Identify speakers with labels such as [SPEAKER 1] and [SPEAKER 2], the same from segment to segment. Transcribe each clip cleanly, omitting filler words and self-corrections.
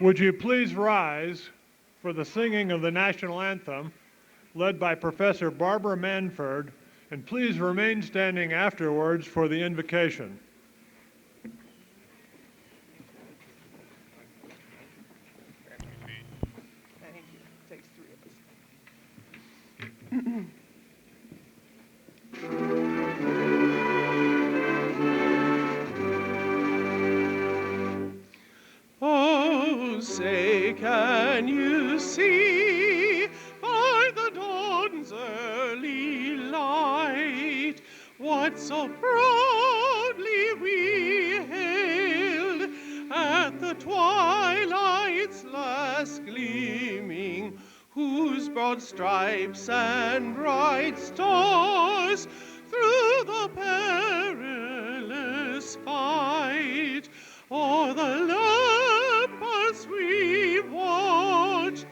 [SPEAKER 1] Would you please rise for the singing of the national anthem led by Professor Barbara Manford, and please remain standing afterwards for the invocation.
[SPEAKER 2] Thank you. It takes three of us. Oh, say, can you see by the dawn's early light what so proudly we hailed at the twilight's last gleaming, whose broad stripes and bright stars through the perilous fight o'er the ramparts we watched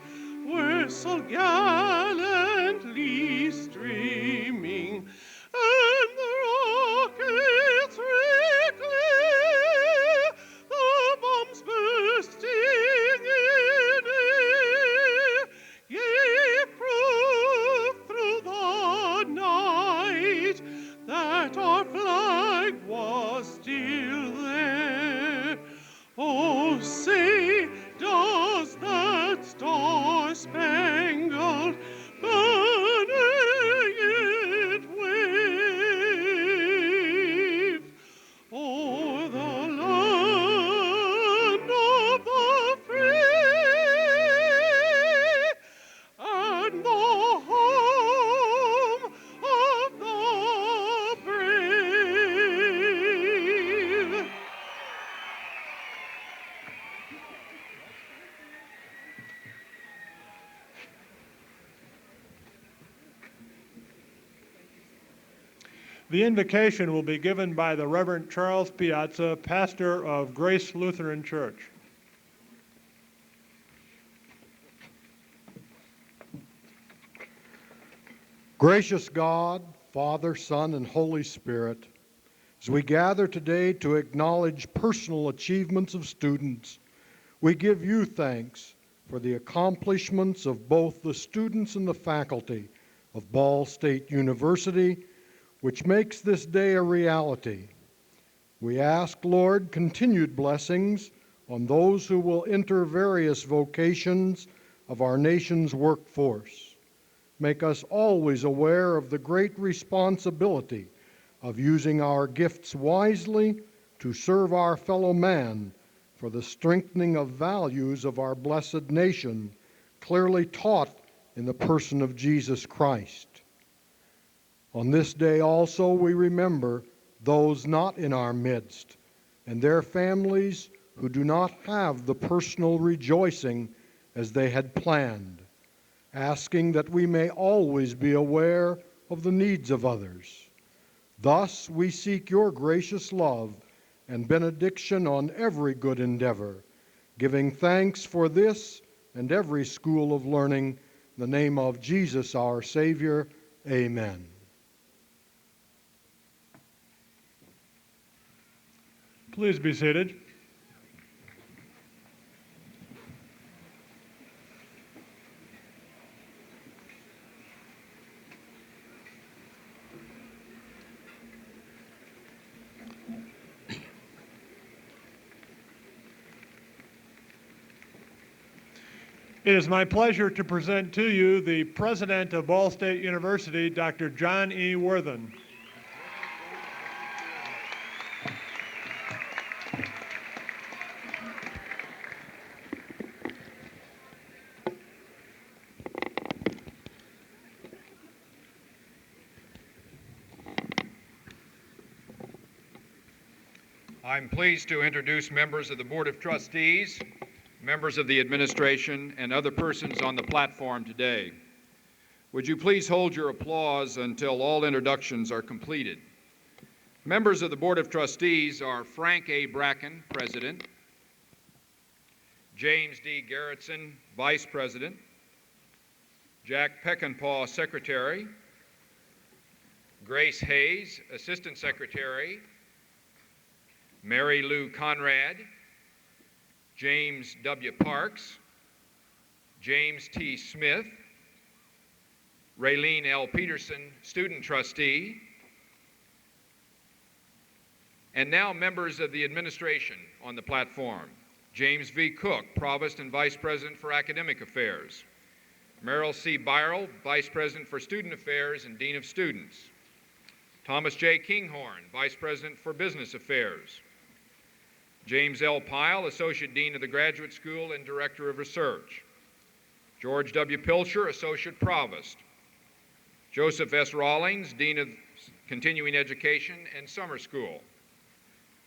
[SPEAKER 2] were so gallantly streaming, and the rockets reclear, the bombs bursting in air, gave proof through the night that our flag was still there. Oh, say, does that star-spangled banner yet wave o'er the land of the free and the home of the brave?
[SPEAKER 1] The invocation will be given by the Reverend Charles Piazza, pastor of Grace Lutheran Church.
[SPEAKER 3] Gracious God, Father, Son, and Holy Spirit, as we gather today to acknowledge personal achievements of students, we give you thanks for the accomplishments of both the students and the faculty of Ball State University, which makes this day a reality. We ask, Lord, continued blessings on those who will enter various vocations of our nation's workforce. Make us always aware of the great responsibility of using our gifts wisely to serve our fellow man for the strengthening of values of our blessed nation, clearly taught in the person of Jesus Christ. On this day also we remember those not in our midst and their families who do not have the personal rejoicing as they had planned, asking that we may always be aware of the needs of others. Thus we seek your gracious love and benediction on every good endeavor, giving thanks for this and every school of learning, in the name of Jesus our Savior. Amen.
[SPEAKER 1] Please be seated. It is my pleasure to present to you the President of Ball State University, Dr. John E. Worthen.
[SPEAKER 4] I'm pleased to introduce members of the Board of Trustees, members of the administration, and other persons on the platform today. Would you please hold your applause until all introductions are completed? Members of the Board of Trustees are Frank A. Bracken, President, James D. Garretson, Vice President, Jack Peckinpah, Secretary, Grace Hayes, Assistant Secretary, Mary Lou Conrad, James W. Parks, James T. Smith, Raylene L. Peterson, Student Trustee, and now members of the administration on the platform. James V. Koch, Provost and Vice President for Academic Affairs. Merrill C. Byrle, Vice President for Student Affairs and Dean of Students. Thomas J. Kinghorn, Vice President for Business Affairs. James L. Pyle, Associate Dean of the Graduate School and Director of Research. George W. Pilcher, Associate Provost. Joseph S. Rawlings, Dean of Continuing Education and Summer School.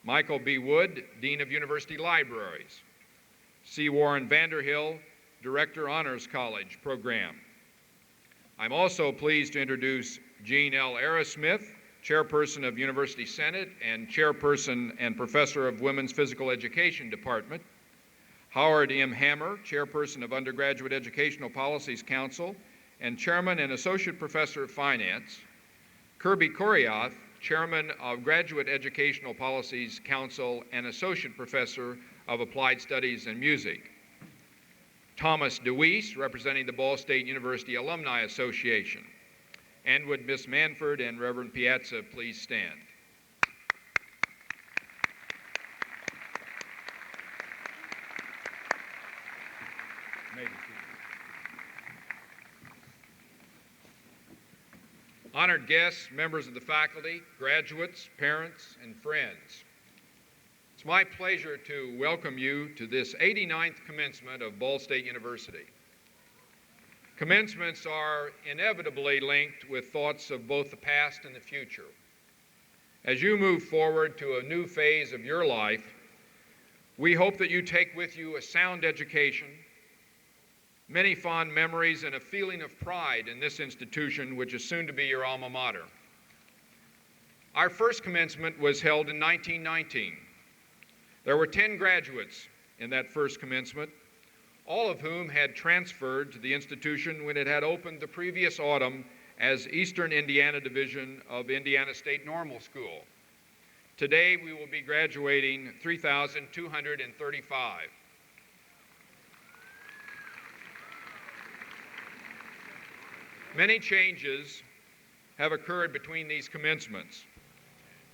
[SPEAKER 4] Michael B. Wood, Dean of University Libraries. C. Warren Vanderhill, Director, Honors College Program. I'm also pleased to introduce Jean L. Arrowsmith, Chairperson of University Senate and Chairperson and Professor of Women's Physical Education Department. Howard M. Hammer, Chairperson of Undergraduate Educational Policies Council and Chairman and Associate Professor of Finance. Kirby Coriath, Chairman of Graduate Educational Policies Council and Associate Professor of Applied Studies and Music. Thomas DeWeese, representing the Ball State University Alumni Association. And would Miss Manford and Reverend Piazza please stand? Honored guests, members of the faculty, graduates, parents, and friends. It's my pleasure to welcome you to this 89th commencement of Ball State University. Commencements are inevitably linked with thoughts of both the past and the future. As you move forward to a new phase of your life, we hope that you take with you a sound education, many fond memories, and a feeling of pride in this institution, which is soon to be your alma mater. Our first commencement was held in 1919. There were 10 graduates in that first commencement, all of whom had transferred to the institution when it had opened the previous autumn as Eastern Indiana Division of Indiana State Normal School. Today, we will be graduating 3,235. Many changes have occurred between these commencements.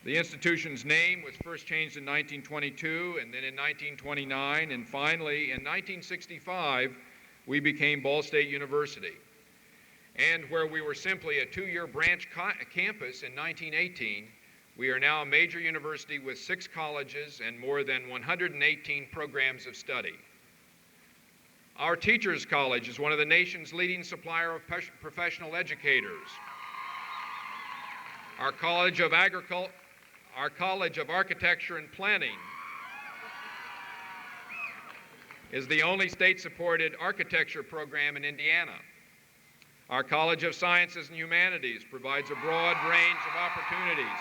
[SPEAKER 4] The institution's name was first changed in 1922, and then in 1929, and finally in 1965, we became Ball State University. And where we were simply a two-year branch campus in 1918, we are now a major university with 6 colleges and more than 118 programs of study. Our Teachers College is one of the nation's leading supplier of professional educators. Our College of Architecture and Planning is the only state-supported architecture program in Indiana. Our College of Sciences and Humanities provides a broad range of opportunities,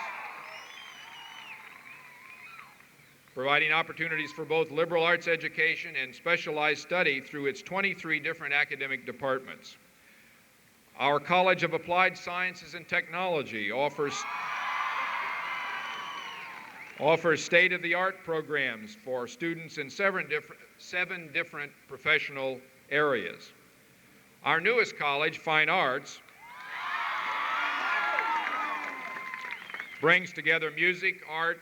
[SPEAKER 4] providing opportunities for both liberal arts education and specialized study through its 23 different academic departments. Our College of Applied Sciences and Technology offers state-of-the-art programs for students in 7 different professional areas. Our newest college, Fine Arts, brings together music, art,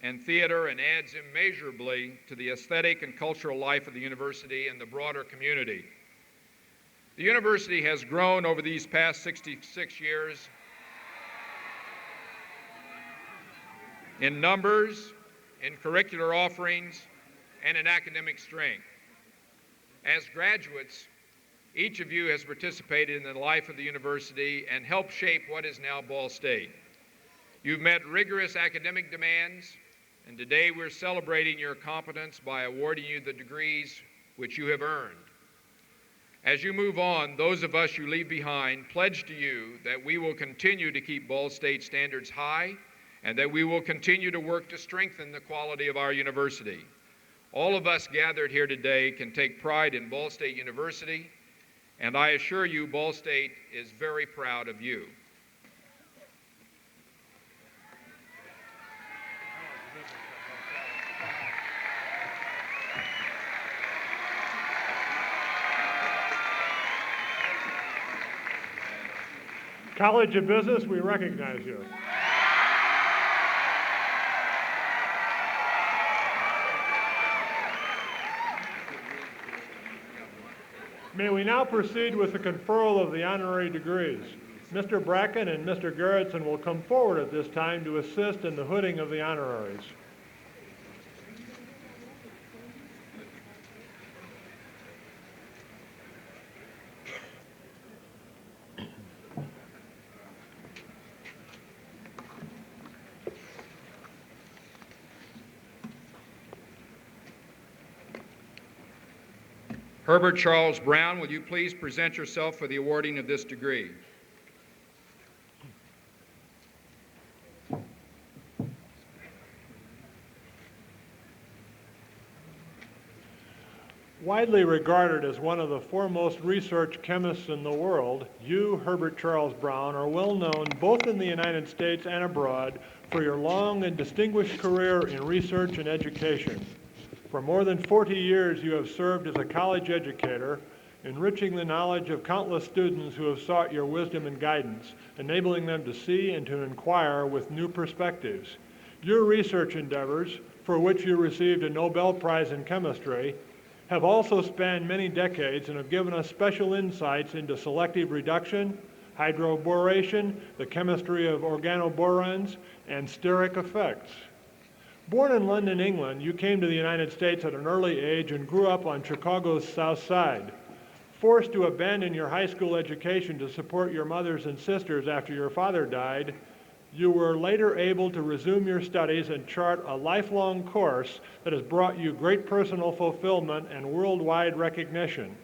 [SPEAKER 4] and theater and adds immeasurably to the aesthetic and cultural life of the university and the broader community. The university has grown over these past 66 years in numbers, in curricular offerings, and in academic strength. As graduates, each of you has participated in the life of the university and helped shape what is now Ball State. You've met rigorous academic demands, and today we're celebrating your competence by awarding you the degrees which you have earned. As you move on, those of us you leave behind pledge to you that we will continue to keep Ball State standards high and that we will continue to work to strengthen the quality of our university. All of us gathered here today can take pride in Ball State University, and I assure you Ball State is very proud of you.
[SPEAKER 1] College of Business, we recognize you. May we now proceed with the conferral of the honorary degrees. Mr. Bracken and Mr. Gerritsen will come forward at this time to assist in the hooding of the honoraries.
[SPEAKER 4] Herbert Charles Brown, will you please present yourself for the awarding of this degree?
[SPEAKER 1] Widely regarded as one of the foremost research chemists in the world, you, Herbert Charles Brown, are well known both in the United States and abroad for your long and distinguished career in research and education. For more than 40 years, you have served as a college educator, enriching the knowledge of countless students who have sought your wisdom and guidance, enabling them to see and to inquire with new perspectives. Your research endeavors, for which you received a Nobel Prize in Chemistry, have also spanned many decades and have given us special insights into selective reduction, hydroboration, the chemistry of organoborans, and steric effects. Born in London, England, you came to the United States at an early age and grew up on Chicago's South Side. Forced to abandon your high school education to support your mothers and sisters after your father died, you were later able to resume your studies and chart a lifelong course that has brought you great personal fulfillment and worldwide recognition.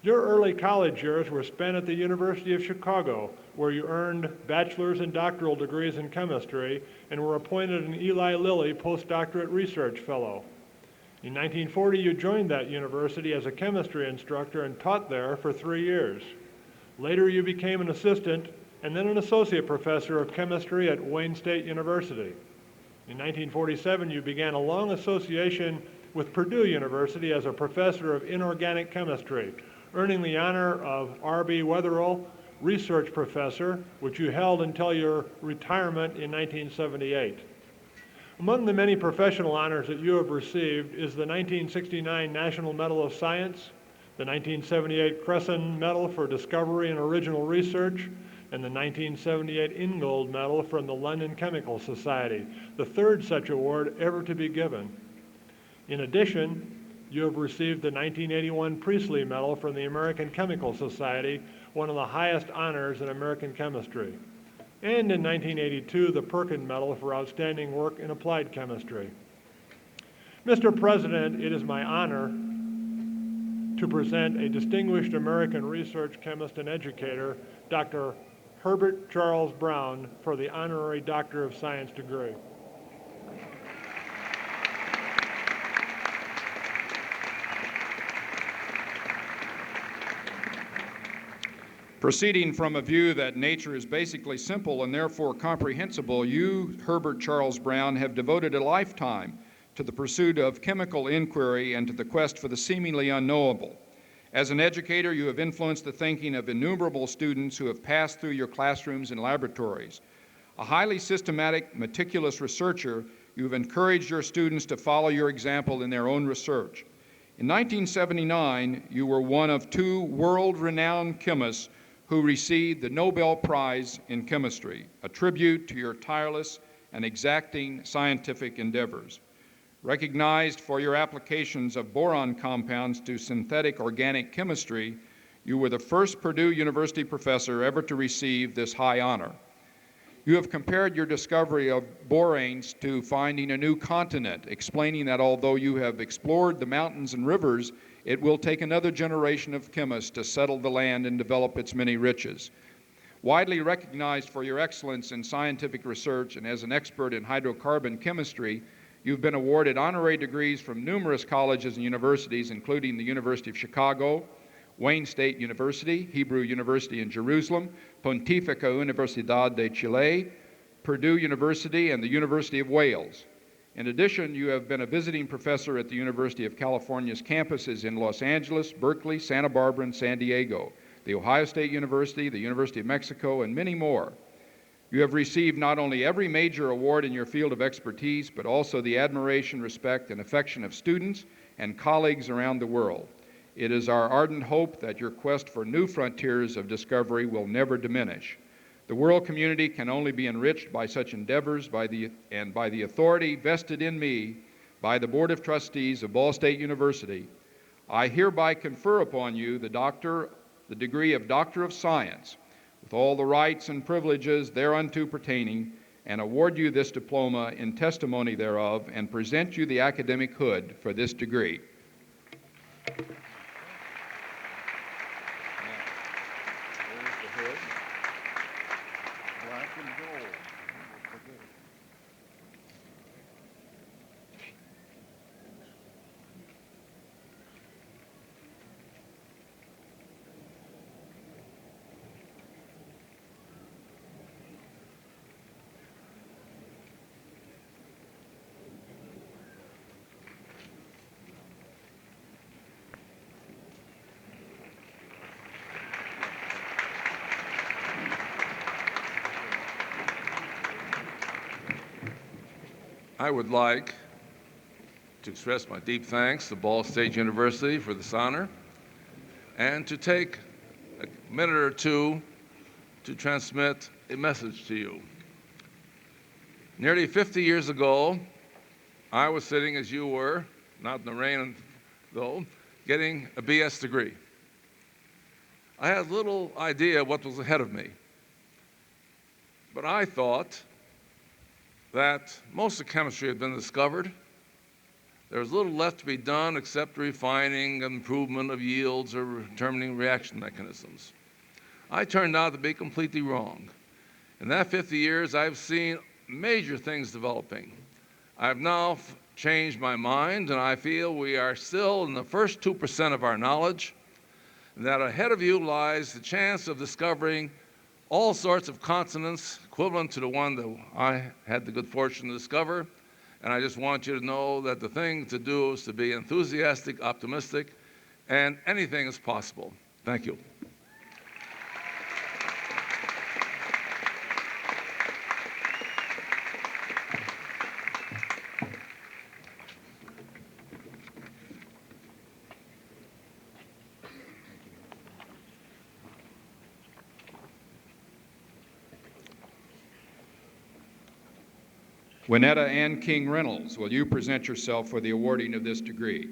[SPEAKER 1] Your early college years were spent at the University of Chicago, where you earned bachelor's and doctoral degrees in chemistry and were appointed an Eli Lilly postdoctorate research fellow. In 1940, you joined that university as a chemistry instructor and taught there for 3 years. Later, you became an assistant and then an associate professor of chemistry at Wayne State University. In 1947, you began a long association with Purdue University as a professor of inorganic chemistry, earning the honor of R.B. Wetherill Research Professor, which you held until your retirement in 1978. Among the many professional honors that you have received is the 1969 National Medal of Science, the 1978 Crescent Medal for Discovery and Original Research, and the 1978 Ingold Medal from the London Chemical Society, the third such award ever to be given. In addition, you have received the 1981 Priestley Medal from the American Chemical Society, one of the highest honors in American chemistry. And in 1982, the Perkin Medal for outstanding work in applied chemistry. Mr. President, it is my honor to present a distinguished American research chemist and educator, Dr. Herbert Charles Brown, for the Honorary Doctor of Science degree.
[SPEAKER 4] Proceeding from a view that nature is basically simple and therefore comprehensible, you, Herbert Charles Brown, have devoted a lifetime to the pursuit of chemical inquiry and to the quest for the seemingly unknowable. As an educator, you have influenced the thinking of innumerable students who have passed through your classrooms and laboratories. A highly systematic, meticulous researcher, you have encouraged your students to follow your example in their own research. In 1979, you were one of 2 world-renowned chemists who received the Nobel Prize in Chemistry, a tribute to your tireless and exacting scientific endeavors. Recognized for your applications of boron compounds to synthetic organic chemistry, you were the first Purdue University professor ever to receive this high honor. You have compared your discovery of boranes to finding a new continent, explaining that although you have explored the mountains and rivers, it will take another generation of chemists to settle the land and develop its many riches. Widely recognized for your excellence in scientific research and as an expert in hydrocarbon chemistry, you've been awarded honorary degrees from numerous colleges and universities, including the University of Chicago, Wayne State University, Hebrew University in Jerusalem, Pontificia Universidad de Chile, Purdue University, and the University of Wales. In addition, you have been a visiting professor at the University of California's campuses in Los Angeles, Berkeley, Santa Barbara, and San Diego. The Ohio State University, the University of Mexico, and many more. You have received not only every major award in your field of expertise, but also the admiration, respect, and affection of students and colleagues around the world. It is our ardent hope that your quest for new frontiers of discovery will never diminish. The world community can only be enriched by such endeavors by the authority vested in me by the Board of Trustees of Ball State University. I hereby confer upon you the degree of Doctor of Science, with all the rights and privileges thereunto pertaining, and award you this diploma in testimony thereof, and present you the academic hood for this degree.
[SPEAKER 5] I would like to express my deep thanks to Ball State University for this honor, and to take a minute or two to transmit a message to you. Nearly 50 years ago, I was sitting as you were, not in the rain though, getting a BS degree. I had little idea what was ahead of me, but I thought that most of chemistry had been discovered. There was little left to be done except refining and improvement of yields or determining reaction mechanisms. I turned out to be completely wrong. In that 50 years, I've seen major things developing. I've now changed my mind, and I feel we are still in the first 2% of our knowledge, and that ahead of you lies the chance of discovering all sorts of consonants equivalent to the one that I had the good fortune to discover. And I just want you to know that the thing to do is to be enthusiastic, optimistic, and anything is possible. Thank you.
[SPEAKER 4] Wynetka Ann King Reynolds, will you present yourself for the awarding of this degree?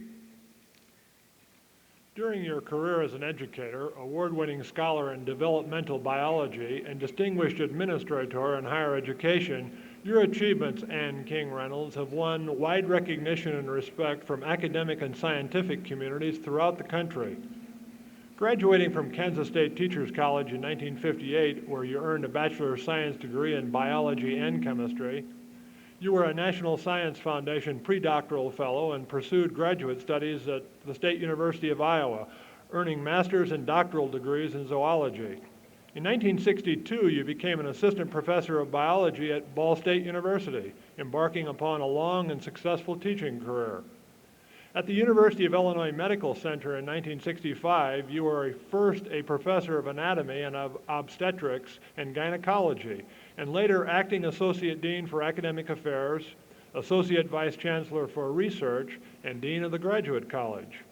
[SPEAKER 1] During your career as an educator, award-winning scholar in developmental biology, and distinguished administrator in higher education, your achievements, Ann King Reynolds, have won wide recognition and respect from academic and scientific communities throughout the country. Graduating from Kansas State Teachers College in 1958, where you earned a Bachelor of Science degree in biology and chemistry, you were a National Science Foundation pre-doctoral fellow and pursued graduate studies at the State University of Iowa, earning master's and doctoral degrees in zoology. In 1962, you became an assistant professor of biology at Ball State University, embarking upon a long and successful teaching career. At the University of Illinois Medical Center in 1965, you were first a professor of anatomy and of obstetrics and gynecology, and later acting associate dean for academic affairs, associate vice chancellor for research, and dean of the graduate college.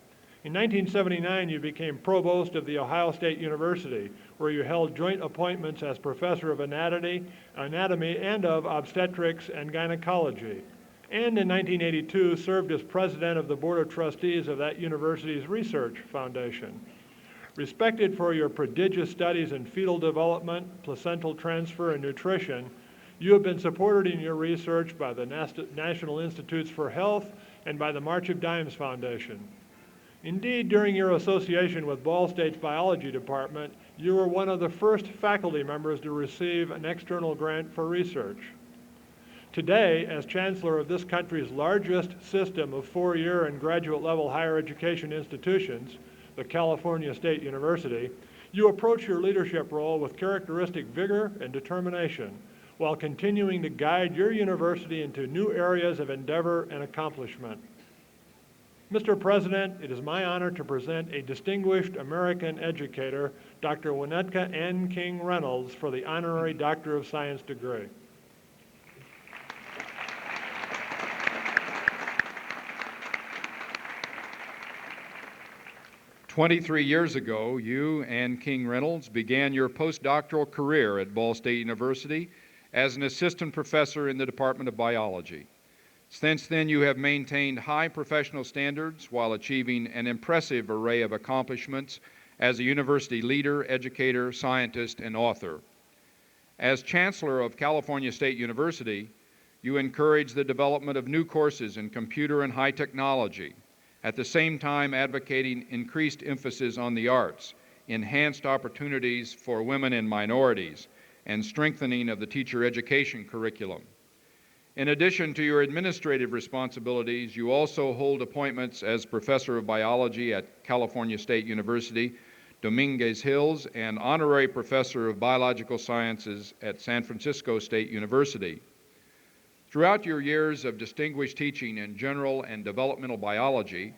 [SPEAKER 1] In 1979, you became provost of The Ohio State University, where you held joint appointments as professor of anatomy and of obstetrics and gynecology. And in 1982, served as president of the Board of Trustees of that university's Research Foundation. Respected for your prodigious studies in fetal development, placental transfer, and nutrition, you have been supported in your research by the National Institutes for Health and by the March of Dimes Foundation. Indeed, during your association with Ball State's biology department, you were one of the first faculty members to receive an external grant for research. Today, as Chancellor of this country's largest system of four-year and graduate-level higher education institutions, the California State University, you approach your leadership role with characteristic vigor and determination, while continuing to guide your university into new areas of endeavor and accomplishment. Mr. President, it is my honor to present a distinguished American educator, Dr. Wynetka Ann King Reynolds, for the Honorary Doctor of Science degree.
[SPEAKER 4] "23 years ago, you, Ann King Reynolds, began your postdoctoral career at Ball State University as an assistant professor in the Department of Biology. Since then, you have maintained high professional standards while achieving an impressive array of accomplishments as a university leader, educator, scientist, and author. As Chancellor of California State University, you encourage the development of new courses in computer and high technology, at the same time advocating increased emphasis on the arts, enhanced opportunities for women and minorities, and strengthening of the teacher education curriculum. In addition to your administrative responsibilities, you also hold appointments as Professor of Biology at California State University, Dominguez Hills, and Honorary Professor of Biological Sciences at San Francisco State University. Throughout your years of distinguished teaching in general and developmental biology,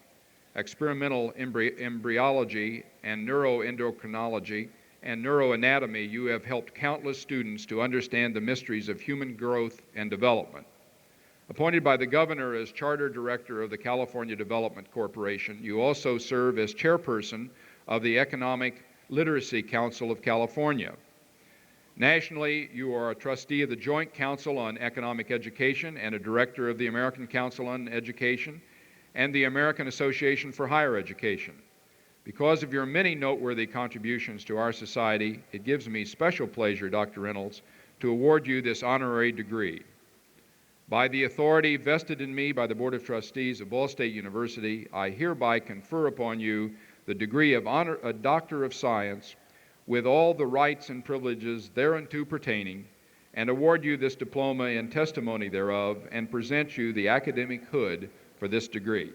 [SPEAKER 4] experimental embryology, and neuroendocrinology, and neuroanatomy, you have helped countless students to understand the mysteries of human growth and development. Appointed by the Governor as Charter Director of the California Development Corporation, you also serve as Chairperson of the Economic Literacy Council of California. Nationally, you are a trustee of the Joint Council on Economic Education and a director of the American Council on Education and the American Association for Higher Education. Because of your many noteworthy contributions to our society, it gives me special pleasure, Dr. Reynolds, to award you this honorary degree. By the authority vested in me by the Board of Trustees of Ball State University, I hereby confer upon you the degree of Doctor of Science with all the rights and privileges thereunto pertaining, and award you this diploma in testimony thereof, and present you the academic hood for this degree.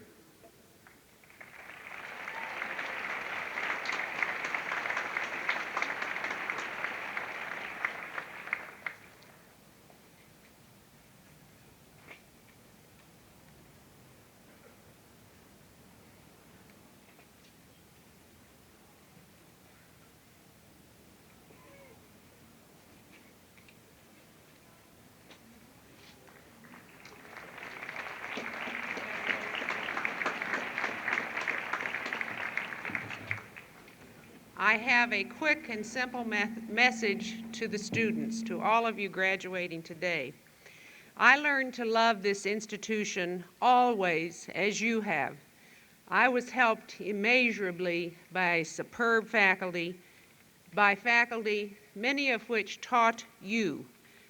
[SPEAKER 6] I have a quick and simple message to the students, to all of you graduating today. I learned to love this institution always as you have. I was helped immeasurably by superb faculty, many of which taught you.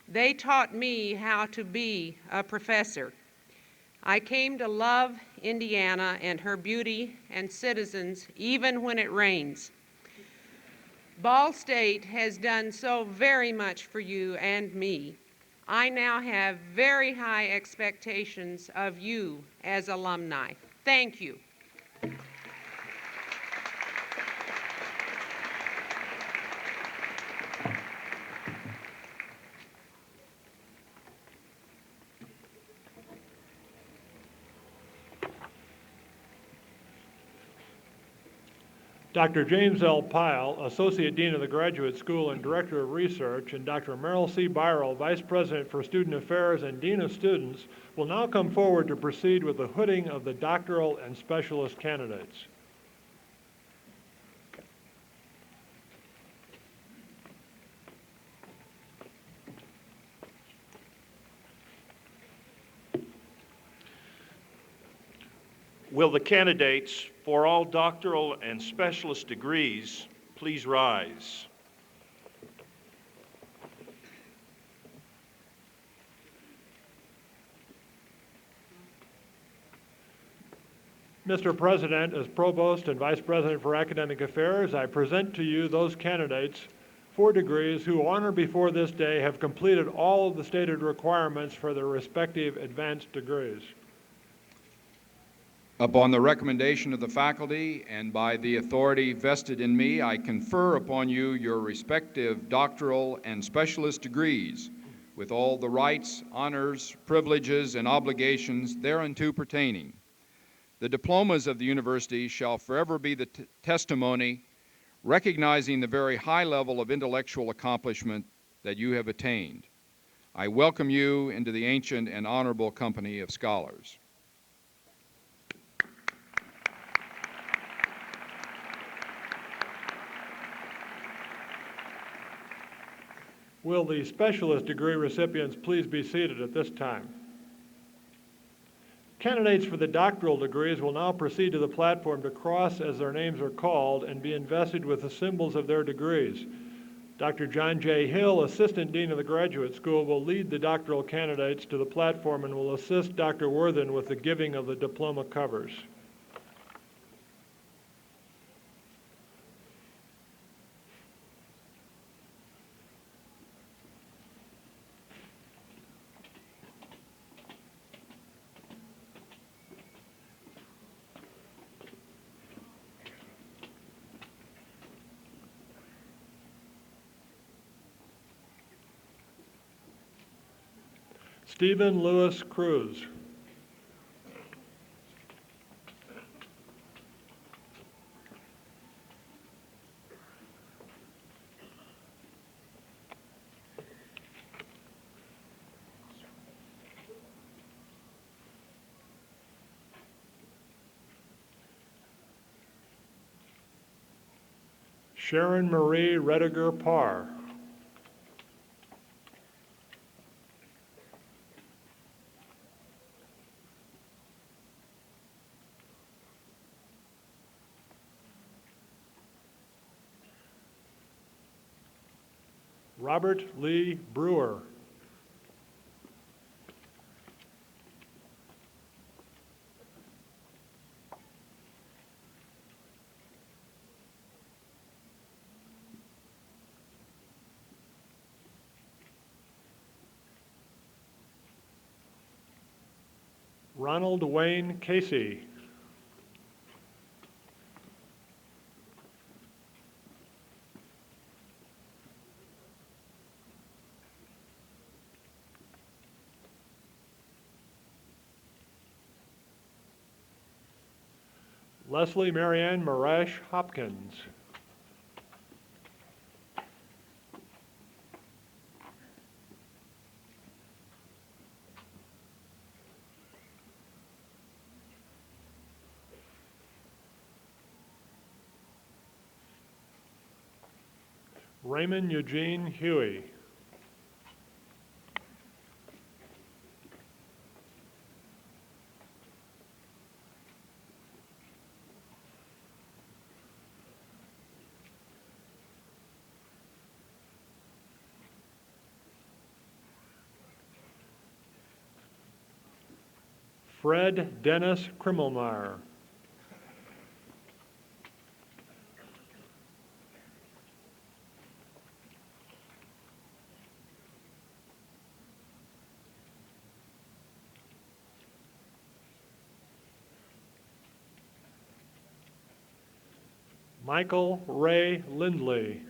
[SPEAKER 6] They taught me how to be a professor. I came to love Indiana and her beauty and citizens even when it rains. Ball State has done so very much for you and me. I now have very high expectations of you as alumni. Thank you.
[SPEAKER 1] Dr. James L. Pyle, Associate Dean of the Graduate School and Director of Research, and Dr. Merrill C. Byral, Vice President for Student Affairs and Dean of Students, will now come forward to proceed with the hooding of the doctoral and specialist candidates.
[SPEAKER 7] Will the candidates for all doctoral and specialist degrees please rise?
[SPEAKER 1] Mr. President, as Provost and Vice President for Academic Affairs, I present to you those candidates for degrees who on or before this day have completed all of the stated requirements for their respective advanced degrees.
[SPEAKER 4] Upon the recommendation of the faculty and by the authority vested in me, I confer upon you your respective doctoral and specialist degrees with all the rights, honors, privileges, and obligations thereunto pertaining. The diplomas of the university shall forever be the testimony recognizing the very high level of intellectual accomplishment that you have attained. I welcome you into the ancient and honorable company of scholars.
[SPEAKER 1] Will the specialist degree recipients please be seated at this time? Candidates for the doctoral degrees will now proceed to the platform to cross as their names are called and be invested with the symbols of their degrees. Dr. John J. Hill, Assistant Dean of the Graduate School, will lead the doctoral candidates to the platform and will assist Dr. Worthen with the giving of the diploma covers. Stephen Lewis Cruz. Sharon Marie Rediger Parr. Robert Lee Brewer. Ronald Wayne Casey. Leslie Marianne Marash Hopkins. Raymond Eugene Huey. Fred Dennis Krimmelmeyer. Michael Ray Lindley.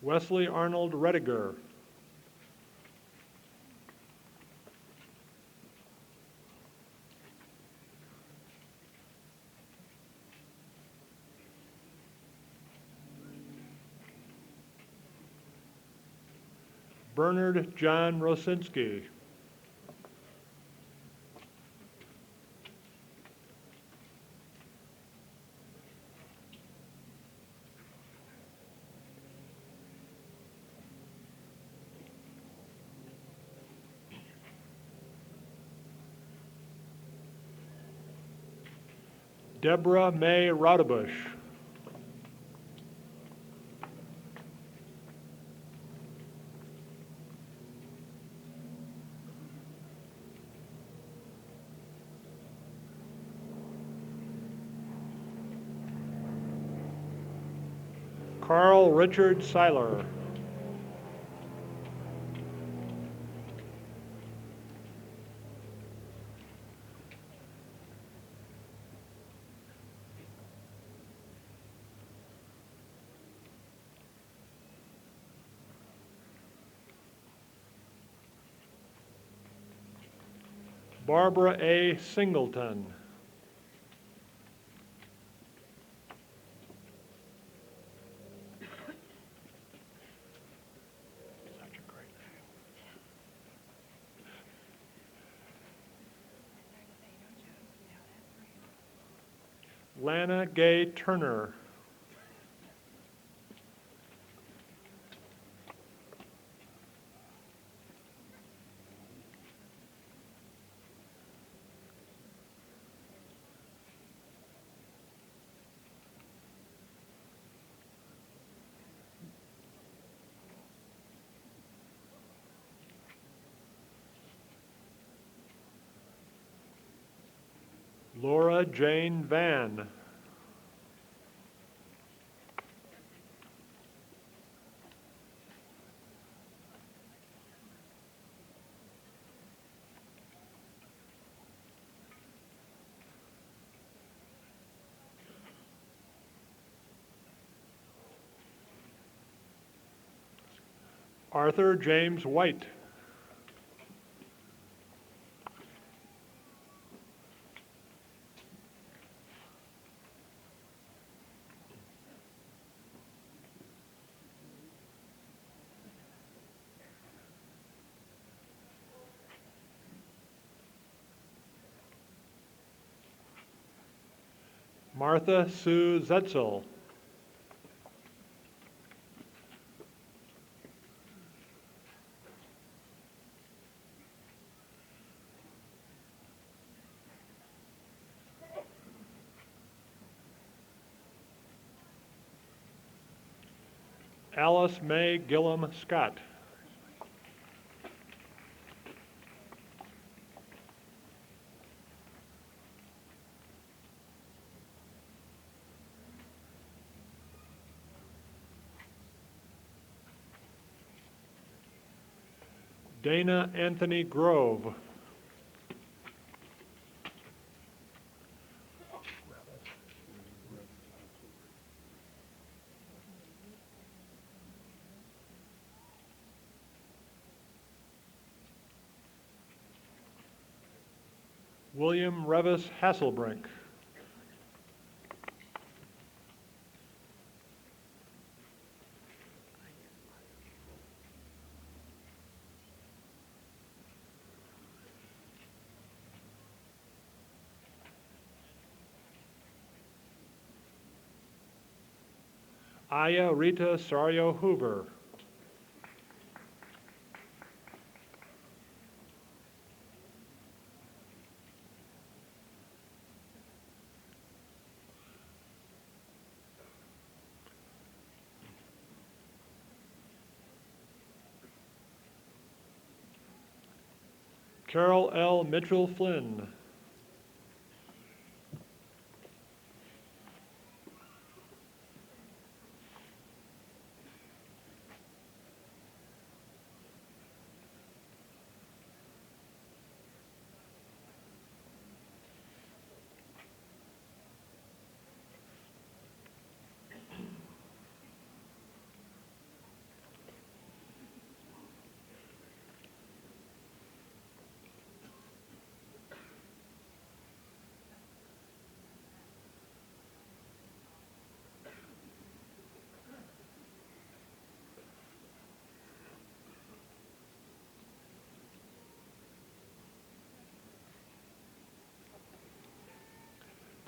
[SPEAKER 1] Wesley Arnold Rediger. Bernard John Rosinski. Deborah May Rodebush. Carl Richard Seiler. Barbara A. Singleton. Such a great name. Lana Gay Turner. Laura Jane Van. Arthur James White. Martha Sue Zetzel. Alice May Gillum Scott. Dana Anthony Grove. William Revis Hasselbrink. Aya Rita Sario Hoover. Carol L. Mitchell Flynn.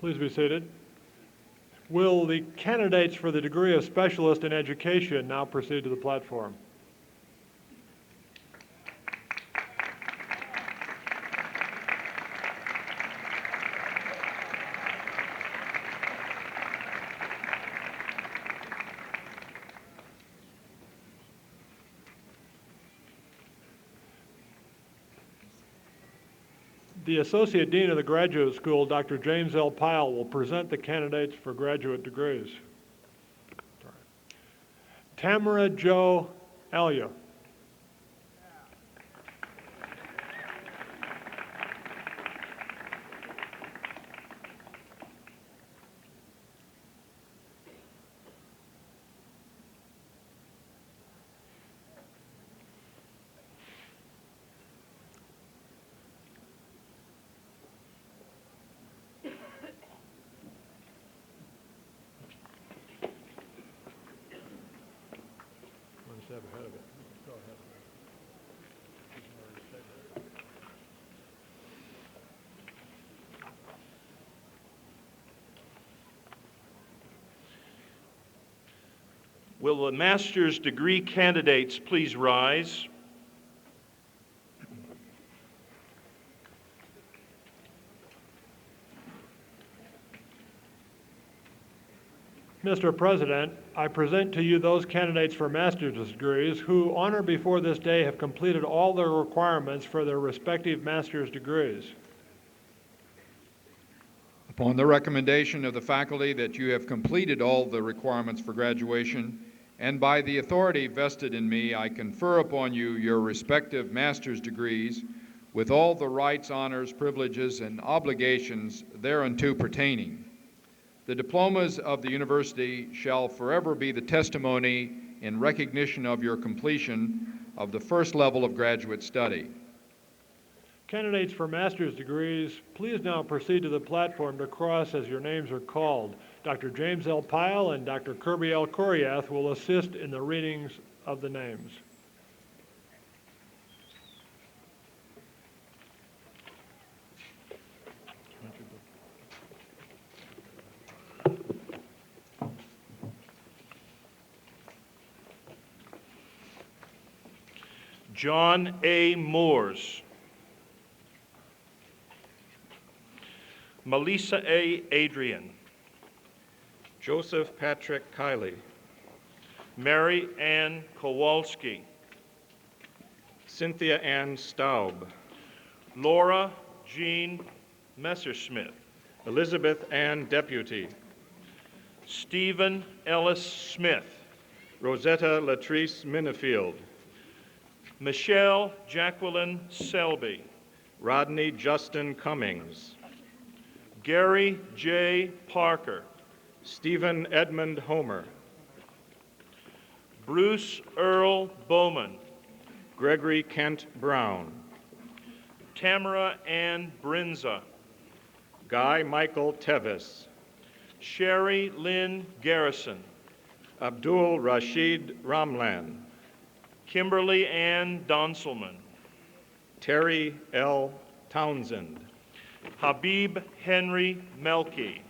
[SPEAKER 1] Please be seated. Will the candidates for the degree of Specialist in Education now proceed to the platform? The Associate Dean of the Graduate School, Dr. James L. Pyle, will present the candidates for graduate degrees. Tamara Jo Alia.
[SPEAKER 7] Will the master's degree candidates please rise?
[SPEAKER 1] Mr. President, I present to you those candidates for master's degrees who, on or before this day, have completed all the requirements for their respective master's degrees.
[SPEAKER 4] Upon the recommendation of the faculty that you have completed all the requirements for graduation, and by the authority vested in me, I confer upon you your respective master's degrees with all the rights, honors, privileges, and obligations thereunto pertaining. The diplomas of the university shall forever be the testimony in recognition of your completion of the first level of graduate study.
[SPEAKER 1] Candidates for master's degrees, please now proceed to the platform to cross as your names are called. Dr. James L. Pyle and Dr. Kirby L. Kuriath will assist in the readings of the names.
[SPEAKER 7] John A. Moores. Melissa A. Adrian.
[SPEAKER 8] Joseph Patrick Kiley.
[SPEAKER 7] Mary Ann Kowalski.
[SPEAKER 8] Cynthia Ann Staub.
[SPEAKER 7] Laura Jean Messerschmidt.
[SPEAKER 8] Elizabeth Ann Deputy.
[SPEAKER 7] Stephen Ellis Smith.
[SPEAKER 8] Rosetta Latrice Minifield.
[SPEAKER 7] Michelle Jacqueline Selby.
[SPEAKER 8] Rodney Justin Cummings.
[SPEAKER 7] Gary J. Parker.
[SPEAKER 8] Stephen Edmund Homer.
[SPEAKER 7] Bruce Earl Bowman.
[SPEAKER 8] Gregory Kent Brown.
[SPEAKER 7] Tamara Ann Brinza.
[SPEAKER 8] Guy Michael Tevis.
[SPEAKER 7] Sherry Lynn Garrison.
[SPEAKER 8] Abdul Rashid Ramlan.
[SPEAKER 7] Kimberly Ann Donselman.
[SPEAKER 8] Terry L. Townsend.
[SPEAKER 7] Habib Henry Melky.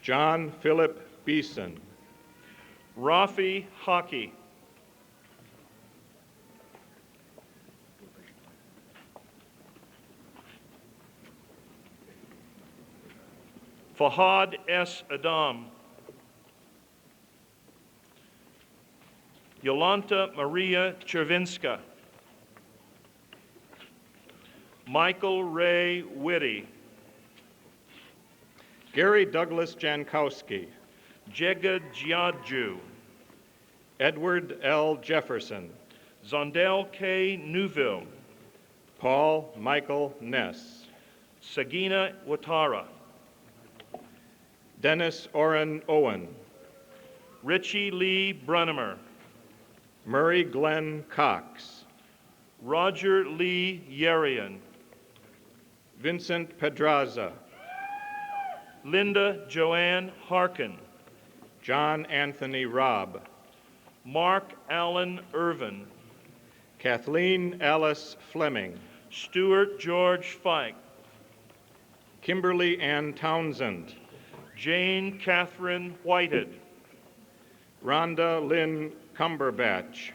[SPEAKER 8] John Philip Beeson.
[SPEAKER 7] Rafi Hockey. Fahad S. Adam. Yolanta Maria Chervinska. Michael Ray Whitty.
[SPEAKER 8] Gary Douglas Jankowski.
[SPEAKER 7] Jega Giadju.
[SPEAKER 8] Edward L. Jefferson.
[SPEAKER 7] Zondel K. Newville.
[SPEAKER 8] Paul Michael Ness.
[SPEAKER 7] Sagina Watara.
[SPEAKER 8] Dennis Orrin Owen.
[SPEAKER 7] Richie Lee Brunemer.
[SPEAKER 8] Murray Glenn Cox.
[SPEAKER 7] Roger Lee Yerian.
[SPEAKER 8] Vincent Pedraza.
[SPEAKER 7] Linda Joanne Harkin.
[SPEAKER 8] John Anthony Robb.
[SPEAKER 7] Mark Allen Irvin.
[SPEAKER 8] Kathleen Alice Fleming.
[SPEAKER 7] Stuart George Fike.
[SPEAKER 8] Kimberly Ann Townsend.
[SPEAKER 7] Jane Catherine Whitehead.
[SPEAKER 8] Rhonda Lynn Cumberbatch.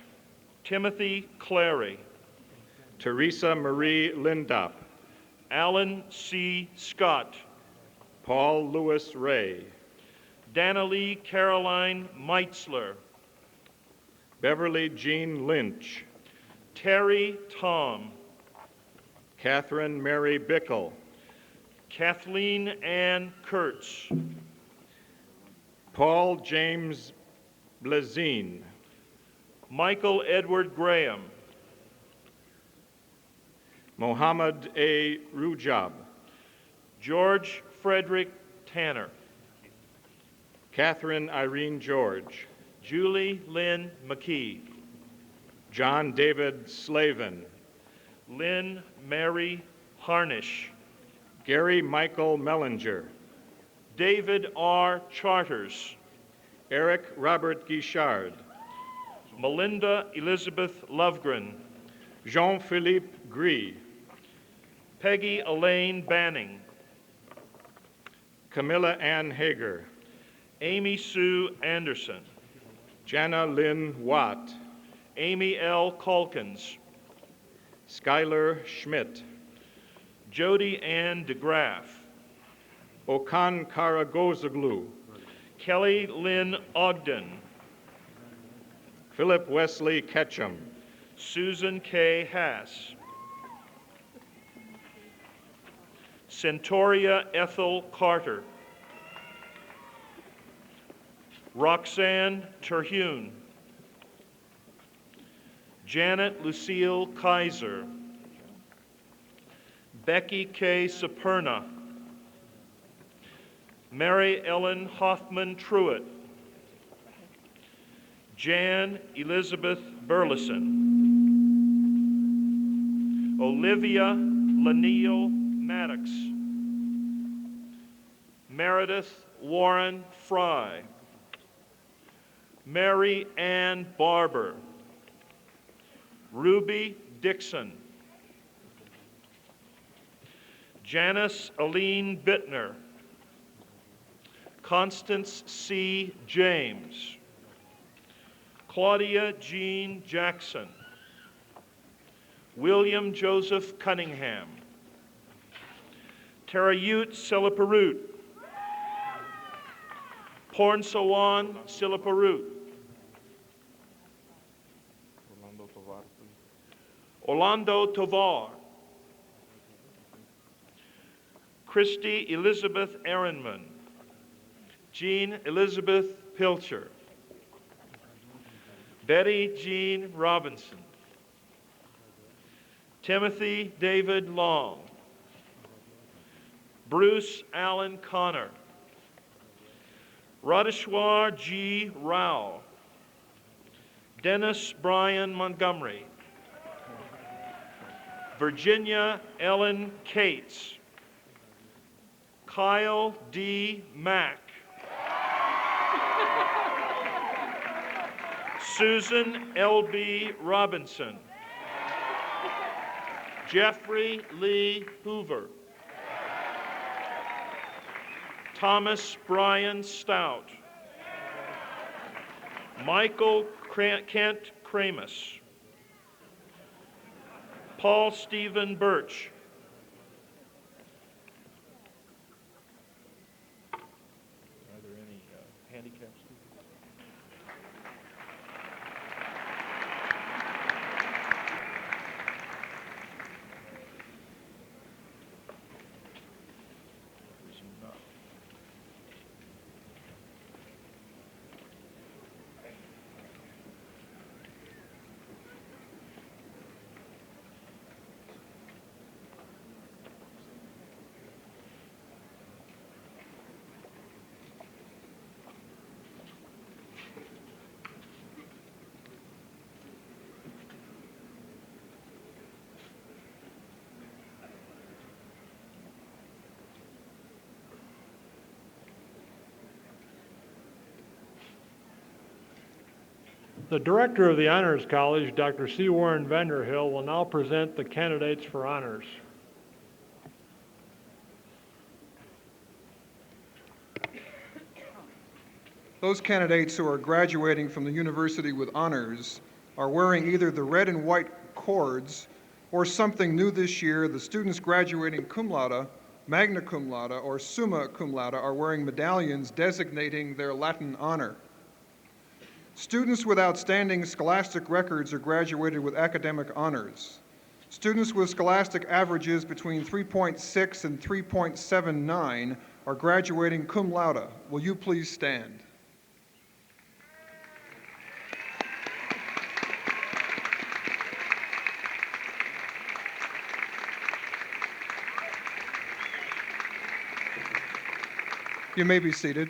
[SPEAKER 7] Timothy Clary.
[SPEAKER 8] Teresa Marie Lindop.
[SPEAKER 7] Alan C. Scott.
[SPEAKER 8] Paul Lewis Ray.
[SPEAKER 7] Danalee Caroline Meitzler.
[SPEAKER 8] Beverly Jean Lynch.
[SPEAKER 7] Terry Tom.
[SPEAKER 8] Catherine Mary Bickle.
[SPEAKER 7] Kathleen Ann Kurtz.
[SPEAKER 8] Paul James Blazine.
[SPEAKER 7] Michael Edward Graham.
[SPEAKER 8] Mohammed A. Rujab.
[SPEAKER 7] George Frederick Tanner.
[SPEAKER 8] Catherine Irene George.
[SPEAKER 7] Julie Lynn McKee.
[SPEAKER 8] John David Slavin.
[SPEAKER 7] Lynn Mary Harnish.
[SPEAKER 8] Gary Michael Mellinger.
[SPEAKER 7] David R. Charters.
[SPEAKER 8] Eric Robert Guichard.
[SPEAKER 7] Melinda Elizabeth Lovegren.
[SPEAKER 8] Jean-Philippe Gris.
[SPEAKER 7] Peggy Elaine Banning.
[SPEAKER 8] Camilla Ann Hager,
[SPEAKER 7] Amy Sue Anderson,
[SPEAKER 8] Jana Lynn Watt,
[SPEAKER 7] Amy L. Calkins,
[SPEAKER 8] Skylar Schmidt,
[SPEAKER 7] Jody Ann DeGraff,
[SPEAKER 8] Okan Karagozoglu,
[SPEAKER 7] Kelly Lynn Ogden,
[SPEAKER 8] Philip Wesley Ketchum,
[SPEAKER 7] Susan K. Hass, Centauria Ethel Carter, Roxanne Terhune, Janet Lucille Kaiser, Becky K. Saperna, Mary Ellen Hoffman Truitt, Jan Elizabeth Burleson, Olivia Laniel Maddox, Meredith Warren Fry, Mary Ann Barber, Ruby Dixon, Janice Aline Bittner, Constance C. James, Claudia Jean Jackson, William Joseph Cunningham, Tarayut Siliparut, Pornsawan Siliparut, Orlando Tovar, Christy Elizabeth Ehrenman, Jean Elizabeth Pilcher, Betty Jean Robinson, Timothy David Long, Bruce Allen Connor, Radeshwar G. Rao, Dennis Brian Montgomery, Virginia Ellen Cates, Kyle D. Mack, Susan L.B. Robinson, Jeffrey Lee Hoover, Thomas Brian Stout, Michael Kent Kramus, Paul Stephen Birch, are there any handicapped students? The Director of the Honors College, Dr. C. Warren Vanderhill, will now present the candidates for honors.
[SPEAKER 9] Those candidates who are graduating from the university with honors are wearing either the red and white cords or something new this year. The students graduating cum laude, magna cum laude, or summa cum laude are wearing medallions designating their Latin honor. Students with outstanding scholastic records are graduated with academic honors. Students with scholastic averages between 3.6 and 3.79 are graduating cum laude. Will you please stand? You may be seated.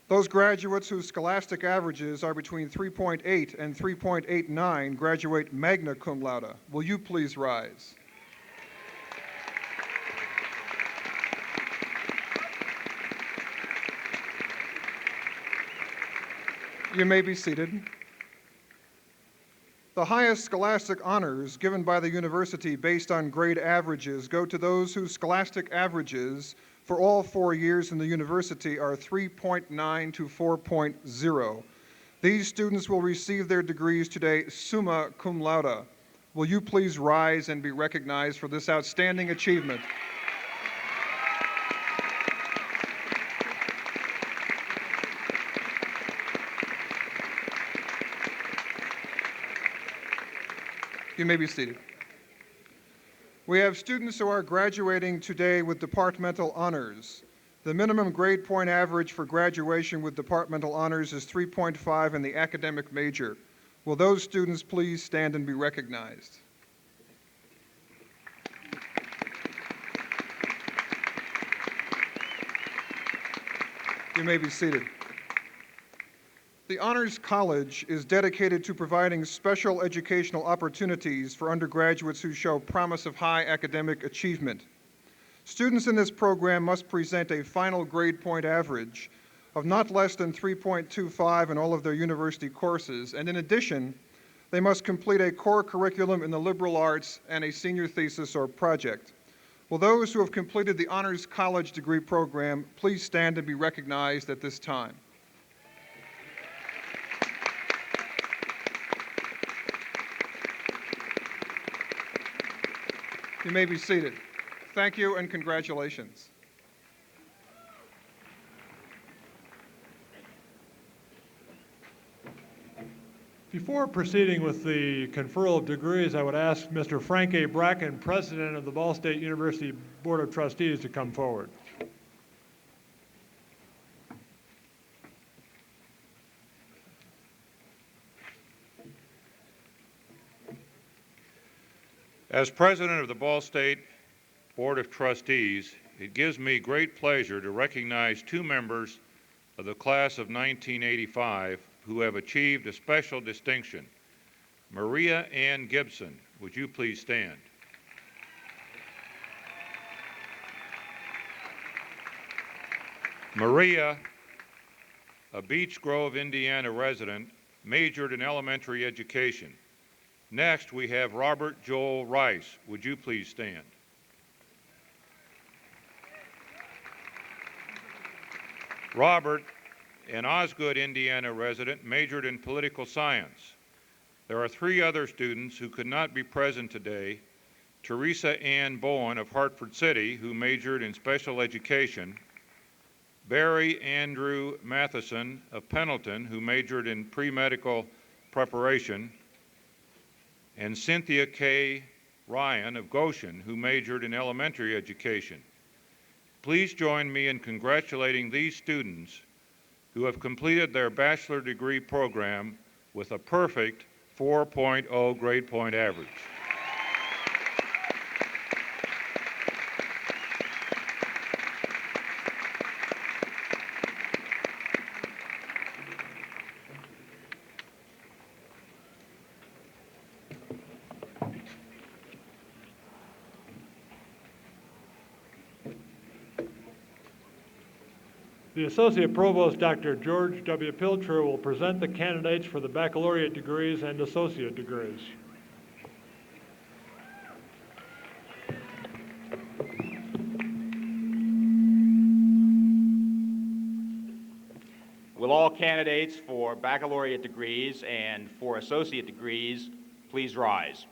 [SPEAKER 9] Those graduates whose scholastic averages are between 3.8 and 3.89 graduate magna cum laude. Will you please rise? You may be seated. The highest scholastic honors given by the university based on grade averages go to those whose scholastic averages for all 4 years in the university are 3.9 to 4.0. These students will receive their degrees today summa cum laude. Will you please rise and be recognized for this outstanding achievement? You may be seated. We have students who are graduating today with departmental honors. The minimum grade point average for graduation with departmental honors is 3.5 in the academic major. Will those students please stand and be recognized? You may be seated. The Honors College is dedicated to providing special educational opportunities for undergraduates who show promise of high academic achievement. Students in this program must present a final grade point average of not less than 3.25 in all of their university courses, and in addition, they must complete a core curriculum in the liberal arts and a senior thesis or project. Will those who have completed the Honors College degree program please stand and be recognized at this time? You may be seated. Thank you and congratulations.
[SPEAKER 1] Before proceeding with the conferral of degrees, I would ask Mr. Frank A. Bracken, President of the Ball State University Board of Trustees, to come forward.
[SPEAKER 10] As President of the Ball State Board of Trustees, it gives me great pleasure to recognize two members of the class of 1985 who have achieved a special distinction. Maria Ann Gibson, would you please stand? Maria, a Beech Grove, Indiana resident, majored in elementary education. Next, we have Robert Joel Rice. Would you please stand? Robert, an Osgood, Indiana resident, majored in political science. There are three other students who could not be present today. Teresa Ann Bowen of Hartford City, who majored in special education. Barry Andrew Matheson of Pendleton, who majored in pre-medical preparation. And Cynthia K. Ryan of Goshen, who majored in elementary education. Please join me in congratulating these students who have completed their bachelor degree program with a perfect 4.0 grade point average.
[SPEAKER 1] The Associate Provost, Dr. George W. Pilcher, will present the candidates for the baccalaureate degrees and associate degrees.
[SPEAKER 11] Will all candidates for baccalaureate degrees and for associate degrees please rise?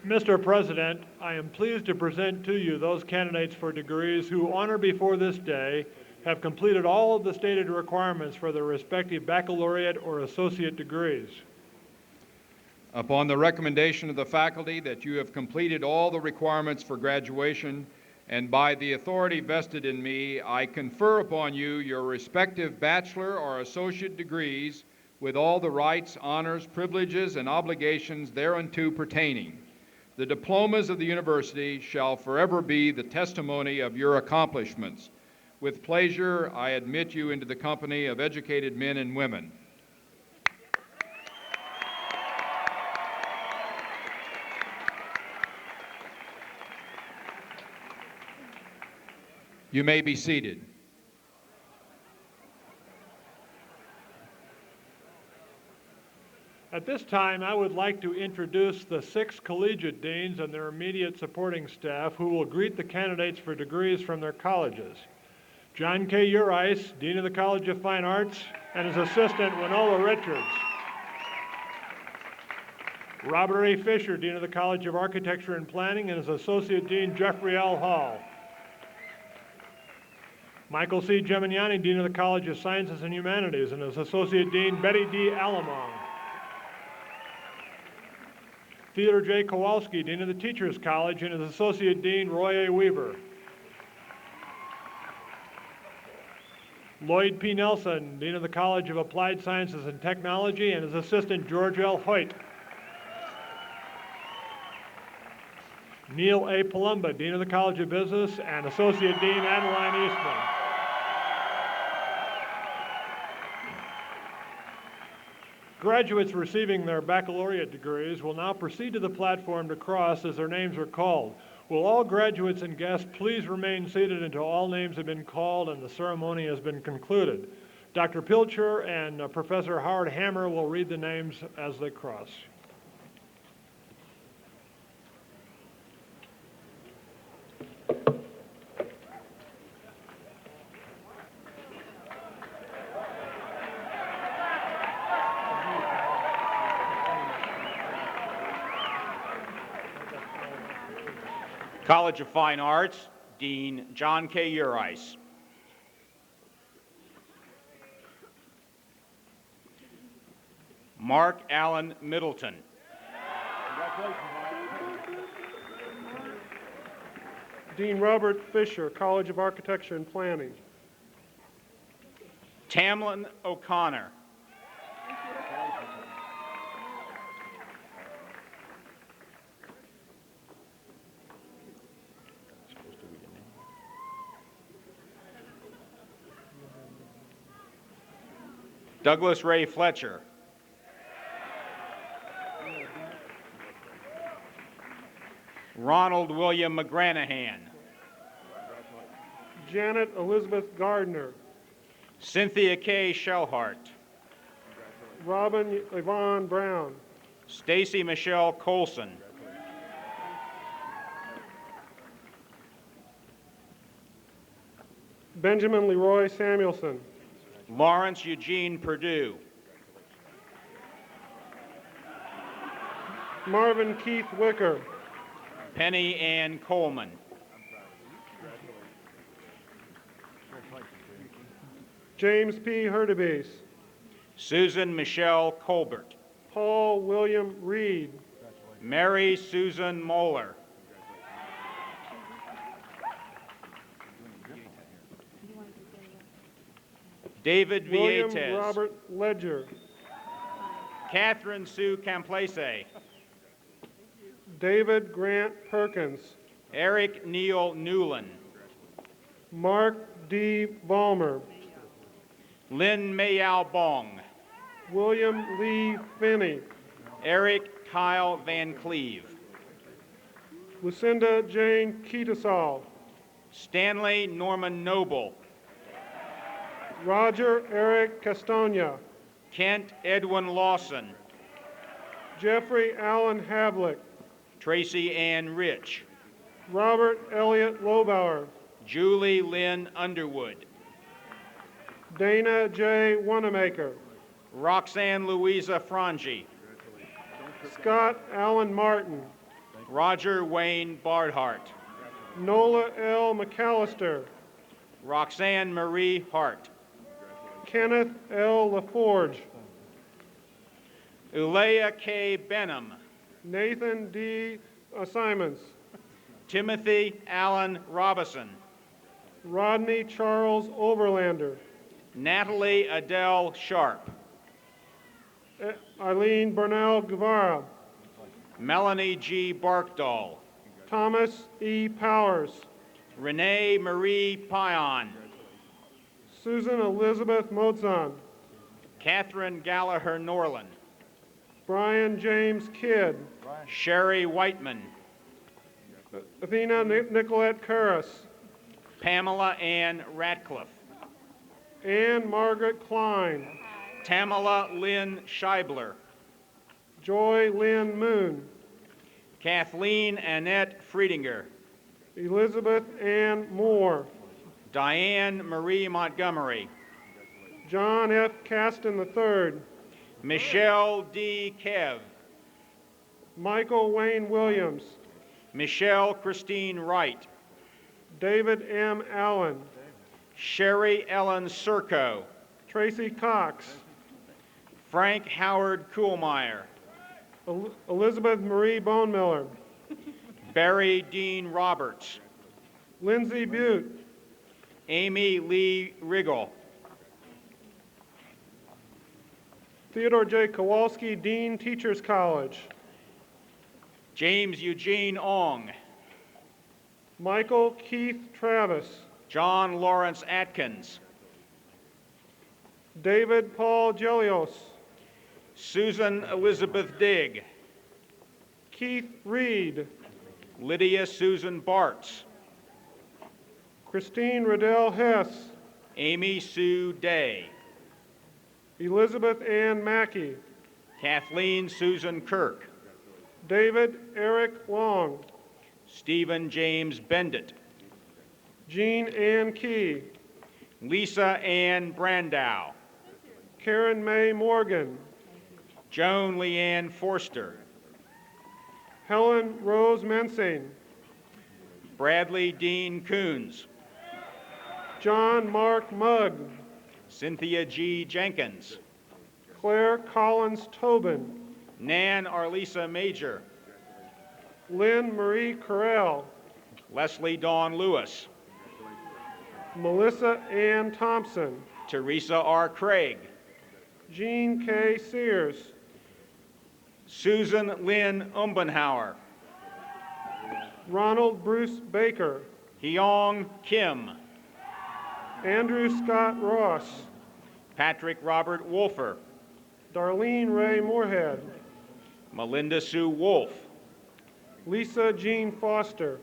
[SPEAKER 1] Mr. President, I am pleased to present to you those candidates for degrees who, on or before this day, have completed all of the stated requirements for their respective baccalaureate or associate degrees.
[SPEAKER 4] Upon the recommendation of the faculty that you have completed all the requirements for graduation, and by the authority vested in me, I confer upon you your respective bachelor or associate degrees with all the rights, honors, privileges, and obligations thereunto pertaining. The diplomas of the university shall forever be the testimony of your accomplishments. With pleasure, I admit you into the company of educated men and women. You may be seated.
[SPEAKER 1] At this time, I would like to introduce the 6 collegiate deans and their immediate supporting staff who will greet the candidates for degrees from their colleges. John K. Urice, Dean of the College of Fine Arts, and his assistant, Winola Richards. Robert A. Fisher, Dean of the College of Architecture and Planning, and his associate dean, Jeffrey L. Hall. Michael C. Gemignani, Dean of the College of Sciences and Humanities, and his associate dean, Betty D. Alamong. Theodore J. Kowalski, Dean of the Teachers College, and his associate dean, Roy A. Weaver. Lloyd P. Nelson, Dean of the College of Applied Sciences and Technology, and his assistant, George L. Hoyt. Neil A. Palumba, Dean of the College of Business, and associate dean, Adeline Eastman. Graduates receiving their baccalaureate degrees will now proceed to the platform to cross as their names are called. Will all graduates and guests please remain seated until all names have been called and the ceremony has been concluded. Dr. Pilcher and Professor Howard Hammer will read the names as they cross.
[SPEAKER 11] College of Fine Arts, Dean John K. Urice. Mark Allen Middleton.
[SPEAKER 12] Dean Robert Fisher, College of Architecture and Planning.
[SPEAKER 11] Tamlin O'Connor. Douglas Ray Fletcher. Ronald William McGranahan.
[SPEAKER 12] Janet Elizabeth Gardner.
[SPEAKER 11] Cynthia K. Shellhart.
[SPEAKER 12] Robin Yvonne Brown.
[SPEAKER 11] Stacy Michelle Colson.
[SPEAKER 12] Benjamin Leroy Samuelson.
[SPEAKER 11] Lawrence Eugene Purdue.
[SPEAKER 12] Marvin Keith Wicker.
[SPEAKER 11] Penny Ann Coleman.
[SPEAKER 12] James P. Hurtubise.
[SPEAKER 11] Susan Michelle Colbert.
[SPEAKER 12] Paul William Reed.
[SPEAKER 11] Mary Susan Moeller. David
[SPEAKER 12] William
[SPEAKER 11] Vietes.
[SPEAKER 12] Robert Ledger.
[SPEAKER 11] Catherine Sue Camplese.
[SPEAKER 12] David Grant Perkins.
[SPEAKER 11] Eric Neal Newland.
[SPEAKER 12] Mark D. Balmer.
[SPEAKER 11] Lynn Mayao Bong.
[SPEAKER 12] William Lee Finney.
[SPEAKER 11] Eric Kyle Van Cleve.
[SPEAKER 12] Lucinda Jane Ketasal.
[SPEAKER 11] Stanley Norman Noble.
[SPEAKER 12] Roger Eric Castonia.
[SPEAKER 11] Kent Edwin Lawson.
[SPEAKER 12] Jeffrey Allen Havlick.
[SPEAKER 11] Tracy Ann Rich.
[SPEAKER 12] Robert Elliott Lobauer.
[SPEAKER 11] Julie Lynn Underwood.
[SPEAKER 12] Dana J. Wanamaker.
[SPEAKER 11] Roxanne Louisa Frangi.
[SPEAKER 12] Scott Allen Martin.
[SPEAKER 11] Roger Wayne Bardhart.
[SPEAKER 12] Nola L. McAllister.
[SPEAKER 11] Roxanne Marie Hart.
[SPEAKER 12] Kenneth L. LaForge.
[SPEAKER 11] Ulea K. Benham.
[SPEAKER 12] Nathan D. Simons.
[SPEAKER 11] Timothy Allen Robison.
[SPEAKER 12] Rodney Charles Overlander.
[SPEAKER 11] Natalie Adele Sharp.
[SPEAKER 12] Eileen Bernal Guevara.
[SPEAKER 11] Melanie G. Barkdahl.
[SPEAKER 12] Thomas E. Powers.
[SPEAKER 11] Renee Marie Pion.
[SPEAKER 12] Susan Elizabeth Mozon.
[SPEAKER 11] Catherine Gallagher Norland.
[SPEAKER 12] Brian James Kidd.
[SPEAKER 11] Sherry Whiteman.
[SPEAKER 12] Athena Nicolette Curris.
[SPEAKER 11] Pamela Ann Ratcliffe.
[SPEAKER 12] Anne Margaret Klein.
[SPEAKER 11] Tamala Lynn Scheibler.
[SPEAKER 12] Joy Lynn Moon.
[SPEAKER 11] Kathleen Annette Friedinger.
[SPEAKER 12] Elizabeth Ann Moore.
[SPEAKER 11] Diane Marie Montgomery.
[SPEAKER 12] John F. Caston III.
[SPEAKER 11] Michelle D. Kev.
[SPEAKER 12] Michael Wayne Williams.
[SPEAKER 11] Michelle Christine Wright.
[SPEAKER 12] David M. Allen.
[SPEAKER 11] Sherry Ellen Serco.
[SPEAKER 12] Tracy Cox.
[SPEAKER 11] Frank Howard Kuhlmeyer.
[SPEAKER 12] Elizabeth Marie Bonemiller.
[SPEAKER 11] Barry Dean Roberts.
[SPEAKER 12] Lindsay Butte.
[SPEAKER 11] Amy Lee Riggle.
[SPEAKER 12] Theodore J. Kowalski, Dean, Teachers College.
[SPEAKER 11] James Eugene Ong.
[SPEAKER 12] Michael Keith Travis.
[SPEAKER 11] John Lawrence Atkins.
[SPEAKER 12] David Paul Gelios.
[SPEAKER 11] Susan Elizabeth Digg.
[SPEAKER 12] Keith Reed.
[SPEAKER 11] Lydia Susan Bartz.
[SPEAKER 12] Christine Riddell Hess.
[SPEAKER 11] Amy Sue Day.
[SPEAKER 12] Elizabeth Ann Mackey.
[SPEAKER 11] Kathleen Susan Kirk.
[SPEAKER 12] David Eric Long.
[SPEAKER 11] Stephen James Bendit.
[SPEAKER 12] Jean Ann Key.
[SPEAKER 11] Lisa Ann Brandow.
[SPEAKER 12] Karen May Morgan.
[SPEAKER 11] Joan Leanne Forster.
[SPEAKER 12] Helen Rose Mensing.
[SPEAKER 11] Bradley Dean Coons.
[SPEAKER 12] John Mark Mugg.
[SPEAKER 11] Cynthia G. Jenkins.
[SPEAKER 12] Claire Collins Tobin.
[SPEAKER 11] Nan Arlisa Major.
[SPEAKER 12] Lynn Marie Carell.
[SPEAKER 11] Leslie Dawn Lewis.
[SPEAKER 12] Melissa Ann Thompson.
[SPEAKER 11] Teresa R. Craig.
[SPEAKER 12] Jean K. Sears.
[SPEAKER 11] Susan Lynn Umbenhauer.
[SPEAKER 12] Ronald Bruce Baker.
[SPEAKER 11] Hyong Kim.
[SPEAKER 12] Andrew Scott Ross.
[SPEAKER 11] Patrick Robert Wolfer.
[SPEAKER 12] Darlene Ray Moorhead.
[SPEAKER 11] Melinda Sue Wolf.
[SPEAKER 12] Lisa Jean Foster.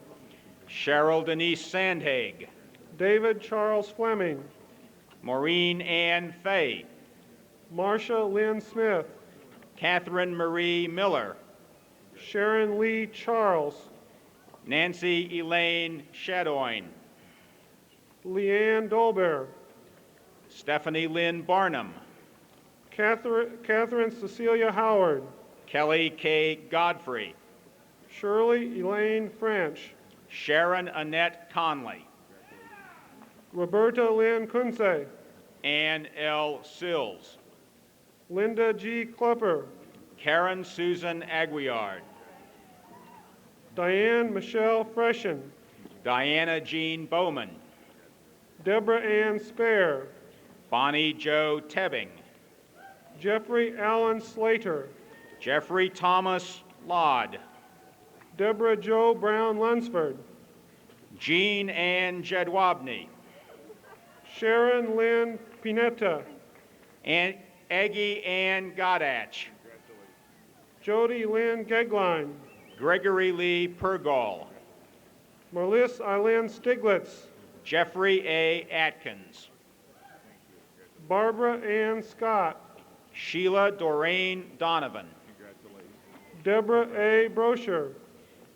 [SPEAKER 11] Cheryl Denise Sandhaig.
[SPEAKER 12] David Charles Fleming.
[SPEAKER 11] Maureen Ann Fay.
[SPEAKER 12] Marsha Lynn Smith.
[SPEAKER 11] Catherine Marie Miller.
[SPEAKER 12] Sharon Lee Charles.
[SPEAKER 11] Nancy Elaine Shadoin.
[SPEAKER 12] Leanne Dolbear.
[SPEAKER 11] Stephanie Lynn Barnum.
[SPEAKER 12] Catherine Cecilia Howard.
[SPEAKER 11] Kelly K. Godfrey.
[SPEAKER 12] Shirley Elaine French.
[SPEAKER 11] Sharon Annette Conley.
[SPEAKER 12] Roberta Lynn Kunze.
[SPEAKER 11] Ann L. Sills.
[SPEAKER 12] Linda G. Klepper.
[SPEAKER 11] Karen Susan Aguillard.
[SPEAKER 12] Diane Michelle Freshen.
[SPEAKER 11] Diana Jean Bowman.
[SPEAKER 12] Deborah Ann Spare.
[SPEAKER 11] Bonnie Joe Tebbing.
[SPEAKER 12] Jeffrey Allen Slater.
[SPEAKER 11] Jeffrey Thomas Lodd.
[SPEAKER 12] Deborah Jo Brown Lunsford.
[SPEAKER 11] Jean Ann Jedwabny.
[SPEAKER 12] Sharon Lynn Pinetta.
[SPEAKER 11] And Aggie Ann Godach.
[SPEAKER 12] Jody Lynn Gegline.
[SPEAKER 11] Gregory Lee Pergall.
[SPEAKER 12] Marlis Eileen Stiglitz.
[SPEAKER 11] Jeffrey A. Atkins.
[SPEAKER 12] Barbara Ann Scott.
[SPEAKER 11] Sheila Doreen Donovan.
[SPEAKER 12] Deborah A. Brosher.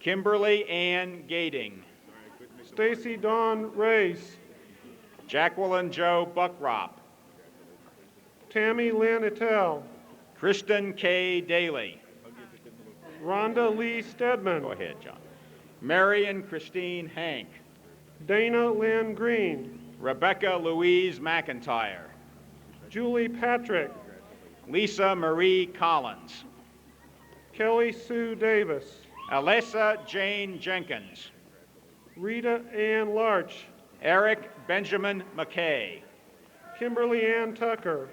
[SPEAKER 11] Kimberly Ann Gading.
[SPEAKER 12] Stacy Dawn Race.
[SPEAKER 11] Jacqueline Joe Buckrop.
[SPEAKER 12] Tammy Lynn Attell.
[SPEAKER 11] Kristen K. Daly.
[SPEAKER 12] Rhonda Lee Stedman.
[SPEAKER 11] Go ahead, John. Marion Christine Hank.
[SPEAKER 12] Dana Lynn Green.
[SPEAKER 11] Rebecca Louise McIntyre.
[SPEAKER 12] Julie Patrick.
[SPEAKER 11] Lisa Marie Collins.
[SPEAKER 12] Kelly Sue Davis.
[SPEAKER 11] Alessa Jane Jenkins.
[SPEAKER 12] Rita Ann Larch.
[SPEAKER 11] Eric Benjamin McKay.
[SPEAKER 12] Kimberly Ann Tucker.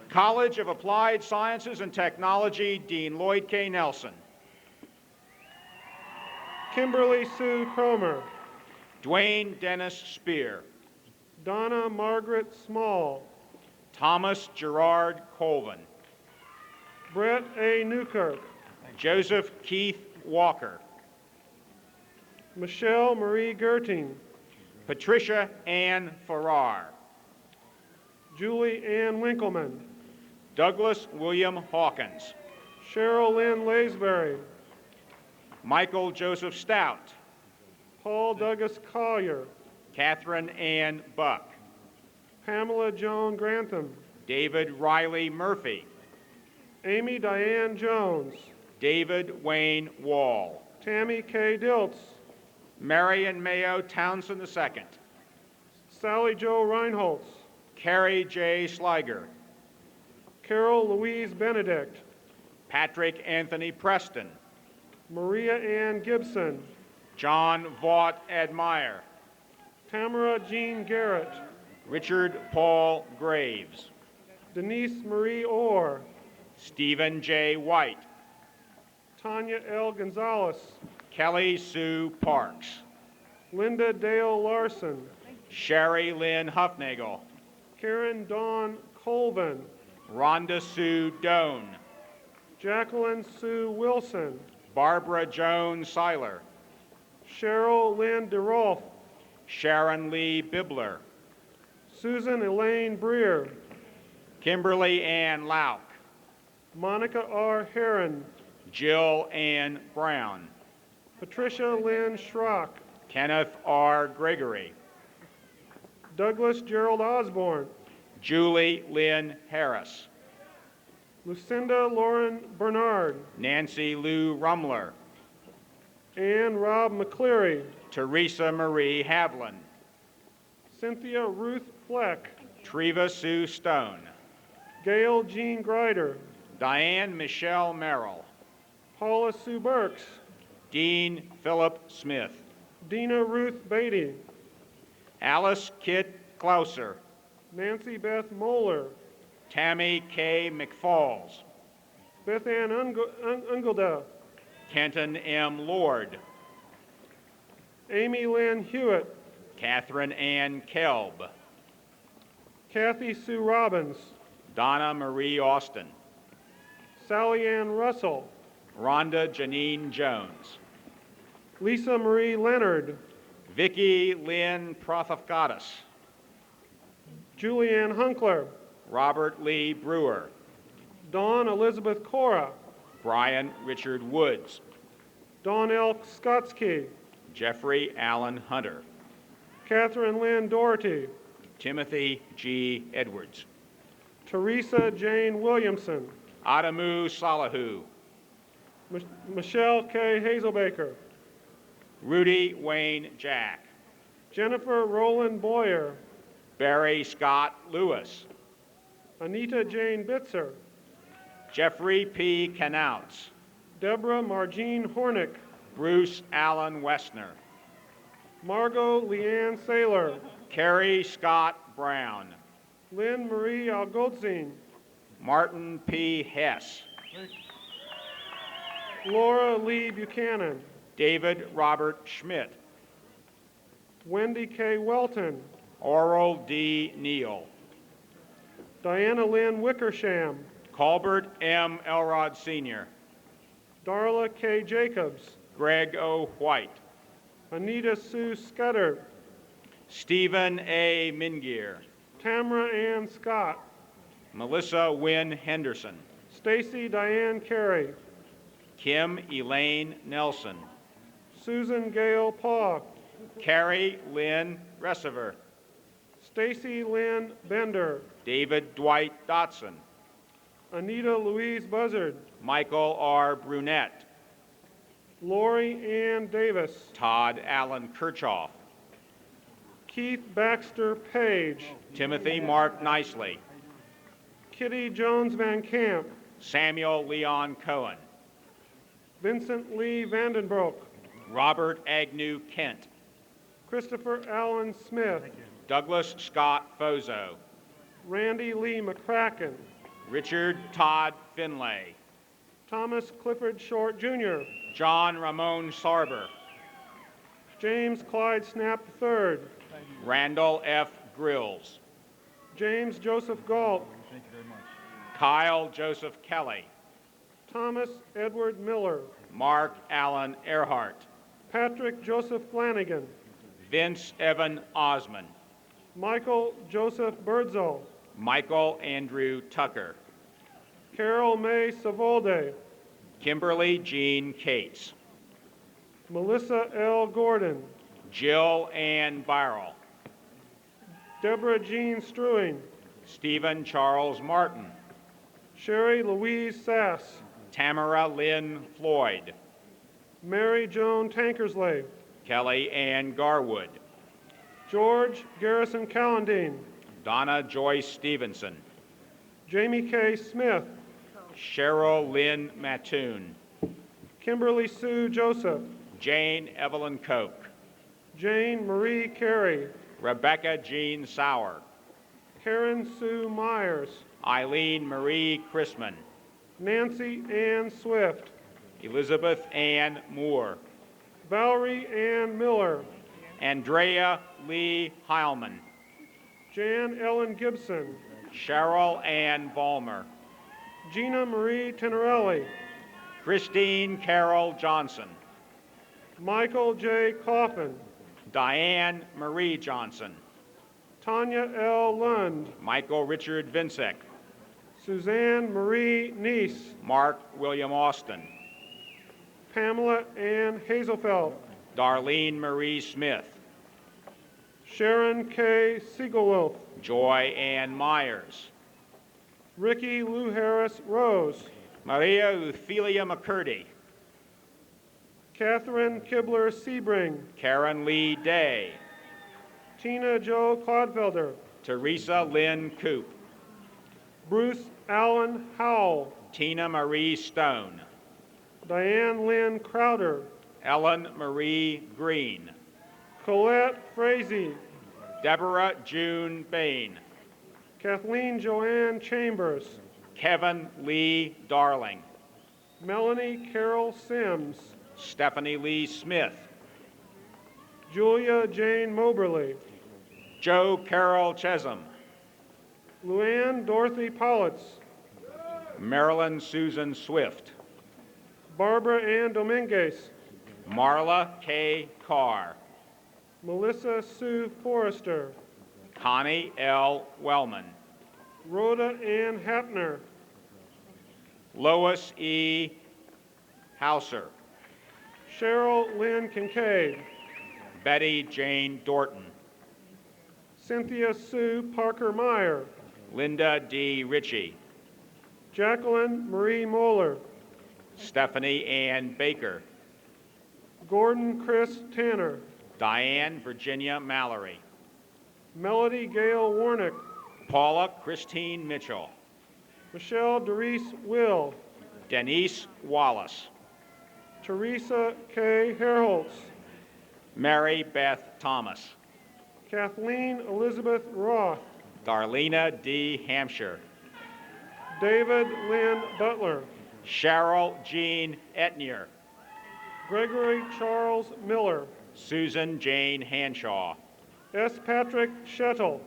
[SPEAKER 11] College of Applied Sciences and Technology, Dean Lloyd K. Nelson.
[SPEAKER 12] Kimberly Sue Cromer.
[SPEAKER 11] Dwayne Dennis Spear.
[SPEAKER 12] Donna Margaret Small.
[SPEAKER 11] Thomas Gerard Colvin.
[SPEAKER 12] Brett A. Newkirk.
[SPEAKER 11] Joseph Keith Walker.
[SPEAKER 12] Michelle Marie Gerting,
[SPEAKER 11] Patricia Ann Farrar,
[SPEAKER 12] Julie Ann Winkleman,
[SPEAKER 11] Douglas William Hawkins,
[SPEAKER 12] Cheryl Lynn Laysbury,
[SPEAKER 11] Michael Joseph Stout,
[SPEAKER 12] Paul Douglas Collier,
[SPEAKER 11] Catherine Ann Buck,
[SPEAKER 12] Pamela Joan Grantham,
[SPEAKER 11] David Riley Murphy,
[SPEAKER 12] Amy Diane Jones,
[SPEAKER 11] David Wayne Wall,
[SPEAKER 12] Tammy K. Diltz,
[SPEAKER 11] Marion Mayo Townsend II,
[SPEAKER 12] Sally Jo Reinholtz,
[SPEAKER 11] Carrie J. Schleiger,
[SPEAKER 12] Carol Louise Benedict,
[SPEAKER 11] Patrick Anthony Preston,
[SPEAKER 12] Maria Ann Gibson,
[SPEAKER 11] John Vaught Admire,
[SPEAKER 12] Tamara Jean Garrett,
[SPEAKER 11] Richard Paul Graves,
[SPEAKER 12] Denise Marie Orr,
[SPEAKER 11] Stephen J. White,
[SPEAKER 12] Tanya L. Gonzalez,
[SPEAKER 11] Kelly Sue Parks,
[SPEAKER 12] Linda Dale Larson,
[SPEAKER 11] Sherry Lynn Huffnagel,
[SPEAKER 12] Karen Dawn Colvin,
[SPEAKER 11] Rhonda Sue Doan,
[SPEAKER 12] Jacqueline Sue Wilson,
[SPEAKER 11] Barbara Joan Seiler,
[SPEAKER 12] Cheryl Lynn DeRolf,
[SPEAKER 11] Sharon Lee Bibler,
[SPEAKER 12] Susan Elaine Breer,
[SPEAKER 11] Kimberly Ann Lauk,
[SPEAKER 12] Monica R. Heron,
[SPEAKER 11] Jill Ann Brown,
[SPEAKER 12] Patricia Lynn Schrock,
[SPEAKER 11] Kenneth R. Gregory,
[SPEAKER 12] Douglas Gerald Osborne,
[SPEAKER 11] Julie Lynn Harris,
[SPEAKER 12] Lucinda Lauren Bernard,
[SPEAKER 11] Nancy Lou Rumler,
[SPEAKER 12] Ann Rob McCleary,
[SPEAKER 11] Teresa Marie Havlin,
[SPEAKER 12] Cynthia Ruth Fleck,
[SPEAKER 11] Treva Sue Stone,
[SPEAKER 12] Gail Jean Greider,
[SPEAKER 11] Diane Michelle Merrill,
[SPEAKER 12] Paula Sue Burks,
[SPEAKER 11] Dean Philip Smith,
[SPEAKER 12] Dina Ruth Beatty,
[SPEAKER 11] Alice Kit Klauser,
[SPEAKER 12] Nancy Beth Moeller,
[SPEAKER 11] Tammy K. McFalls,
[SPEAKER 12] Beth Ann Ungelda,
[SPEAKER 11] Kenton M. Lord,
[SPEAKER 12] Amy Lynn Hewitt,
[SPEAKER 11] Catherine Ann Kelb,
[SPEAKER 12] Kathy Sue Robbins,
[SPEAKER 11] Donna Marie Austin,
[SPEAKER 12] Sally Ann Russell,
[SPEAKER 11] Rhonda Janine Jones,
[SPEAKER 12] Lisa Marie Leonard,
[SPEAKER 11] Vicki Lynn Prothofgatis,
[SPEAKER 12] Julianne Hunkler,
[SPEAKER 11] Robert Lee Brewer,
[SPEAKER 12] Dawn Elizabeth Cora,
[SPEAKER 11] Brian Richard Woods,
[SPEAKER 12] Dawn L. Skotsky,
[SPEAKER 11] Jeffrey Allen Hunter,
[SPEAKER 12] Catherine Lynn Doherty,
[SPEAKER 11] Timothy G. Edwards,
[SPEAKER 12] Teresa Jane Williamson,
[SPEAKER 11] Adamu Salahu,
[SPEAKER 12] Michelle K. Hazelbaker,
[SPEAKER 11] Rudy Wayne Jack,
[SPEAKER 12] Jennifer Rowland Boyer,
[SPEAKER 11] Barry Scott Lewis,
[SPEAKER 12] Anita Jane Bitzer,
[SPEAKER 11] Jeffrey P. Canouts,
[SPEAKER 12] Deborah Margene Hornick,
[SPEAKER 11] Bruce Allen Westner,
[SPEAKER 12] Margot Leanne Saylor,
[SPEAKER 11] Carrie Scott Brown,
[SPEAKER 12] Lynn Marie Algotzine,
[SPEAKER 11] Martin P. Hess,
[SPEAKER 12] Laura Lee Buchanan,
[SPEAKER 11] David Robert Schmidt,
[SPEAKER 12] Wendy K. Welton,
[SPEAKER 11] Oral D. Neal,
[SPEAKER 12] Diana Lynn Wickersham,
[SPEAKER 11] Colbert M. Elrod Sr.,
[SPEAKER 12] Darla K. Jacobs,
[SPEAKER 11] Greg O. White,
[SPEAKER 12] Anita Sue Scudder,
[SPEAKER 11] Stephen A. Mingier,
[SPEAKER 12] Tamara Ann Scott,
[SPEAKER 11] Melissa Wynn Henderson,
[SPEAKER 12] Stacy Diane Carey,
[SPEAKER 11] Kim Elaine Nelson,
[SPEAKER 12] Susan Gail Paugh,
[SPEAKER 11] Carrie Lynn Resiver,
[SPEAKER 12] Stacy Lynn Bender,
[SPEAKER 11] David Dwight Dotson,
[SPEAKER 12] Anita Louise Buzzard,
[SPEAKER 11] Michael R. Brunette,
[SPEAKER 12] Lori Ann Davis,
[SPEAKER 11] Todd Allen Kirchhoff,
[SPEAKER 12] Keith Baxter Page,
[SPEAKER 11] Timothy Mark Nicely,
[SPEAKER 12] Kitty Jones Van Camp,
[SPEAKER 11] Samuel Leon Cohen,
[SPEAKER 12] Vincent Lee Vandenbroek,
[SPEAKER 11] Robert Agnew Kent,
[SPEAKER 12] Christopher Allen Smith,
[SPEAKER 11] Douglas Scott Fozo,
[SPEAKER 12] Randy Lee McCracken,
[SPEAKER 11] Richard Todd Finlay,
[SPEAKER 12] Thomas Clifford Short Jr.,
[SPEAKER 11] John Ramon Sarber,
[SPEAKER 12] James Clyde Snap III,
[SPEAKER 11] Randall F. Grills,
[SPEAKER 12] James Joseph Galt,
[SPEAKER 11] Kyle Joseph Kelly,
[SPEAKER 12] Thomas Edward Miller,
[SPEAKER 11] Mark Allen Earhart,
[SPEAKER 12] Patrick Joseph Flanagan,
[SPEAKER 11] Vince Evan Osman,
[SPEAKER 12] Michael Joseph Birdsall,
[SPEAKER 11] Michael Andrew Tucker,
[SPEAKER 12] Carol May Savolde,
[SPEAKER 11] Kimberly Jean Cates,
[SPEAKER 12] Melissa L. Gordon,
[SPEAKER 11] Jill Ann Barrell,
[SPEAKER 12] Deborah Jean Struing,
[SPEAKER 11] Stephen Charles Martin,
[SPEAKER 12] Sherry Louise Sass,
[SPEAKER 11] Tamara Lynn Floyd,
[SPEAKER 12] Mary Joan Tankersley,
[SPEAKER 11] Kelly Ann Garwood,
[SPEAKER 12] George Garrison Callandine,
[SPEAKER 11] Donna Joyce Stevenson,
[SPEAKER 12] Jamie K. Smith,
[SPEAKER 11] Cheryl Lynn Mattoon,
[SPEAKER 12] Kimberly Sue Joseph,
[SPEAKER 11] Jane Evelyn Koch,
[SPEAKER 12] Jane Marie Carey,
[SPEAKER 11] Rebecca Jean Sauer,
[SPEAKER 12] Karen Sue Myers,
[SPEAKER 11] Eileen Marie Chrisman,
[SPEAKER 12] Nancy Ann Swift,
[SPEAKER 11] Elizabeth Ann Moore,
[SPEAKER 12] Valerie Ann Miller,
[SPEAKER 11] Andrea Lee Heilman,
[SPEAKER 12] Jan Ellen Gibson,
[SPEAKER 11] Cheryl Ann Vollmer,
[SPEAKER 12] Gina Marie Tenorelli,
[SPEAKER 11] Christine Carol Johnson,
[SPEAKER 12] Michael J. Coffin,
[SPEAKER 11] Diane Marie Johnson,
[SPEAKER 12] Tanya L. Lund,
[SPEAKER 11] Michael Richard Vinsek,
[SPEAKER 12] Suzanne Marie Neese,
[SPEAKER 11] Mark William Austin,
[SPEAKER 12] Pamela Ann Hazelfeld,
[SPEAKER 11] Darlene Marie Smith,
[SPEAKER 12] Sharon K. Siegelwolf,
[SPEAKER 11] Joy Ann Myers,
[SPEAKER 12] Ricky Lou Harris Rose,
[SPEAKER 11] Maria Ophelia McCurdy,
[SPEAKER 12] Catherine Kibler Sebring,
[SPEAKER 11] Karen Lee Day,
[SPEAKER 12] Tina Jo Clodfelder,
[SPEAKER 11] Teresa Lynn Coop,
[SPEAKER 12] Bruce Allen Howell,
[SPEAKER 11] Tina Marie Stone,
[SPEAKER 12] Diane Lynn Crowder,
[SPEAKER 11] Ellen Marie Green,
[SPEAKER 12] Colette Frazee,
[SPEAKER 11] Deborah June Bain,
[SPEAKER 12] Kathleen Joanne Chambers,
[SPEAKER 11] Kevin Lee Darling,
[SPEAKER 12] Melanie Carol Sims,
[SPEAKER 11] Stephanie Lee Smith,
[SPEAKER 12] Julia Jane Moberly,
[SPEAKER 11] Joe Carol Chesham,
[SPEAKER 12] Luann Dorothy Politz,
[SPEAKER 11] Marilyn Susan Swift,
[SPEAKER 12] Barbara Ann Dominguez,
[SPEAKER 11] Marla K. Carr,
[SPEAKER 12] Melissa Sue Forrester,
[SPEAKER 11] Connie L. Wellman,
[SPEAKER 12] Rhoda Ann Hapner,
[SPEAKER 11] Lois E. Hauser,
[SPEAKER 12] Cheryl Lynn Kincaid,
[SPEAKER 11] Betty Jane Dorton,
[SPEAKER 12] Cynthia Sue Parker Meyer,
[SPEAKER 11] Linda D. Ritchie,
[SPEAKER 12] Jacqueline Marie Moeller,
[SPEAKER 11] Stephanie Ann Baker,
[SPEAKER 12] Gordon Chris Tanner,
[SPEAKER 11] Diane Virginia Mallory,
[SPEAKER 12] Melody Gail Warnick,
[SPEAKER 11] Paula Christine Mitchell,
[SPEAKER 12] Michelle Doris Will,
[SPEAKER 11] Denise Wallace,
[SPEAKER 12] Teresa K. Herholtz,
[SPEAKER 11] Mary Beth Thomas,
[SPEAKER 12] Kathleen Elizabeth Roth,
[SPEAKER 11] Darlena D. Hampshire,
[SPEAKER 12] David Lynn Butler,
[SPEAKER 11] Cheryl Jean Etnier,
[SPEAKER 12] Gregory Charles Miller,
[SPEAKER 11] Susan Jane Hanshaw,
[SPEAKER 12] S. Patrick Shettle,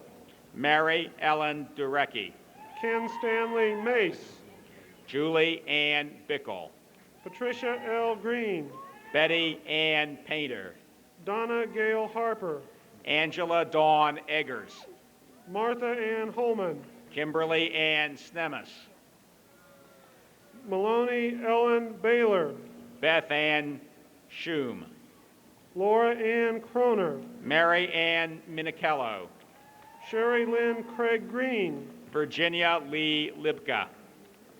[SPEAKER 11] Mary Ellen Durecki,
[SPEAKER 12] Ken Stanley Mace,
[SPEAKER 11] Julie Ann Bickle,
[SPEAKER 12] Patricia L. Green,
[SPEAKER 11] Betty Ann Painter,
[SPEAKER 12] Donna Gail Harper,
[SPEAKER 11] Angela Dawn Eggers,
[SPEAKER 12] Martha Ann Holman,
[SPEAKER 11] Kimberly Ann Snemis,
[SPEAKER 12] Maloney Ellen Baylor,
[SPEAKER 11] Beth Ann Schum,
[SPEAKER 12] Laura Ann Croner,
[SPEAKER 11] Mary Ann Minichello,
[SPEAKER 12] Sherry Lynn Craig Green,
[SPEAKER 11] Virginia Lee Lipka,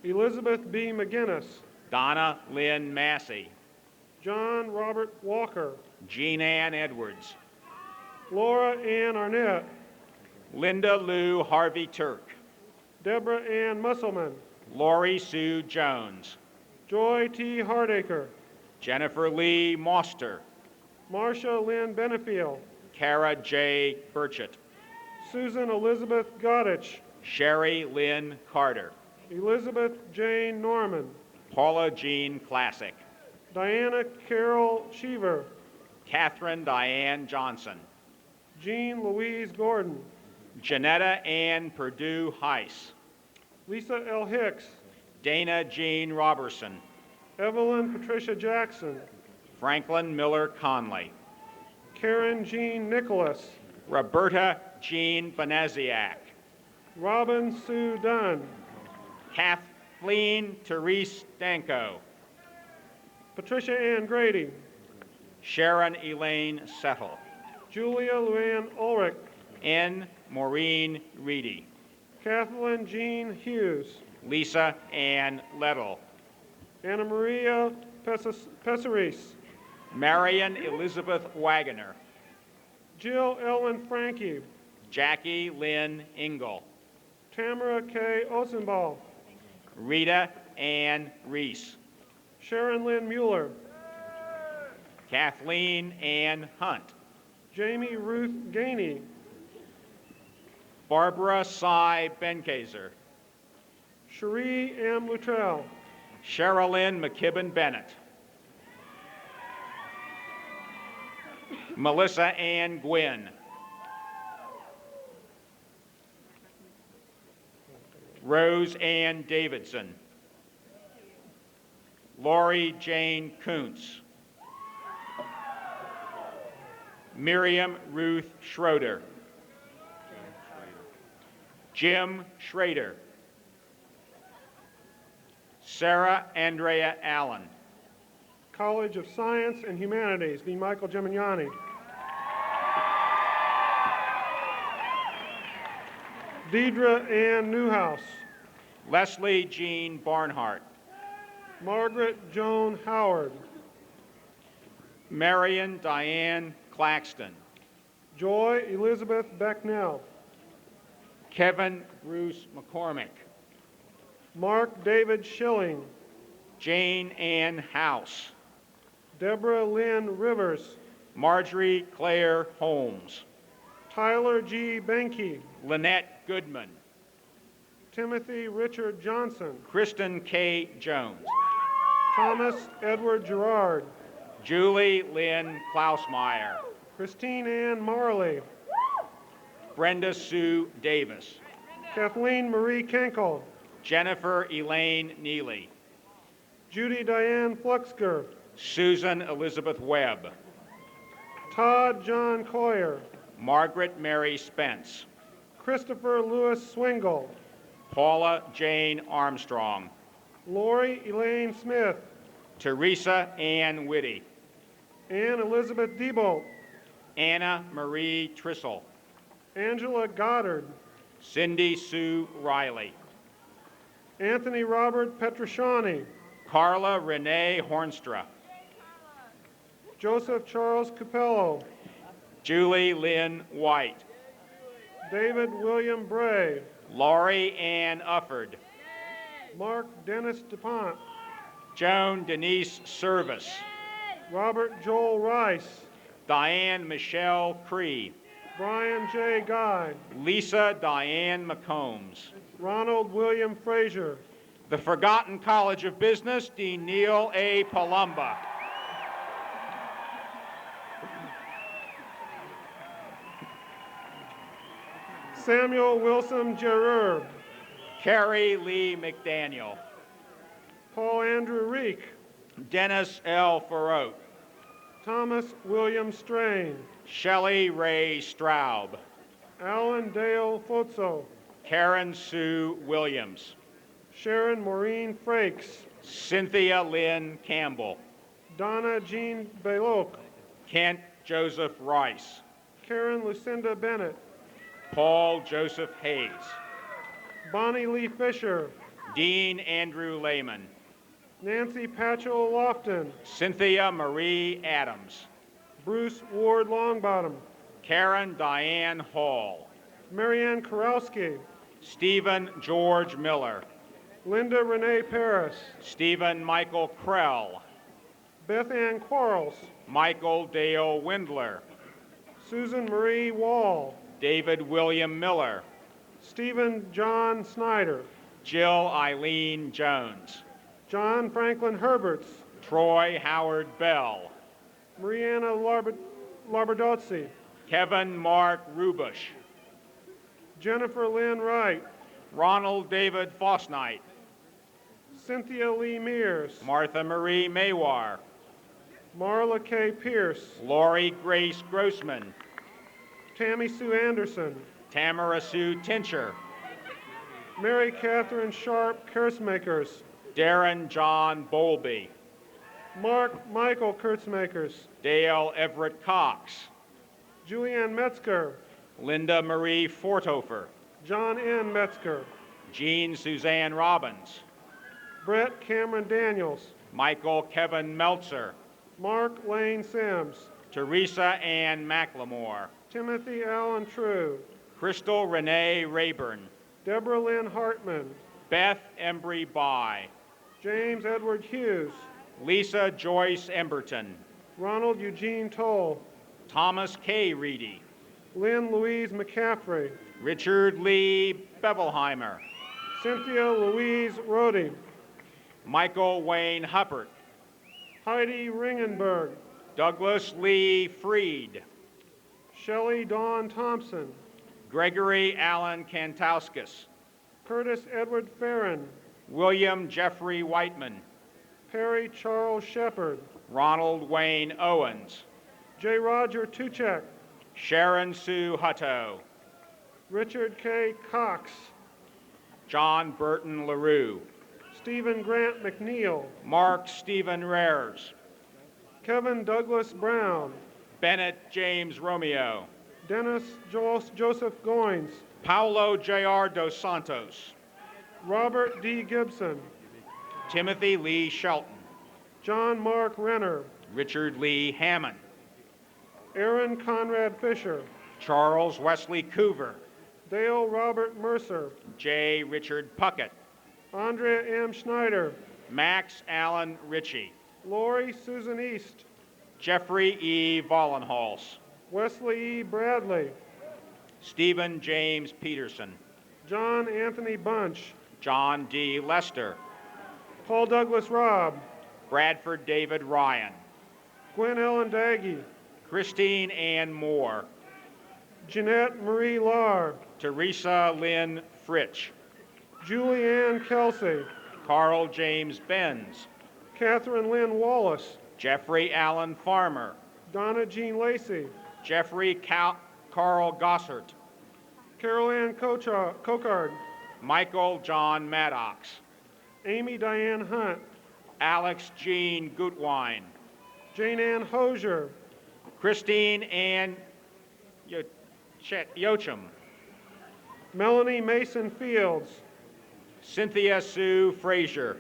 [SPEAKER 12] Elizabeth B. McGinnis,
[SPEAKER 11] Donna Lynn Massey,
[SPEAKER 12] John Robert Walker,
[SPEAKER 11] Jean Ann Edwards,
[SPEAKER 12] Laura Ann Arnett,
[SPEAKER 11] Linda Lou Harvey Turk,
[SPEAKER 12] Deborah Ann Musselman,
[SPEAKER 11] Lori Sue Jones,
[SPEAKER 12] Joy T. Hardacre,
[SPEAKER 11] Jennifer Lee Moster,
[SPEAKER 12] Marcia Lynn Benefiel,
[SPEAKER 11] Kara J. Burchett,
[SPEAKER 12] Susan Elizabeth Goddich,
[SPEAKER 11] Sherry Lynn Carter,
[SPEAKER 12] Elizabeth Jane Norman,
[SPEAKER 11] Paula Jean Classic,
[SPEAKER 12] Diana Carol Cheever,
[SPEAKER 11] Catherine Diane Johnson,
[SPEAKER 12] Jean Louise Gordon,
[SPEAKER 11] Janetta Ann Purdue Heiss,
[SPEAKER 12] Lisa L. Hicks,
[SPEAKER 11] Dana Jean Robertson,
[SPEAKER 12] Evelyn Patricia Jackson,
[SPEAKER 11] Franklin Miller Conley.
[SPEAKER 12] Karen Jean Nicholas,
[SPEAKER 11] Roberta Jean Beneziak.
[SPEAKER 12] Robin Sue Dunn,
[SPEAKER 11] Kathleen Therese Danko.
[SPEAKER 12] Patricia Ann Grady,
[SPEAKER 11] Sharon Elaine Settle.
[SPEAKER 12] Julia Luann Ulrich,
[SPEAKER 11] N. Maureen Reedy.
[SPEAKER 12] Kathleen Jean Hughes,
[SPEAKER 11] Lisa Ann Lettle.
[SPEAKER 12] Anna Maria Pesaris,
[SPEAKER 11] Marion Elizabeth Wagoner.
[SPEAKER 12] Jill Ellen Frankie,
[SPEAKER 11] Jackie Lynn Engel.
[SPEAKER 12] Tamara K. Osenball,
[SPEAKER 11] Rita Ann Reese.
[SPEAKER 12] Sharon Lynn Mueller,
[SPEAKER 11] Kathleen Ann Hunt.
[SPEAKER 12] Jamie Ruth Gainey,
[SPEAKER 11] Barbara Cy Benkazer.
[SPEAKER 12] Cherie M. Luttrell,
[SPEAKER 11] Sherilyn McKibben Bennett. Melissa Ann Gwynn. Rose Ann Davidson. Lori Jane Kuntz. Miriam Ruth Schroeder. Jim Schrader. Sarah Andrea Allen.
[SPEAKER 12] College of Science and Humanities, Dean Michael Gemignani. Deidre Ann Newhouse,
[SPEAKER 11] Leslie Jean Barnhart.
[SPEAKER 12] Margaret Joan Howard,
[SPEAKER 11] Marion Diane Claxton.
[SPEAKER 12] Joy Elizabeth Becknell,
[SPEAKER 11] Kevin Bruce McCormick.
[SPEAKER 12] Mark David Schilling,
[SPEAKER 11] Jane Ann House.
[SPEAKER 12] Deborah Lynn Rivers,
[SPEAKER 11] Marjorie Claire Holmes.
[SPEAKER 12] Tyler G. Benke,
[SPEAKER 11] Lynette Goodman.
[SPEAKER 12] Timothy Richard Johnson,
[SPEAKER 11] Kristen K. Jones.
[SPEAKER 12] Thomas Edward Gerard,
[SPEAKER 11] Julie Lynn Klausmeyer.
[SPEAKER 12] Christine Ann Marley,
[SPEAKER 11] Brenda Sue Davis.
[SPEAKER 12] Kathleen Marie Kenkel,
[SPEAKER 11] Jennifer Elaine Neely.
[SPEAKER 12] Judy Diane Fluxger,
[SPEAKER 11] Susan Elizabeth Webb.
[SPEAKER 12] Todd John Coyer,
[SPEAKER 11] Margaret Mary Spence.
[SPEAKER 12] Christopher Lewis Swingle,
[SPEAKER 11] Paula Jane Armstrong.
[SPEAKER 12] Lori Elaine Smith,
[SPEAKER 11] Teresa Ann Whitty.
[SPEAKER 12] Ann Elizabeth Diebold,
[SPEAKER 11] Anna Marie Trissel.
[SPEAKER 12] Angela Goddard,
[SPEAKER 11] Cindy Sue Riley.
[SPEAKER 12] Anthony Robert Petrosciani,
[SPEAKER 11] Carla Renee Hornstra.
[SPEAKER 12] Joseph Charles Capello,
[SPEAKER 11] Julie Lynn White.
[SPEAKER 12] David William Bray,
[SPEAKER 11] Laurie Ann Ufford.
[SPEAKER 12] Mark Dennis DuPont,
[SPEAKER 11] Joan Denise Service.
[SPEAKER 12] Robert Joel Rice,
[SPEAKER 11] Diane Michelle Cree.
[SPEAKER 12] Brian J. Guy,
[SPEAKER 11] Lisa Diane McCombs.
[SPEAKER 12] Ronald William Frazier,
[SPEAKER 11] The Forgotten College of Business, Dean Neil A. Palumba.
[SPEAKER 12] Samuel Wilson Gerard,
[SPEAKER 11] Carrie Lee McDaniel.
[SPEAKER 12] Paul Andrew Reek,
[SPEAKER 11] Dennis L. Farote.
[SPEAKER 12] Thomas William Strain,
[SPEAKER 11] Shelley Ray Straub.
[SPEAKER 12] Alan Dale Fotso,
[SPEAKER 11] Karen Sue Williams.
[SPEAKER 12] Sharon Maureen Frakes,
[SPEAKER 11] Cynthia Lynn Campbell.
[SPEAKER 12] Donna Jean Beloc,
[SPEAKER 11] Kent Joseph Rice.
[SPEAKER 12] Karen Lucinda Bennett,
[SPEAKER 11] Paul Joseph Hayes.
[SPEAKER 12] Bonnie Lee Fisher,
[SPEAKER 11] Dean Andrew Lehman.
[SPEAKER 12] Nancy Patchell Lofton,
[SPEAKER 11] Cynthia Marie Adams.
[SPEAKER 12] Bruce Ward Longbottom,
[SPEAKER 11] Karen Diane Hall.
[SPEAKER 12] Marianne Karowski,
[SPEAKER 11] Stephen George Miller.
[SPEAKER 12] Linda Renee Paris,
[SPEAKER 11] Stephen Michael Krell.
[SPEAKER 12] Beth Ann Quarles,
[SPEAKER 11] Michael Dale Windler.
[SPEAKER 12] Susan Marie Wall,
[SPEAKER 11] David William Miller.
[SPEAKER 12] Stephen John Snyder,
[SPEAKER 11] Jill Eileen Jones.
[SPEAKER 12] John Franklin Herberts,
[SPEAKER 11] Troy Howard Bell.
[SPEAKER 12] Mariana Labardozzi,
[SPEAKER 11] Kevin Mark Rubush.
[SPEAKER 12] Jennifer Lynn Wright,
[SPEAKER 11] Ronald David Fosnight.
[SPEAKER 12] Cynthia Lee Mears,
[SPEAKER 11] Martha Marie Maywar.
[SPEAKER 12] Marla K. Pierce,
[SPEAKER 11] Lori Grace Grossman,
[SPEAKER 12] Tammy Sue Anderson,
[SPEAKER 11] Tamara Sue Tincher,
[SPEAKER 12] Mary Catherine Sharp Kurtzmakers,
[SPEAKER 11] Darren John Bowlby,
[SPEAKER 12] Mark Michael Kurtzmakers,
[SPEAKER 11] Dale Everett Cox,
[SPEAKER 12] Julianne Metzger,
[SPEAKER 11] Linda Marie Forthofer,
[SPEAKER 12] John N. Metzger,
[SPEAKER 11] Jean Suzanne Robbins,
[SPEAKER 12] Brett Cameron Daniels,
[SPEAKER 11] Michael Kevin Meltzer,
[SPEAKER 12] Mark Lane Sims,
[SPEAKER 11] Teresa Ann McLemore,
[SPEAKER 12] Timothy Allen True,
[SPEAKER 11] Crystal Renee Rayburn,
[SPEAKER 12] Deborah Lynn Hartman,
[SPEAKER 11] Beth Embry By,
[SPEAKER 12] James Edward Hughes,
[SPEAKER 11] Lisa Joyce Emberton,
[SPEAKER 12] Ronald Eugene Toll,
[SPEAKER 11] Thomas K. Reedy,
[SPEAKER 12] Lynn Louise McCaffrey,
[SPEAKER 11] Richard Lee Bevelheimer,
[SPEAKER 12] Cynthia Louise Rhodey,
[SPEAKER 11] Michael Wayne Huppert,
[SPEAKER 12] Heidi Ringenberg,
[SPEAKER 11] Douglas Lee Freed,
[SPEAKER 12] Shelley Dawn Thompson,
[SPEAKER 11] Gregory Allen Kantauskas,
[SPEAKER 12] Curtis Edward Farron,
[SPEAKER 11] William Jeffrey Whiteman,
[SPEAKER 12] Perry Charles Shepard,
[SPEAKER 11] Ronald Wayne Owens,
[SPEAKER 12] J. Roger Tuchek,
[SPEAKER 11] Sharon Sue Hutto,
[SPEAKER 12] Richard K. Cox,
[SPEAKER 11] John Burton LaRue,
[SPEAKER 12] Stephen Grant McNeil,
[SPEAKER 11] Mark Stephen Rares,
[SPEAKER 12] Kevin Douglas Brown,
[SPEAKER 11] Bennett James Romeo,
[SPEAKER 12] Dennis Joseph Goins,
[SPEAKER 11] Paulo J.R. Dos Santos,
[SPEAKER 12] Robert D. Gibson,
[SPEAKER 11] Timothy Lee Shelton,
[SPEAKER 12] John Mark Renner,
[SPEAKER 11] Richard Lee Hammond,
[SPEAKER 12] Aaron Conrad Fisher,
[SPEAKER 11] Charles Wesley Coover,
[SPEAKER 12] Dale Robert Mercer,
[SPEAKER 11] J. Richard Puckett,
[SPEAKER 12] Andrea M. Schneider,
[SPEAKER 11] Max Allen Ritchie,
[SPEAKER 12] Lori Susan East,
[SPEAKER 11] Jeffrey E. Vollenhals,
[SPEAKER 12] Wesley E. Bradley,
[SPEAKER 11] Stephen James Peterson,
[SPEAKER 12] John Anthony Bunch,
[SPEAKER 11] John D. Lester,
[SPEAKER 12] Paul Douglas Robb,
[SPEAKER 11] Bradford David Ryan,
[SPEAKER 12] Gwen Ellen Daggy,
[SPEAKER 11] Christine Ann Moore,
[SPEAKER 12] Jeanette Marie Lahr,
[SPEAKER 11] Teresa Lynn Fritsch,
[SPEAKER 12] Julie Ann Kelsey,
[SPEAKER 11] Carl James Benz,
[SPEAKER 12] Catherine Lynn Wallace,
[SPEAKER 11] Jeffrey Allen Farmer,
[SPEAKER 12] Donna Jean Lacey,
[SPEAKER 11] Jeffrey Carl Gossert,
[SPEAKER 12] Carol Ann Cochard,
[SPEAKER 11] Michael John Maddox,
[SPEAKER 12] Amy Diane Hunt,
[SPEAKER 11] Alex Jean Gutwine,
[SPEAKER 12] Jane Ann Hosier,
[SPEAKER 11] Christine Ann Yochum,
[SPEAKER 12] Melanie Mason Fields,
[SPEAKER 11] Cynthia Sue Frazier,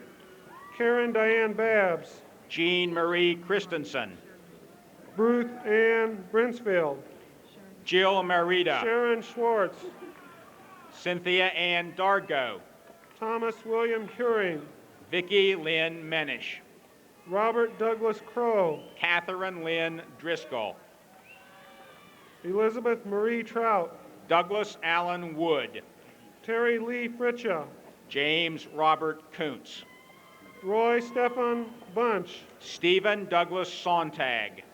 [SPEAKER 12] Karen Diane Babs,
[SPEAKER 11] Jean Marie Christensen,
[SPEAKER 12] Ruth Ann Brinsfield,
[SPEAKER 11] Jill Merida,
[SPEAKER 12] Sharon Schwartz,
[SPEAKER 11] Cynthia Ann Dargo,
[SPEAKER 12] Thomas William Curing,
[SPEAKER 11] Vicki Lynn Menish,
[SPEAKER 12] Robert Douglas Crow,
[SPEAKER 11] Catherine Lynn Driscoll,
[SPEAKER 12] Elizabeth Marie Trout,
[SPEAKER 11] Douglas Allen Wood,
[SPEAKER 12] Terry Lee Fritcha,
[SPEAKER 11] James Robert Kuntz,
[SPEAKER 12] Roy Stephan Bunch,
[SPEAKER 11] Stephen Douglas Sontag,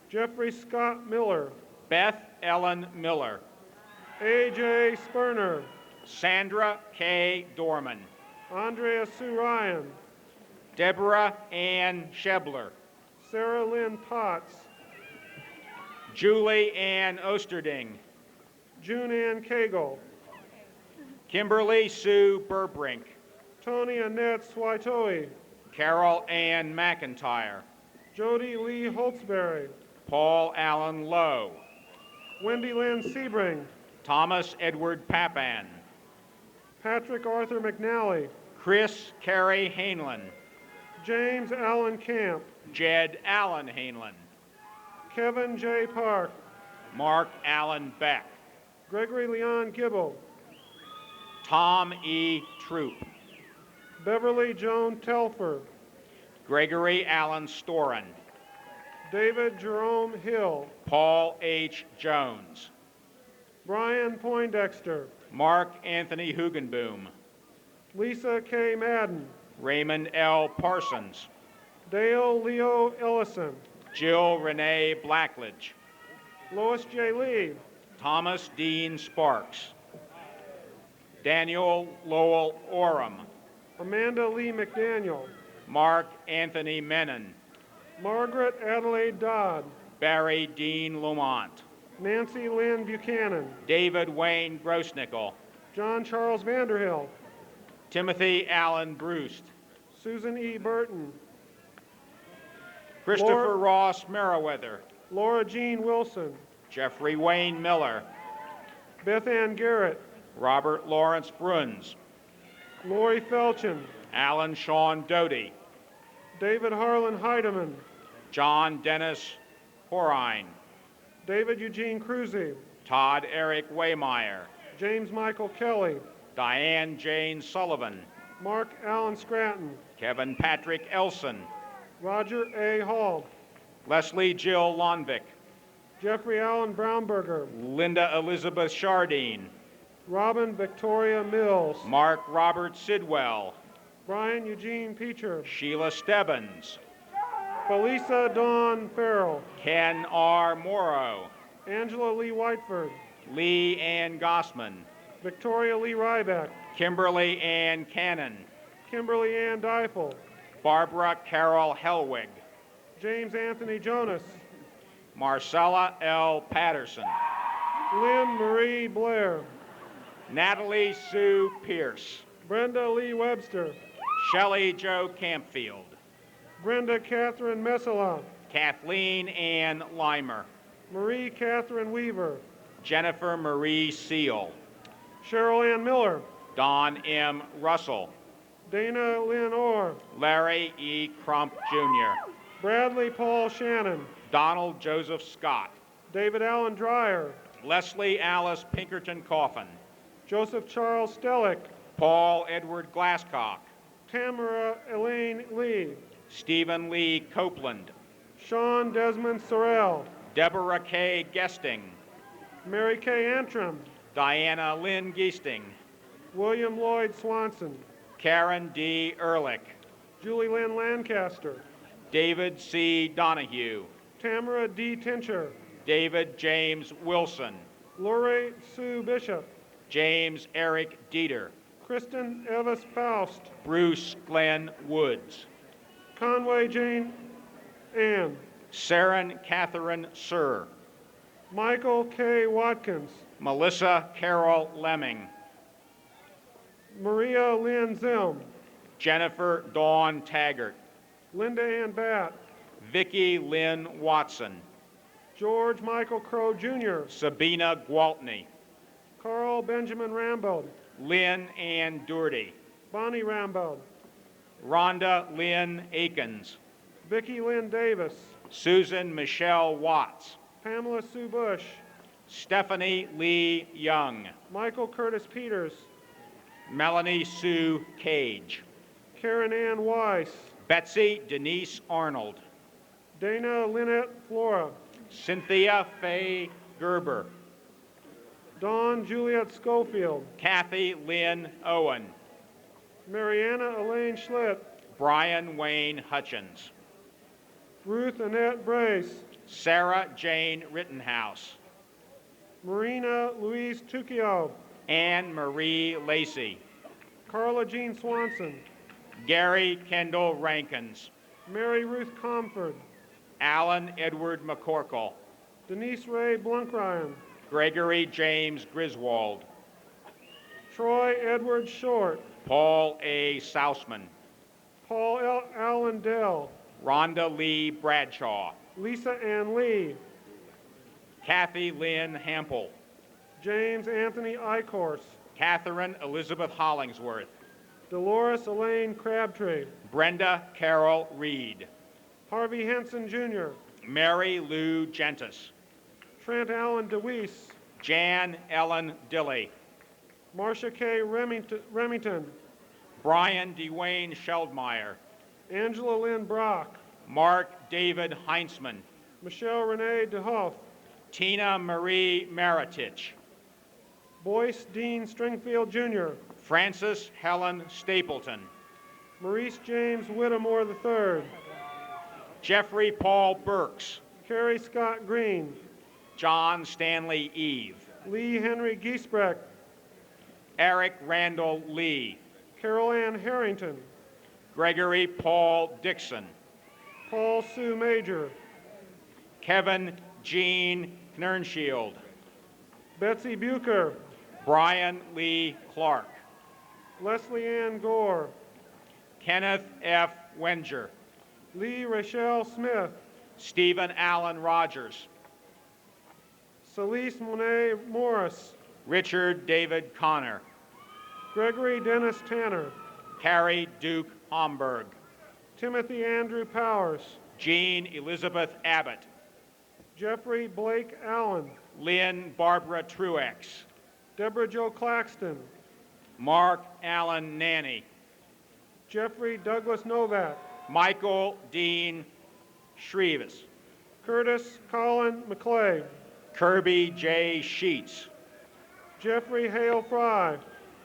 [SPEAKER 12] Jeffrey Scott Miller,
[SPEAKER 11] Beth Ellen Miller,
[SPEAKER 12] A.J. Sperner,
[SPEAKER 11] Sandra K. Dorman,
[SPEAKER 12] Andrea Sue Ryan,
[SPEAKER 11] Deborah Ann Shebler,
[SPEAKER 12] Sarah Lynn Potts,
[SPEAKER 11] Julie Ann Osterding,
[SPEAKER 12] June Ann Cagle,
[SPEAKER 11] Kimberly Sue Burbrink,
[SPEAKER 12] Tony Annette Switoe,
[SPEAKER 11] Carol Ann McIntyre,
[SPEAKER 12] Jody Lee Holtzberry,
[SPEAKER 11] Paul Allen Lowe,
[SPEAKER 12] Wendy Lynn Sebring,
[SPEAKER 11] Thomas Edward Papan,
[SPEAKER 12] Patrick Arthur McNally,
[SPEAKER 11] Chris Carey Hainlin,
[SPEAKER 12] James Allen Camp,
[SPEAKER 6] Jed Allen Hainlin,
[SPEAKER 12] Kevin J. Park,
[SPEAKER 6] Mark Allen Beck,
[SPEAKER 12] Gregory Leon Gibble,
[SPEAKER 6] Tom E. Troop,
[SPEAKER 12] Beverly Joan Telfer,
[SPEAKER 6] Gregory Allen Storen,
[SPEAKER 12] David Jerome Hill,
[SPEAKER 6] Paul H. Jones,
[SPEAKER 12] Brian Poindexter,
[SPEAKER 6] Mark Anthony Hugenboom,
[SPEAKER 12] Lisa K. Madden,
[SPEAKER 6] Raymond L. Parsons,
[SPEAKER 12] Dale Leo Ellison,
[SPEAKER 6] Jill Renee Blackledge,
[SPEAKER 12] Lois J. Lee,
[SPEAKER 6] Thomas Dean Sparks, Daniel Lowell Oram,
[SPEAKER 12] Amanda Lee McDaniel,
[SPEAKER 6] Mark Anthony Menon,
[SPEAKER 12] Margaret Adelaide Dodd.
[SPEAKER 11] Barry Dean Lamont.
[SPEAKER 12] Nancy Lynn Buchanan.
[SPEAKER 11] David Wayne Grossnickel.
[SPEAKER 12] John Charles Vanderhill.
[SPEAKER 11] Timothy Allen Brust.
[SPEAKER 12] Susan E. Burton.
[SPEAKER 11] Christopher Ross Merriweather.
[SPEAKER 12] Laura Jean Wilson.
[SPEAKER 11] Jeffrey Wayne Miller.
[SPEAKER 12] Beth Ann Garrett.
[SPEAKER 11] Robert Lawrence Bruns.
[SPEAKER 12] Lori Felchin.
[SPEAKER 11] Alan Sean Doty.
[SPEAKER 12] David Harlan Heidemann.
[SPEAKER 11] John Dennis Horine.
[SPEAKER 12] David Eugene Cruzy.
[SPEAKER 11] Todd Eric Waymeyer.
[SPEAKER 12] James Michael Kelly.
[SPEAKER 11] Diane Jane Sullivan.
[SPEAKER 12] Mark Allen Scranton.
[SPEAKER 11] Kevin Patrick Elson.
[SPEAKER 12] Roger A. Hall.
[SPEAKER 11] Leslie Jill Lonvik.
[SPEAKER 12] Jeffrey Allen Brownberger.
[SPEAKER 11] Linda Elizabeth Chardine.
[SPEAKER 12] Robin Victoria Mills.
[SPEAKER 11] Mark Robert Sidwell.
[SPEAKER 12] Brian Eugene Peacher.
[SPEAKER 11] Sheila Stebbins.
[SPEAKER 12] Felisa Dawn Farrell.
[SPEAKER 11] Ken R. Morrow.
[SPEAKER 12] Angela Lee Whiteford.
[SPEAKER 11] Lee Ann Gossman.
[SPEAKER 12] Victoria Lee Ryback.
[SPEAKER 11] Kimberly Ann Cannon.
[SPEAKER 12] Kimberly Ann Deifel.
[SPEAKER 11] Barbara Carol Helwig.
[SPEAKER 12] James Anthony Jonas.
[SPEAKER 11] Marcella L. Patterson.
[SPEAKER 12] Lynn Marie Blair.
[SPEAKER 11] Natalie Sue Pierce.
[SPEAKER 12] Brenda Lee Webster.
[SPEAKER 11] Shelley Jo Campfield.
[SPEAKER 12] Brenda Catherine Messala.
[SPEAKER 11] Kathleen Ann Limer.
[SPEAKER 12] Marie Catherine Weaver.
[SPEAKER 11] Jennifer Marie Seal.
[SPEAKER 12] Cheryl Ann Miller.
[SPEAKER 11] Don M. Russell.
[SPEAKER 12] Dana Lynn Orr.
[SPEAKER 11] Larry E. Crump, Jr.
[SPEAKER 12] Bradley Paul Shannon.
[SPEAKER 11] Donald Joseph Scott.
[SPEAKER 12] David Allen Dreyer.
[SPEAKER 11] Leslie Alice Pinkerton Coffin.
[SPEAKER 12] Joseph Charles Stellick.
[SPEAKER 11] Paul Edward Glasscock.
[SPEAKER 12] Tamara Elaine Lee.
[SPEAKER 11] Stephen Lee Copeland.
[SPEAKER 12] Sean Desmond Sorrell.
[SPEAKER 11] Deborah K. Gesting.
[SPEAKER 12] Mary Kay Antrim.
[SPEAKER 11] Diana Lynn Geesting.
[SPEAKER 12] William Lloyd Swanson.
[SPEAKER 11] Karen D. Ehrlich.
[SPEAKER 12] Julie Lynn Lancaster.
[SPEAKER 11] David C. Donahue.
[SPEAKER 12] Tamara D. Tincher.
[SPEAKER 11] David James Wilson.
[SPEAKER 12] Lori Sue Bishop.
[SPEAKER 11] James Eric Dieter.
[SPEAKER 12] Kristen Evis Faust.
[SPEAKER 11] Bruce Glenn Woods.
[SPEAKER 12] Conway Jane Ann.
[SPEAKER 11] Saren Catherine Sir.
[SPEAKER 12] Michael K. Watkins.
[SPEAKER 11] Melissa Carol Lemming.
[SPEAKER 12] Maria Lynn Zilm.
[SPEAKER 11] Jennifer Dawn Taggart.
[SPEAKER 12] Linda Ann Batt.
[SPEAKER 11] Vicki Lynn Watson.
[SPEAKER 12] George Michael Crow Jr.
[SPEAKER 11] Sabina Gwaltney.
[SPEAKER 12] Carl Benjamin Rambo.
[SPEAKER 11] Lynn Ann Doherty.
[SPEAKER 12] Bonnie Rambo.
[SPEAKER 11] Rhonda Lynn Akins.
[SPEAKER 12] Vicki Lynn Davis.
[SPEAKER 11] Susan Michelle Watts.
[SPEAKER 12] Pamela Sue Bush.
[SPEAKER 11] Stephanie Lee Young.
[SPEAKER 12] Michael Curtis Peters.
[SPEAKER 11] Melanie Sue Cage.
[SPEAKER 12] Karen Ann Weiss.
[SPEAKER 11] Betsy Denise Arnold.
[SPEAKER 12] Dana Lynette Flora.
[SPEAKER 11] Cynthia Faye Gerber.
[SPEAKER 12] Dawn Juliet Schofield.
[SPEAKER 11] Kathy Lynn Owen.
[SPEAKER 12] Mariana Elaine Schlitt.
[SPEAKER 11] Brian Wayne Hutchins.
[SPEAKER 12] Ruth Annette Brace.
[SPEAKER 11] Sarah Jane Rittenhouse.
[SPEAKER 12] Marina Louise Tukio.
[SPEAKER 11] Anne Marie Lacey.
[SPEAKER 12] Carla Jean Swanson.
[SPEAKER 11] Gary Kendall Rankins.
[SPEAKER 12] Mary Ruth Comfort.
[SPEAKER 11] Alan Edward McCorkle.
[SPEAKER 12] Denise Ray Blunkryan.
[SPEAKER 11] Gregory James Griswold.
[SPEAKER 12] Troy Edward Short.
[SPEAKER 11] Paul A. Sausman.
[SPEAKER 12] Paul Allen Dell.
[SPEAKER 11] Rhonda Lee Bradshaw.
[SPEAKER 12] Lisa Ann Lee.
[SPEAKER 11] Kathy Lynn Hampel.
[SPEAKER 12] James Anthony Eichhorst.
[SPEAKER 11] Catherine Elizabeth Hollingsworth.
[SPEAKER 12] Dolores Elaine Crabtree.
[SPEAKER 11] Brenda Carol Reed.
[SPEAKER 12] Harvey Henson Jr.
[SPEAKER 11] Mary Lou Gentis.
[SPEAKER 12] Trent Allen DeWeese.
[SPEAKER 11] Jan Ellen Dilley.
[SPEAKER 12] Marcia K. Remington.
[SPEAKER 11] Brian Dwayne Sheldmeyer.
[SPEAKER 12] Angela Lynn Brock.
[SPEAKER 11] Mark David Heinzman.
[SPEAKER 12] Michelle Renee DeHuff.
[SPEAKER 11] Tina Marie Maritich.
[SPEAKER 12] Boyce Dean Stringfield Jr.
[SPEAKER 11] Frances Helen Stapleton.
[SPEAKER 12] Maurice James Whittemore III.
[SPEAKER 11] Jeffrey Paul Burks.
[SPEAKER 12] Carrie Scott Green.
[SPEAKER 11] John Stanley Eve.
[SPEAKER 12] Lee Henry Giesbrecht.
[SPEAKER 11] Eric Randall Lee.
[SPEAKER 12] Carol Ann Harrington.
[SPEAKER 11] Gregory Paul Dixon.
[SPEAKER 12] Paul Sue Major,
[SPEAKER 11] Kevin Jean Knernshield,
[SPEAKER 12] Betsy Bucher,
[SPEAKER 11] Brian Lee Clark,
[SPEAKER 12] Leslie Ann Gore,
[SPEAKER 11] Kenneth F. Wenger,
[SPEAKER 12] Lee Rachelle Smith,
[SPEAKER 11] Stephen Allen Rogers,
[SPEAKER 12] Celeste Monet Morris,
[SPEAKER 11] Richard David Connor,
[SPEAKER 12] Gregory Dennis Tanner,
[SPEAKER 11] Carrie Duke Homburg,
[SPEAKER 12] Timothy Andrew Powers,
[SPEAKER 11] Jean Elizabeth Abbott,
[SPEAKER 12] Jeffrey Blake Allen,
[SPEAKER 11] Lynn Barbara Truex,
[SPEAKER 12] Deborah Jo Claxton,
[SPEAKER 11] Mark Allen Nanny,
[SPEAKER 12] Jeffrey Douglas Novak,
[SPEAKER 11] Michael Dean Shreves,
[SPEAKER 12] Curtis Colin McClay,
[SPEAKER 11] Kirby J. Sheets,
[SPEAKER 12] Jeffrey Hale Fry,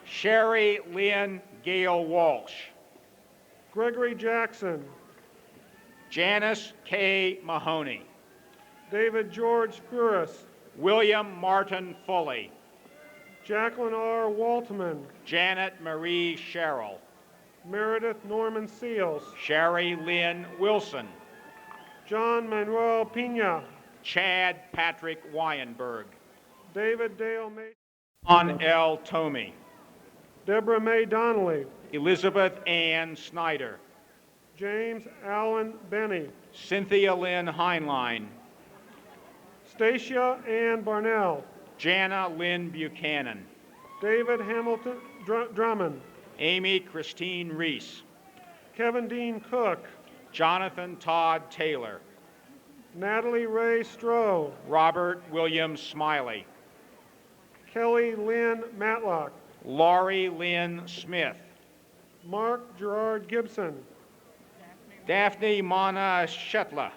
[SPEAKER 11] Sherry Lynn Gale Walsh,
[SPEAKER 12] Gregory Jackson,
[SPEAKER 11] Janice K. Mahoney,
[SPEAKER 12] David George Furis,
[SPEAKER 11] William Martin Foley,
[SPEAKER 12] Jacqueline R. Waltman,
[SPEAKER 11] Janet Marie Sherrill,
[SPEAKER 12] Meredith Norman Seals,
[SPEAKER 11] Sherry Lynn Wilson,
[SPEAKER 12] John Manuel Pina,
[SPEAKER 11] Chad Patrick Wyenberg,
[SPEAKER 12] David Dale May,
[SPEAKER 11] John L. Tomey,
[SPEAKER 12] Deborah May Donnelly,
[SPEAKER 11] Elizabeth Ann Snyder,
[SPEAKER 12] James Allen Benny,
[SPEAKER 11] Cynthia Lynn Heinlein,
[SPEAKER 12] Stacia Ann Barnell,
[SPEAKER 11] Jana Lynn Buchanan,
[SPEAKER 12] David Hamilton Drummond,
[SPEAKER 11] Amy Christine Reese,
[SPEAKER 12] Kevin Dean Cook,
[SPEAKER 11] Jonathan Todd Taylor,
[SPEAKER 12] Natalie Ray Stroh,
[SPEAKER 11] Robert William Smiley,
[SPEAKER 12] Kelly Lynn Matlock,
[SPEAKER 11] Laurie Lynn Smith,
[SPEAKER 12] Mark Gerard Gibson,
[SPEAKER 11] Daphne Mana Shetla,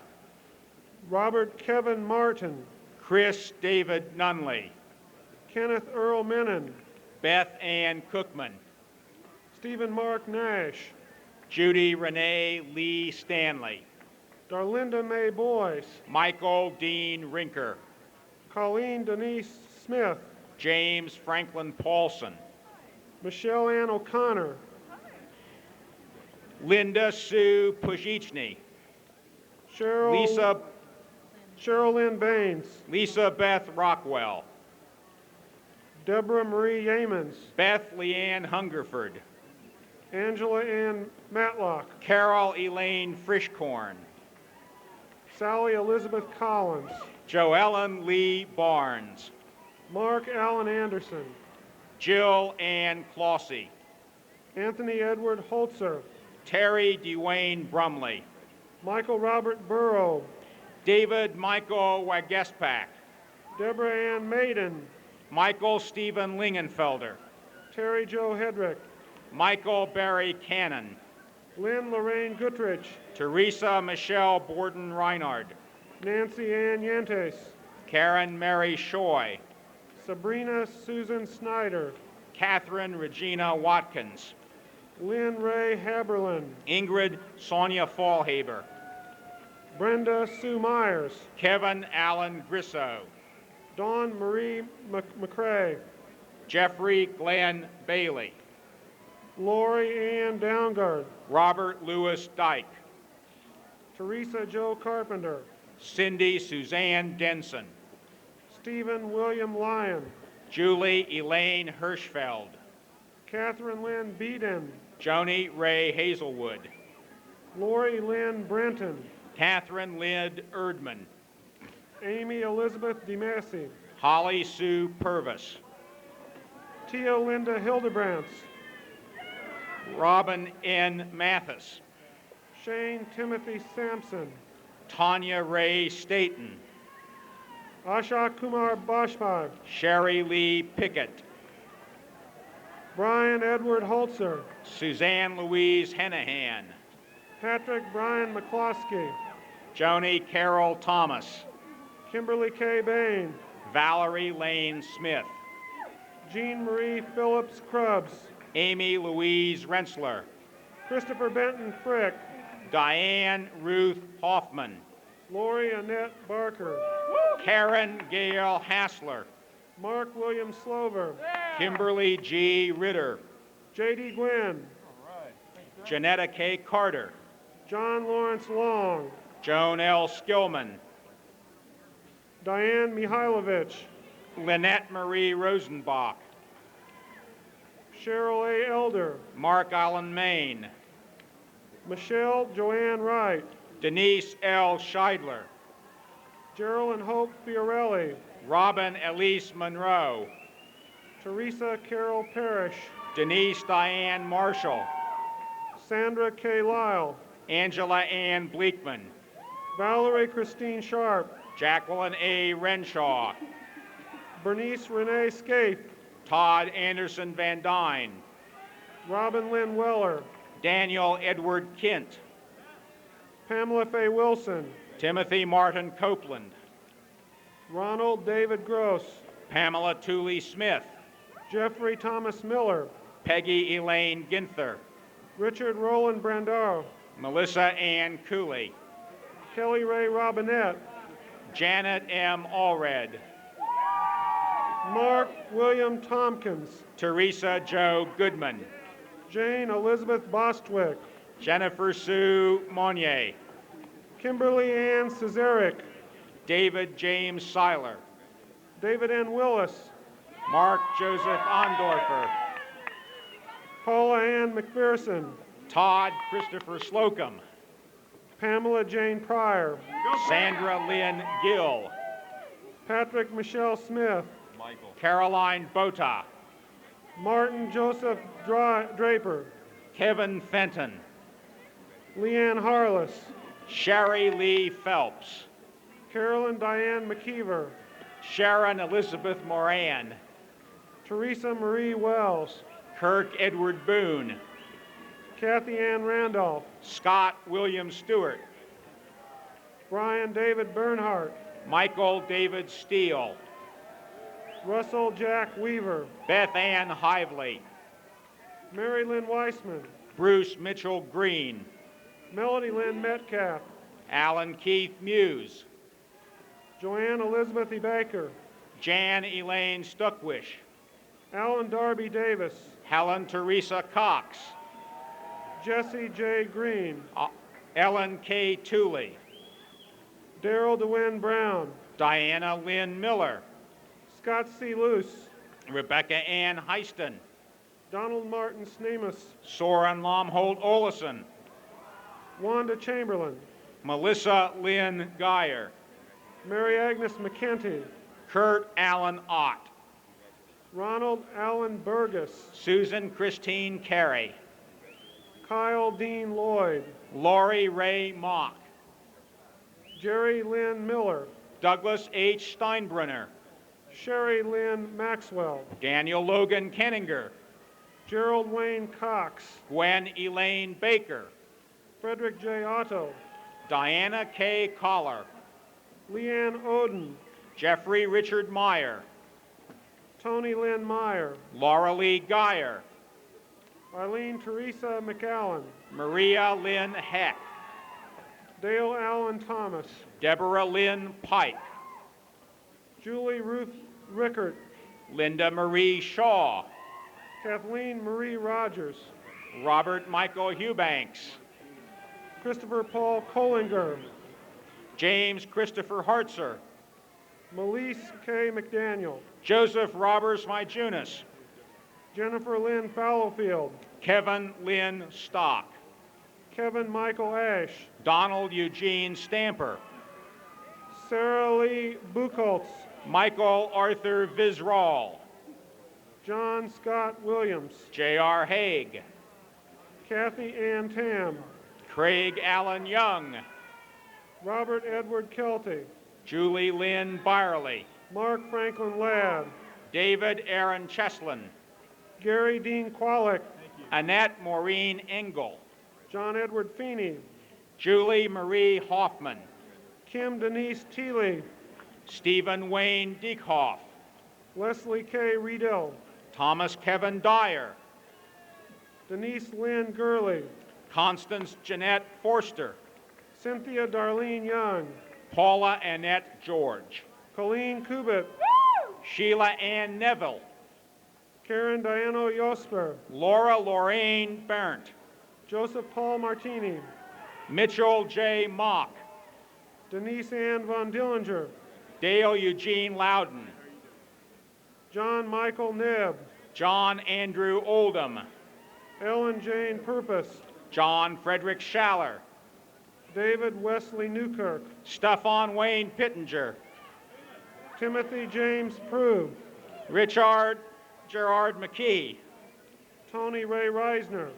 [SPEAKER 12] Robert Kevin Martin,
[SPEAKER 11] Chris David Nunley,
[SPEAKER 12] Kenneth Earl Menon,
[SPEAKER 11] Beth Ann Cookman,
[SPEAKER 12] Stephen Mark Nash,
[SPEAKER 11] Judy Renee Lee Stanley,
[SPEAKER 12] Darlinda May Boyce,
[SPEAKER 11] Michael Dean Rinker,
[SPEAKER 12] Colleen Denise Smith,
[SPEAKER 11] James Franklin Paulson,
[SPEAKER 12] Michelle Ann O'Connor,
[SPEAKER 11] Linda Sue Pujichny,
[SPEAKER 12] Cheryl Lynn Baines,
[SPEAKER 11] Lisa Beth Rockwell,
[SPEAKER 12] Deborah Marie Yamans,
[SPEAKER 11] Beth Leanne Hungerford,
[SPEAKER 12] Angela Ann Matlock,
[SPEAKER 11] Carol Elaine Frischkorn,
[SPEAKER 12] Sally Elizabeth Collins,
[SPEAKER 11] Joellen Lee Barnes,
[SPEAKER 12] Mark Allen Anderson,
[SPEAKER 11] Jill Ann Clossy,
[SPEAKER 12] Anthony Edward Holzer,
[SPEAKER 11] Terry Dwayne Brumley,
[SPEAKER 12] Michael Robert Burrow,
[SPEAKER 11] David Michael Wagespak,
[SPEAKER 12] Deborah Ann Maiden,
[SPEAKER 11] Michael Stephen Lingenfelder,
[SPEAKER 12] Terry Joe Hedrick,
[SPEAKER 11] Michael Barry Cannon,
[SPEAKER 12] Lynn Lorraine Gutrich,
[SPEAKER 11] Teresa Michelle Borden Reinard,
[SPEAKER 12] Nancy Ann Yentes,
[SPEAKER 11] Karen Mary Shoy,
[SPEAKER 12] Sabrina Susan Snyder,
[SPEAKER 11] Catherine Regina Watkins,
[SPEAKER 12] Lynn Ray Haberlin,
[SPEAKER 11] Ingrid Sonia Fallhaber,
[SPEAKER 12] Brenda Sue Myers,
[SPEAKER 11] Kevin Allen Grisso,
[SPEAKER 12] Dawn Marie McCrae,
[SPEAKER 11] Jeffrey Glenn Bailey,
[SPEAKER 12] Lori Ann Downgard,
[SPEAKER 11] Robert Louis Dyke,
[SPEAKER 12] Teresa Jo Carpenter,
[SPEAKER 11] Cindy Suzanne Denson,
[SPEAKER 12] Stephen William Lyon,
[SPEAKER 11] Julie Elaine Hirschfeld,
[SPEAKER 12] Catherine Lynn Beeden,
[SPEAKER 11] Joni Ray Hazelwood,
[SPEAKER 12] Lori Lynn Brenton,
[SPEAKER 11] Catherine Lyd Erdman,
[SPEAKER 12] Amy Elizabeth DeMassey,
[SPEAKER 11] Holly Sue Purvis,
[SPEAKER 12] Tia Linda Hildebrandt,
[SPEAKER 11] Robin N. Mathis,
[SPEAKER 12] Shane Timothy Sampson,
[SPEAKER 11] Tanya Ray Staten,
[SPEAKER 12] Asha Kumar Bajpai,
[SPEAKER 11] Sherry Lee Pickett,
[SPEAKER 12] Brian Edward Holzer,
[SPEAKER 11] Suzanne Louise Hennehan,
[SPEAKER 12] Patrick Brian McCloskey,
[SPEAKER 11] Joni Carol Thomas,
[SPEAKER 12] Kimberly K. Bain,
[SPEAKER 11] Valerie Lane Smith,
[SPEAKER 12] Jean Marie Phillips Krebs,
[SPEAKER 11] Amy Louise Rensler,
[SPEAKER 12] Christopher Benton Frick,
[SPEAKER 11] Diane Ruth Hoffman,
[SPEAKER 12] Lori Annette Barker,
[SPEAKER 11] Karen Gail Hassler,
[SPEAKER 12] Mark William Slover,
[SPEAKER 11] Kimberly G. Ritter,
[SPEAKER 12] J.D. Gwynn,
[SPEAKER 11] Janetta K. Carter,
[SPEAKER 12] John Lawrence Long,
[SPEAKER 11] Joan L. Skillman,
[SPEAKER 12] Diane Mihailovich,
[SPEAKER 11] Lynette Marie Rosenbach,
[SPEAKER 12] Cheryl A. Elder,
[SPEAKER 11] Mark Allen Main,
[SPEAKER 12] Michelle Joanne Wright,
[SPEAKER 11] Denise L. Scheidler,
[SPEAKER 12] Geraldine Hope Fiorelli,
[SPEAKER 11] Robin Elise Monroe,
[SPEAKER 12] Teresa Carol Parrish,
[SPEAKER 11] Denise Diane Marshall,
[SPEAKER 12] Sandra K. Lyle,
[SPEAKER 11] Angela Ann Bleekman,
[SPEAKER 12] Valerie Christine Sharp,
[SPEAKER 11] Jacqueline A. Renshaw,
[SPEAKER 12] Bernice Renee Scaife,
[SPEAKER 11] Todd Anderson Van Dyne,
[SPEAKER 12] Robin Lynn Weller,
[SPEAKER 11] Daniel Edward Kint,
[SPEAKER 12] Pamela Faye Wilson,
[SPEAKER 11] Timothy Martin Copeland,
[SPEAKER 12] Ronald David Gross,
[SPEAKER 11] Pamela Tooley Smith,
[SPEAKER 12] Jeffrey Thomas Miller,
[SPEAKER 11] Peggy Elaine Ginther,
[SPEAKER 12] Richard Roland Brandau,
[SPEAKER 11] Melissa Ann Cooley,
[SPEAKER 12] Kelly Ray Robinette,
[SPEAKER 11] Janet M. Allred,
[SPEAKER 12] Mark William Tompkins,
[SPEAKER 11] Teresa Jo Goodman,
[SPEAKER 12] Jane Elizabeth Bostwick,
[SPEAKER 11] Jennifer Sue Monnier,
[SPEAKER 12] Kimberly Ann Cesaric,
[SPEAKER 11] David James Seiler,
[SPEAKER 12] David N. Willis,
[SPEAKER 11] Mark Joseph Ondorfer,
[SPEAKER 12] Paula Ann McPherson,
[SPEAKER 11] Todd Christopher Slocum,
[SPEAKER 12] Pamela Jane Pryor,
[SPEAKER 11] Sandra Lynn Gill,
[SPEAKER 12] Patrick Michelle Smith,
[SPEAKER 11] Caroline Bota,
[SPEAKER 12] Martin Joseph Draper,
[SPEAKER 11] Kevin Fenton,
[SPEAKER 12] Leanne Harless,
[SPEAKER 11] Sherry Lee Phelps,
[SPEAKER 12] Carolyn Diane McKeever,
[SPEAKER 11] Sharon Elizabeth Moran,
[SPEAKER 12] Teresa Marie Wells,
[SPEAKER 11] Kirk Edward Boone,
[SPEAKER 12] Kathy Ann Randolph,
[SPEAKER 11] Scott William Stewart,
[SPEAKER 12] Brian David Bernhardt,
[SPEAKER 11] Michael David Steele,
[SPEAKER 12] Russell Jack Weaver,
[SPEAKER 11] Beth Ann Hively,
[SPEAKER 12] Mary Lynn Weissman,
[SPEAKER 11] Bruce Mitchell Green,
[SPEAKER 12] Melody Lynn Metcalf,
[SPEAKER 11] Alan Keith Muse,
[SPEAKER 12] Joanne Elizabeth E. Baker,
[SPEAKER 11] Jan Elaine Stuckwish,
[SPEAKER 12] Alan Darby Davis,
[SPEAKER 11] Helen Teresa Cox,
[SPEAKER 12] Jesse J. Green,
[SPEAKER 11] Ellen K. Tooley,
[SPEAKER 12] Darrell DeWynn Brown,
[SPEAKER 11] Diana Lynn Miller,
[SPEAKER 12] Scott C. Luce,
[SPEAKER 11] Rebecca Ann Heiston,
[SPEAKER 12] Donald Martin Sneemus,
[SPEAKER 11] Soren Lomholt Olesen,
[SPEAKER 12] Wanda Chamberlain,
[SPEAKER 11] Melissa Lynn Geyer,
[SPEAKER 12] Mary Agnes McKenty,
[SPEAKER 11] Kurt Allen Ott,
[SPEAKER 12] Ronald Allen Burgess,
[SPEAKER 11] Susan Christine Carey,
[SPEAKER 12] Kyle Dean Lloyd,
[SPEAKER 11] Lori Ray Mock,
[SPEAKER 12] Jerry Lynn Miller,
[SPEAKER 11] Douglas H. Steinbrunner,
[SPEAKER 12] Sherry Lynn Maxwell,
[SPEAKER 11] Daniel Logan Kenninger,
[SPEAKER 12] Gerald Wayne Cox,
[SPEAKER 11] Gwen Elaine Baker,
[SPEAKER 12] Frederick J. Otto,
[SPEAKER 11] Diana K. Collar,
[SPEAKER 12] Leanne Oden,
[SPEAKER 11] Jeffrey Richard Meyer,
[SPEAKER 12] Tony Lynn Meyer,
[SPEAKER 11] Laura Lee Geyer,
[SPEAKER 12] Eileen Teresa McAllen,
[SPEAKER 11] Maria Lynn Heck,
[SPEAKER 12] Dale Allen Thomas,
[SPEAKER 11] Deborah Lynn Pike,
[SPEAKER 12] Julie Ruth Rickert,
[SPEAKER 11] Linda Marie Shaw,
[SPEAKER 12] Kathleen Marie Rogers,
[SPEAKER 11] Robert Michael Eubanks,
[SPEAKER 12] Christopher Paul Kollinger,
[SPEAKER 11] James Christopher Hartzer,
[SPEAKER 12] Melise K. McDaniel,
[SPEAKER 11] Joseph Roberts Myjunas,
[SPEAKER 12] Jennifer Lynn Fallowfield,
[SPEAKER 11] Kevin Lynn Stock,
[SPEAKER 12] Kevin Michael Ash,
[SPEAKER 11] Donald Eugene Stamper,
[SPEAKER 12] Sarah Lee Buchholz,
[SPEAKER 11] Michael Arthur Visral,
[SPEAKER 12] John Scott Williams,
[SPEAKER 11] J.R. Haig,
[SPEAKER 12] Kathy Ann Tam,
[SPEAKER 11] Craig Allen Young,
[SPEAKER 12] Robert Edward Kelty,
[SPEAKER 11] Julie Lynn Byerly,
[SPEAKER 12] Mark Franklin Ladd,
[SPEAKER 11] David Aaron Cheslin,
[SPEAKER 12] Gary Dean Qualick,
[SPEAKER 11] Annette Maureen Engel,
[SPEAKER 12] John Edward Feeney,
[SPEAKER 11] Julie Marie Hoffman,
[SPEAKER 12] Kim Denise Teeley,
[SPEAKER 11] Stephen Wayne Diekhoff,
[SPEAKER 12] Leslie K. Riedel,
[SPEAKER 11] Thomas Kevin Dyer,
[SPEAKER 12] Denise Lynn Gurley,
[SPEAKER 11] Constance Jeanette Forster,
[SPEAKER 12] Cynthia Darlene Young,
[SPEAKER 11] Paula Annette George,
[SPEAKER 12] Colleen Kubit,
[SPEAKER 11] Sheila Ann Neville,
[SPEAKER 12] Karen Diano Yosper,
[SPEAKER 11] Laura Lorraine Berndt,
[SPEAKER 12] Joseph Paul Martini,
[SPEAKER 11] Mitchell J. Mock,
[SPEAKER 12] Denise Ann Von Dillinger,
[SPEAKER 11] Dale Eugene Loudon,
[SPEAKER 12] John Michael Nebb,
[SPEAKER 11] John Andrew Oldham,
[SPEAKER 12] Ellen Jane Purpose,
[SPEAKER 11] John Frederick Schaller,
[SPEAKER 12] David Wesley Newkirk,
[SPEAKER 11] Stefan Wayne Pittenger,
[SPEAKER 12] Timothy James Prue,
[SPEAKER 11] Richard Gerard McKee,
[SPEAKER 12] Tony Ray Reisner,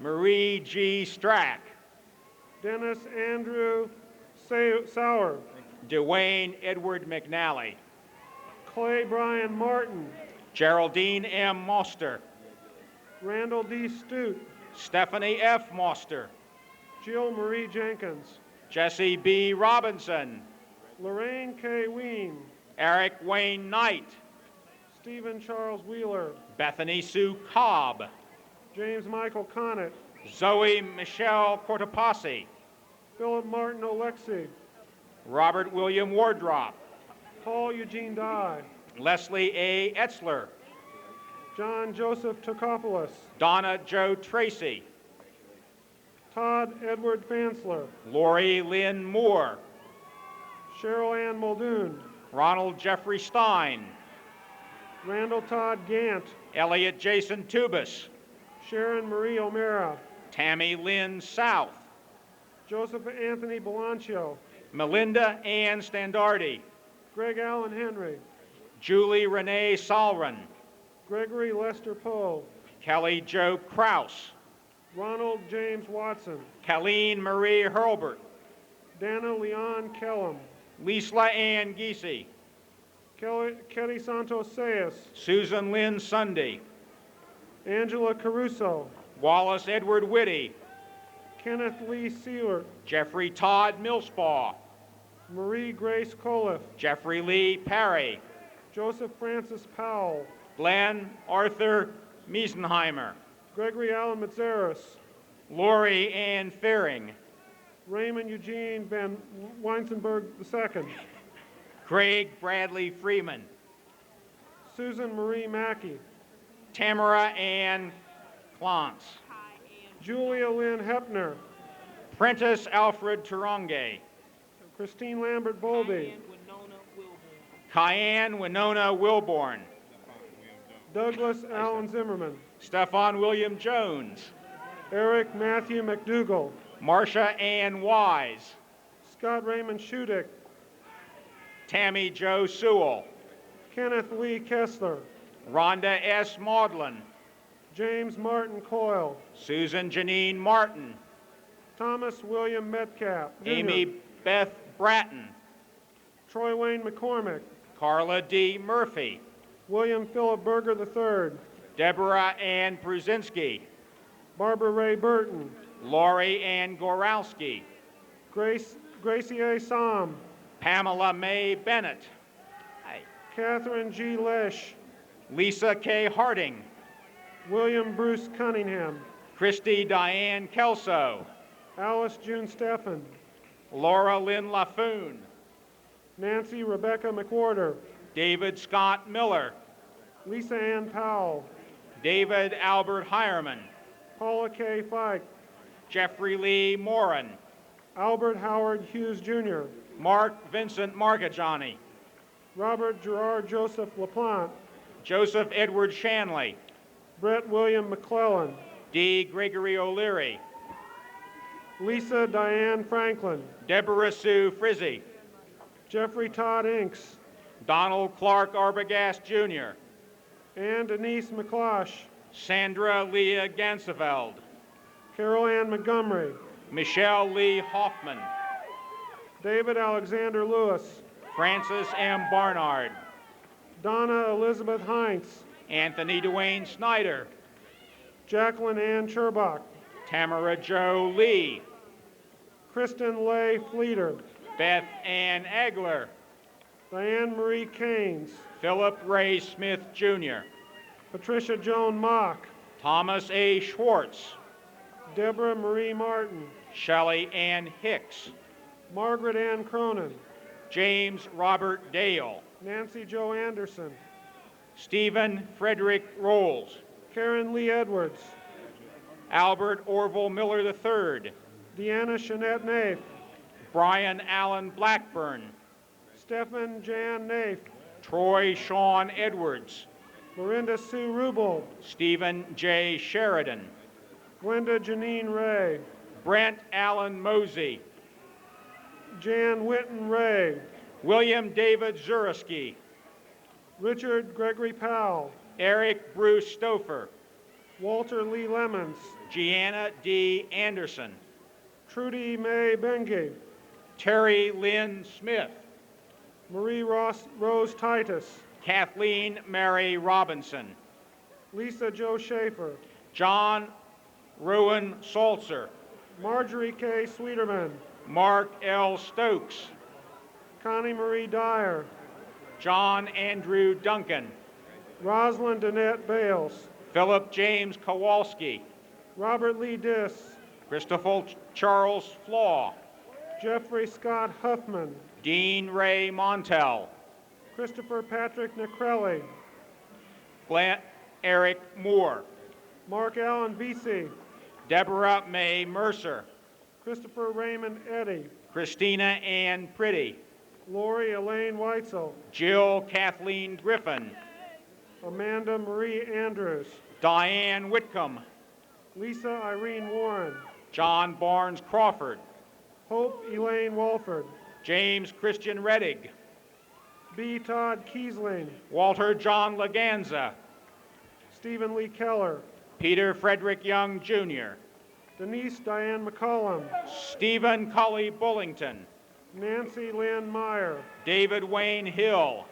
[SPEAKER 11] Marie G. Strack,
[SPEAKER 12] Dennis Andrew Sauer,
[SPEAKER 11] Dwayne Edward McNally,
[SPEAKER 12] Clay Brian Martin,
[SPEAKER 11] Geraldine M. Moster,
[SPEAKER 12] Randall D. Stute,
[SPEAKER 11] Stephanie F. Moster,
[SPEAKER 12] Jill Marie Jenkins,
[SPEAKER 11] Jesse B. Robinson,
[SPEAKER 12] Lorraine K. Ween,
[SPEAKER 11] Eric Wayne Knight,
[SPEAKER 12] Stephen Charles Wheeler,
[SPEAKER 11] Bethany Sue Cobb,
[SPEAKER 12] James Michael Connett,
[SPEAKER 11] Zoe Michelle Cortopassi,
[SPEAKER 12] Philip Martin Alexi,
[SPEAKER 11] Robert William Wardrop,
[SPEAKER 12] Paul Eugene Dye,
[SPEAKER 11] Leslie A. Etzler,
[SPEAKER 12] John Joseph Tokopoulos,
[SPEAKER 11] Donna Joe Tracy,
[SPEAKER 12] Todd Edward Fansler,
[SPEAKER 11] Lori Lynn Moore,
[SPEAKER 12] Cheryl Ann Muldoon,
[SPEAKER 11] Ronald Jeffrey Stein,
[SPEAKER 12] Randall Todd Gant,
[SPEAKER 11] Elliot Jason Tubus,
[SPEAKER 12] Sharon Marie O'Mara,
[SPEAKER 11] Tammy Lynn South,
[SPEAKER 12] Joseph Anthony Belancio,
[SPEAKER 11] Melinda Ann Standardi,
[SPEAKER 12] Greg Allen Henry,
[SPEAKER 11] Julie Renee Salren,
[SPEAKER 12] Gregory Lester Poe,
[SPEAKER 11] Kelly Jo Kraus,
[SPEAKER 12] Ronald James Watson,
[SPEAKER 11] Colleen Marie Hurlbert,
[SPEAKER 12] Dana Leon Kellum,
[SPEAKER 11] Lisa Ann Giese,
[SPEAKER 12] Kelly Santos Sayas,
[SPEAKER 11] Susan Lynn Sunday,
[SPEAKER 12] Angela Caruso,
[SPEAKER 11] Wallace Edward Whitty,
[SPEAKER 12] Kenneth Lee Seelert,
[SPEAKER 11] Jeffrey Todd Millspaw,
[SPEAKER 12] Marie Grace Coliff,
[SPEAKER 11] Jeffrey Lee Perry,
[SPEAKER 12] Joseph Francis Powell,
[SPEAKER 11] Glenn Arthur Miesenheimer,
[SPEAKER 12] Gregory Allen Metzeris,
[SPEAKER 11] Lori Ann Fearing,
[SPEAKER 12] Raymond Eugene Van Weinzenberg II,
[SPEAKER 11] Craig Bradley Freeman,
[SPEAKER 12] Susan Marie Mackey,
[SPEAKER 11] Tamara Ann Clance,
[SPEAKER 12] Julia Lynn Hepner,
[SPEAKER 11] Prentice Alfred Turange,
[SPEAKER 12] Christine Lambert Bolby,
[SPEAKER 11] Cayenne Winona Wilborn,
[SPEAKER 12] Douglas Allen Zimmerman,
[SPEAKER 11] Stefan William Jones,
[SPEAKER 12] Eric Matthew McDougall,
[SPEAKER 11] Marcia Ann Wise,
[SPEAKER 12] Scott Raymond Shudick,
[SPEAKER 11] Tammy Jo Sewell,
[SPEAKER 12] Kenneth Lee Kessler,
[SPEAKER 11] Rhonda S. Maudlin,
[SPEAKER 12] James Martin Coyle,
[SPEAKER 11] Susan Janine Martin,
[SPEAKER 12] Thomas William Metcalf, Jr.,
[SPEAKER 11] Amy Beth Bratton,
[SPEAKER 12] Troy Wayne McCormick,
[SPEAKER 11] Carla D. Murphy,
[SPEAKER 12] William Philip Berger III,
[SPEAKER 11] Deborah Ann Pruzinski,
[SPEAKER 12] Barbara Ray Burton,
[SPEAKER 11] Lori Ann Goralski,
[SPEAKER 12] Gracie A. Som,
[SPEAKER 11] Pamela May Bennett,
[SPEAKER 12] Catherine G. Lesh,
[SPEAKER 11] Lisa K. Harding,
[SPEAKER 12] William Bruce Cunningham,
[SPEAKER 11] Christy Diane Kelso,
[SPEAKER 12] Alice June Steffen,
[SPEAKER 11] Laura Lynn Laffoon,
[SPEAKER 12] Nancy Rebecca McWhorter,
[SPEAKER 11] David Scott Miller,
[SPEAKER 12] Lisa Ann Powell,
[SPEAKER 11] David Albert Hireman,
[SPEAKER 12] Paula K. Fike,
[SPEAKER 11] Jeffrey Lee Morin,
[SPEAKER 12] Albert Howard Hughes Jr.,
[SPEAKER 11] Mark Vincent Marcajani,
[SPEAKER 12] Robert Gerard Joseph LaPlante,
[SPEAKER 11] Joseph Edward Shanley,
[SPEAKER 12] Brett William McClellan,
[SPEAKER 11] D. Gregory O'Leary,
[SPEAKER 12] Lisa Diane Franklin,
[SPEAKER 11] Deborah Sue Frizzy,
[SPEAKER 12] Jeffrey Todd Inks,
[SPEAKER 11] Donald Clark Arbogast Jr.,
[SPEAKER 12] Ann Denise McClosh,
[SPEAKER 11] Sandra Leah Ganseveld,
[SPEAKER 12] Carol Ann Montgomery,
[SPEAKER 11] Michelle Lee Hoffman,
[SPEAKER 12] David Alexander Lewis,
[SPEAKER 11] Francis M. Barnard,
[SPEAKER 12] Donna Elizabeth Heinz,
[SPEAKER 11] Anthony Dwayne Snyder,
[SPEAKER 12] Jacqueline Ann Cherbach,
[SPEAKER 11] Tamara Jo Lee,
[SPEAKER 12] Kristen Leigh Fleeter,
[SPEAKER 11] Beth Ann Egler,
[SPEAKER 12] Diane Marie Keynes,
[SPEAKER 11] Philip Ray Smith Jr.,
[SPEAKER 12] Patricia Joan Mock,
[SPEAKER 11] Thomas A. Schwartz,
[SPEAKER 12] Deborah Marie Martin,
[SPEAKER 11] Shelley Ann Hicks,
[SPEAKER 12] Margaret Ann Cronin,
[SPEAKER 11] James Robert Dale,
[SPEAKER 12] Nancy Jo Anderson,
[SPEAKER 11] Stephen Frederick Rolls,
[SPEAKER 12] Karen Lee Edwards,
[SPEAKER 11] Albert Orville Miller III,
[SPEAKER 12] Deanna Shanette Naif,
[SPEAKER 11] Brian Allen Blackburn,
[SPEAKER 12] Stephen Jan Naif,
[SPEAKER 11] Troy Sean Edwards,
[SPEAKER 12] Lorinda Sue Ruble,
[SPEAKER 11] Stephen J. Sheridan,
[SPEAKER 12] Gwenda Janine Ray,
[SPEAKER 11] Brent Allen Mosey,
[SPEAKER 12] Jan Witten Ray,
[SPEAKER 11] William David Zuriski,
[SPEAKER 12] Richard Gregory Powell,
[SPEAKER 11] Eric Bruce Stouffer,
[SPEAKER 12] Walter Lee Lemons,
[SPEAKER 11] Gianna D. Anderson,
[SPEAKER 12] Trudy May Benge,
[SPEAKER 11] Terry Lynn Smith,
[SPEAKER 12] Marie Rose Titus,
[SPEAKER 11] Kathleen Mary Robinson,
[SPEAKER 12] Lisa Jo Schaefer,
[SPEAKER 11] John Rowan Salzer,
[SPEAKER 12] Marjorie K. Sweeterman,
[SPEAKER 11] Mark L. Stokes,
[SPEAKER 12] Connie Marie Dyer,
[SPEAKER 11] John Andrew Duncan,
[SPEAKER 12] Rosalind Danette Bales,
[SPEAKER 11] Philip James Kowalski,
[SPEAKER 12] Robert Lee Diss,
[SPEAKER 11] Christopher Charles Flaw,
[SPEAKER 12] Jeffrey Scott Huffman,
[SPEAKER 11] Dean Ray Montel,
[SPEAKER 12] Christopher Patrick Necrelli,
[SPEAKER 11] Glenn Eric Moore,
[SPEAKER 12] Mark Allen Vesey,
[SPEAKER 11] Deborah May Mercer,
[SPEAKER 12] Christopher Raymond Eddy,
[SPEAKER 11] Christina Ann Pretty,
[SPEAKER 12] Lori Elaine Weitzel,
[SPEAKER 11] Jill Kathleen Griffin,
[SPEAKER 12] Amanda Marie Andrews,
[SPEAKER 11] Diane Whitcomb,
[SPEAKER 12] Lisa Irene Warren,
[SPEAKER 11] John Barnes Crawford,
[SPEAKER 12] Hope Elaine Walford,
[SPEAKER 11] James Christian Reddig,
[SPEAKER 12] B. Todd Kiesling,
[SPEAKER 11] Walter John Laganza,
[SPEAKER 12] Stephen Lee Keller,
[SPEAKER 11] Peter Frederick Young Jr.,
[SPEAKER 12] Denise Diane McCollum,
[SPEAKER 11] Stephen Cully Bullington,
[SPEAKER 12] Nancy Lynn Meyer,
[SPEAKER 11] David Wayne Hill,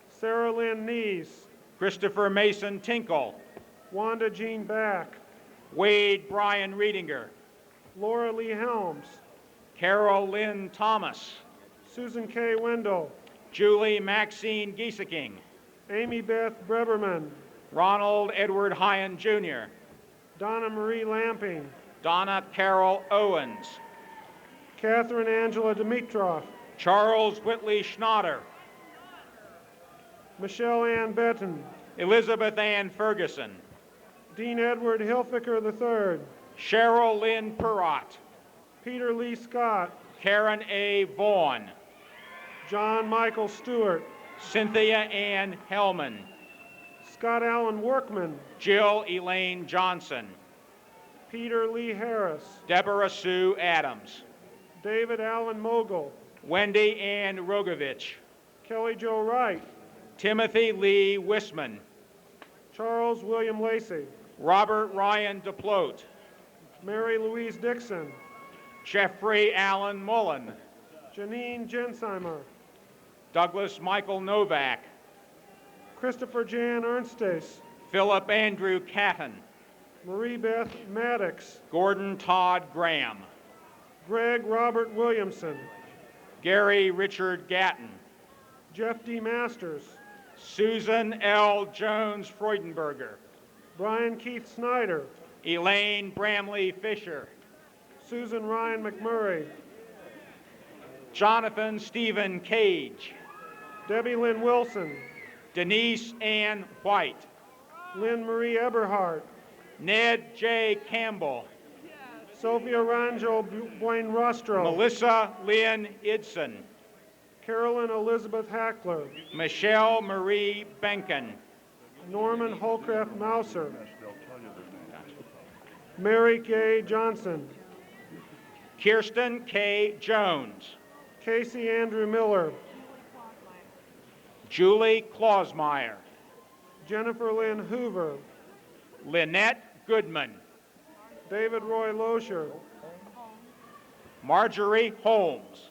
[SPEAKER 12] Sarah Lynn Nees,
[SPEAKER 11] Christopher Mason Tinkle,
[SPEAKER 12] Wanda Jean Back,
[SPEAKER 11] Wade Brian Reedinger,
[SPEAKER 12] Laura Lee Helms,
[SPEAKER 11] Carol Lynn Thomas,
[SPEAKER 12] Susan K. Wendell,
[SPEAKER 11] Julie Maxine Gieseking,
[SPEAKER 12] Amy Beth Breberman,
[SPEAKER 11] Ronald Edward Hyan Jr.,
[SPEAKER 12] Donna Marie Lamping,
[SPEAKER 11] Donna Carol Owens,
[SPEAKER 12] Catherine Angela Dimitrov,
[SPEAKER 11] Charles Whitley Schnatter,
[SPEAKER 12] Michelle Ann Benton,
[SPEAKER 11] Elizabeth Ann Ferguson,
[SPEAKER 12] Dean Edward Hilfiker III,
[SPEAKER 11] Cheryl Lynn Perrott,
[SPEAKER 12] Peter Lee Scott,
[SPEAKER 11] Karen A. Vaughn,
[SPEAKER 12] John Michael Stewart,
[SPEAKER 11] Cynthia Ann Hellman,
[SPEAKER 12] Scott Allen Workman,
[SPEAKER 11] Jill Elaine Johnson,
[SPEAKER 12] Peter Lee Harris,
[SPEAKER 11] Deborah Sue Adams,
[SPEAKER 12] David Allen Mogul,
[SPEAKER 11] Wendy Ann Rogovich,
[SPEAKER 12] Kelly Jo Wright,
[SPEAKER 11] Timothy Lee Wisman,
[SPEAKER 12] Charles William Lacey,
[SPEAKER 11] Robert Ryan DePlote,
[SPEAKER 12] Mary Louise Dixon,
[SPEAKER 11] Jeffrey Allen Mullen,
[SPEAKER 12] Janine Gensheimer,
[SPEAKER 11] Douglas Michael Novak,
[SPEAKER 12] Christopher Jan Ernstes,
[SPEAKER 11] Philip Andrew Catton,
[SPEAKER 12] Marie Beth Maddox,
[SPEAKER 11] Gordon Todd Graham,
[SPEAKER 12] Greg Robert Williamson,
[SPEAKER 11] Gary Richard Gatton,
[SPEAKER 12] Jeff D. Masters,
[SPEAKER 11] Susan L. Jones Freudenberger,
[SPEAKER 12] Brian Keith Snyder,
[SPEAKER 11] Elaine Bramley Fisher,
[SPEAKER 12] Susan Ryan McMurray,
[SPEAKER 11] Jonathan Stephen Cage,
[SPEAKER 12] Debbie Lynn Wilson,
[SPEAKER 11] Denise Ann White,
[SPEAKER 12] Lynn Marie Eberhardt,
[SPEAKER 11] Ned J. Campbell,
[SPEAKER 12] Sophia Rangel Buen Rostro,
[SPEAKER 11] Melissa Lynn Idson,
[SPEAKER 12] Carolyn Elizabeth Hackler,
[SPEAKER 11] Michelle Marie Benken,
[SPEAKER 12] Norman Holcraft Mouser, Mary K. Johnson,
[SPEAKER 11] Kirsten K. Jones,
[SPEAKER 12] Casey Andrew Miller,
[SPEAKER 11] Julie Clausmeyer,
[SPEAKER 12] Jennifer Lynn Hoover,
[SPEAKER 11] Lynette Goodman,
[SPEAKER 12] David Roy Loescher,
[SPEAKER 11] Marjorie Holmes,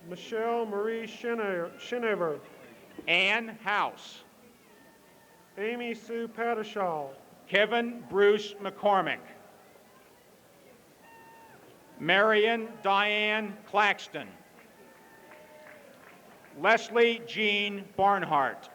[SPEAKER 12] Michelle Marie Shinever,
[SPEAKER 11] Ann House,
[SPEAKER 12] Amy Sue Patashall,
[SPEAKER 11] Kevin Bruce McCormick, Marion Diane Claxton, Leslie Jean Barnhart,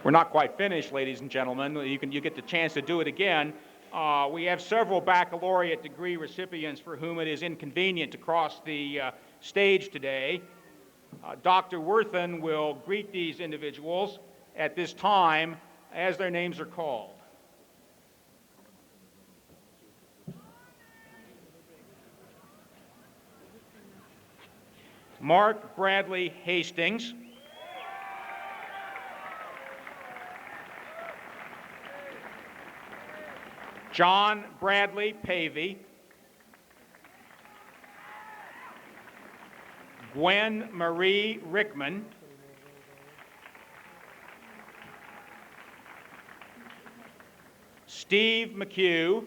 [SPEAKER 11] We're not quite finished, ladies and gentlemen. You get the chance to do it again. We have several baccalaureate degree recipients for whom it is inconvenient to cross the stage today. Dr. Worthen will greet these individuals at this time as their names are called. Mark Bradley Hastings. John Bradley Pavey. Gwen Marie Rickman. Steve McHugh.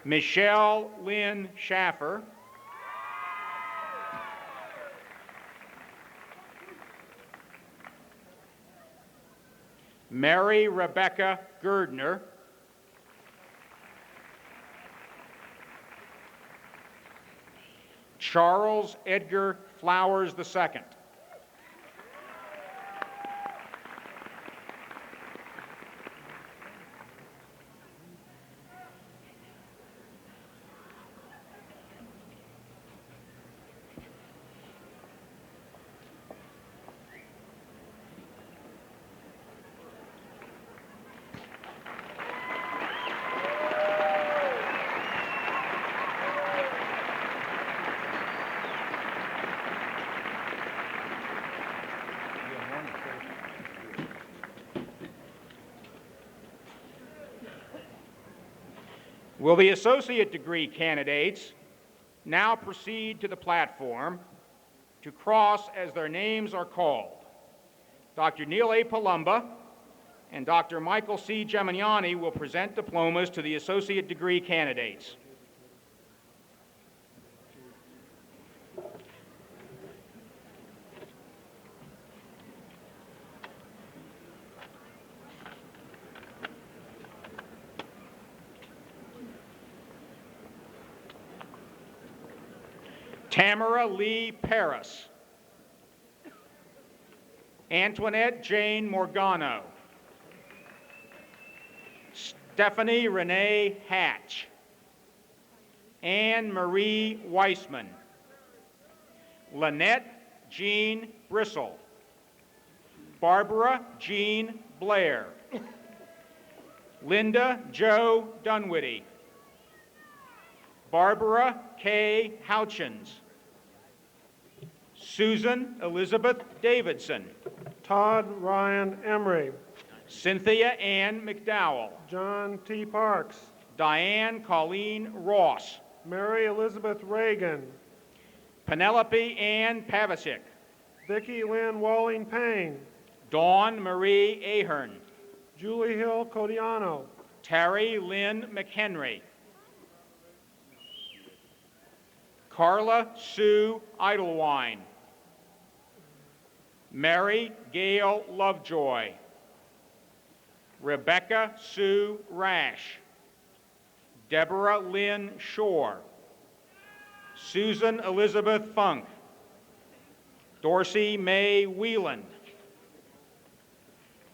[SPEAKER 11] Michelle Lynn Schaffer. Mary Rebecca Girdner. Charles Edgar Flowers II. Will the associate degree candidates now proceed to the platform to cross as their names are called? Dr. Neil A. Palumba and Dr. Michael C. Gemignani will present diplomas to the associate degree candidates. Tamara Lee Paris. Antoinette Jane Morgano. Stephanie Renee Hatch. Anne Marie Weissman. Lynette Jean Brissell. Barbara Jean Blair. Linda Jo Dunwitty. Barbara K. Houchins. Susan Elizabeth Davidson.
[SPEAKER 12] Todd Ryan Emery.
[SPEAKER 11] Cynthia Ann McDowell.
[SPEAKER 12] John T. Parks.
[SPEAKER 11] Diane Colleen Ross.
[SPEAKER 12] Mary Elizabeth Reagan.
[SPEAKER 11] Penelope Ann Pavicic.
[SPEAKER 12] Vicki Lynn Walling Payne.
[SPEAKER 11] Dawn Marie Ahern.
[SPEAKER 12] Julie Hill Codiano.
[SPEAKER 11] Terry Lynn McHenry. Carla Sue Idlewine. Mary Gail Lovejoy. Rebecca Sue Rash. Deborah Lynn Shore. Susan Elizabeth Funk. Dorsey May Wheeland.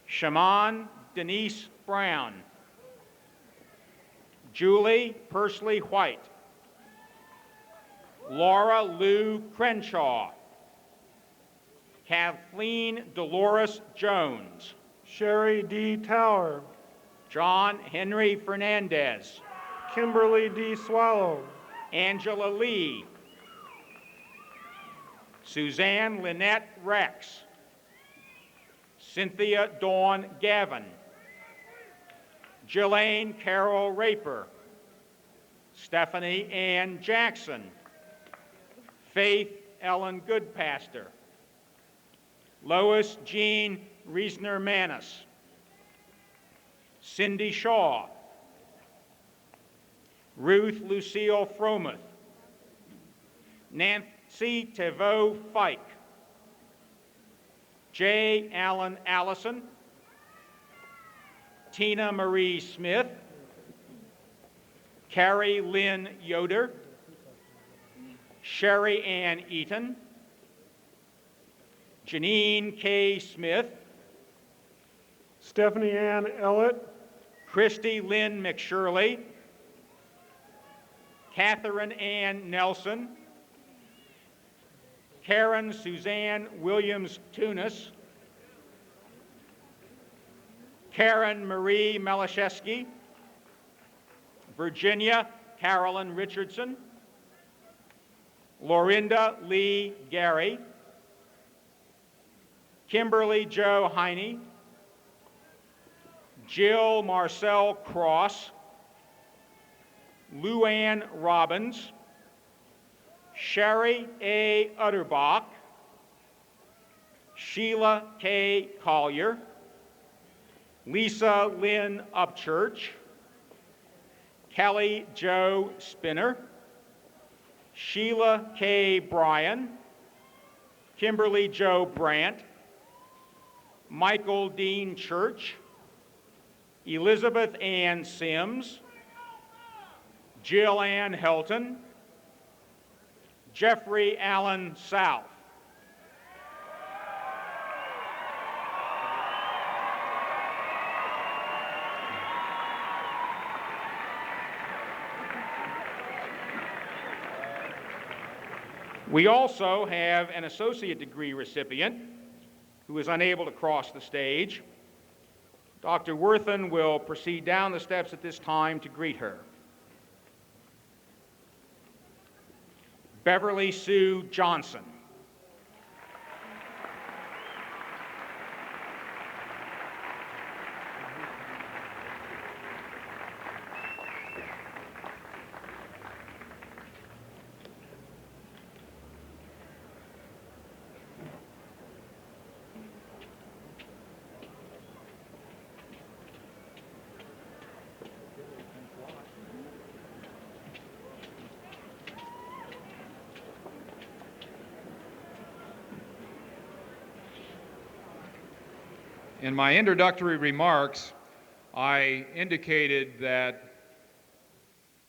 [SPEAKER 11] Shaman Denise Brown. Julie Pursley White. Laura Lou Crenshaw. Kathleen Dolores Jones.
[SPEAKER 12] Sherry D. Tower.
[SPEAKER 11] John Henry Fernandez.
[SPEAKER 12] Kimberly D. Swallow.
[SPEAKER 11] Angela Lee. Suzanne Lynette Rex. Cynthia Dawn Gavin. Jelaine Carol Raper. Stephanie Ann Jackson. Faith Ellen Goodpaster. Lois Jean Reisner Manis. Cindy Shaw. Ruth Lucille Fromuth. Nancy Teveau Fike. J. Allen Allison. Tina Marie Smith. Carrie Lynn Yoder. Sherry Ann Eaton. Janine K. Smith,
[SPEAKER 12] Stephanie Ann Ellett,
[SPEAKER 11] Christy Lynn McShirley, Catherine Ann Nelson, Karen Suzanne Williams Tunis, Karen Marie Malashewski, Virginia Carolyn Richardson, Lorinda Lee Gary, Kimberly Jo Heine, Jill Marcel Cross, Luann Robbins, Sherry A. Utterbach, Sheila K. Collier, Lisa Lynn Upchurch, Kelly Jo Spinner, Sheila K. Bryan, Kimberly Jo Brandt, Michael Dean Church, Elizabeth Ann Sims, Jill Ann Helton, Jeffrey Allen South. We also have an associate degree recipient who is unable to cross the stage. Dr. Worthen will proceed down the steps at this time to greet her. Beverly Sue Johnson.
[SPEAKER 4] In my introductory remarks, I indicated that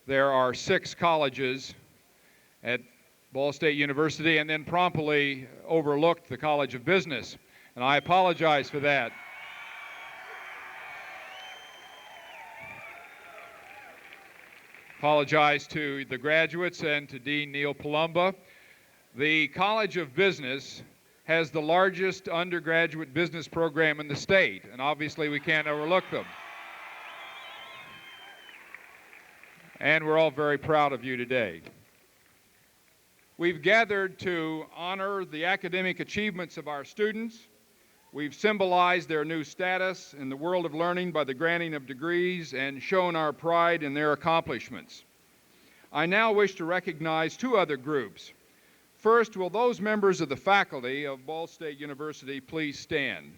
[SPEAKER 4] there are 6 colleges at Ball State University and then promptly overlooked the College of Business, and I apologize for that. Apologize to the graduates and to Dean Neil Palumba. The College of Business has the largest undergraduate business program in the state, and obviously we can't overlook them. And we're all very proud of you today. We've gathered to honor the academic achievements of our students. We've symbolized their new status in the world of learning by the granting of degrees and shown our pride in their accomplishments. I now wish to recognize 2 other groups. First, will those members of the faculty of Ball State University please stand?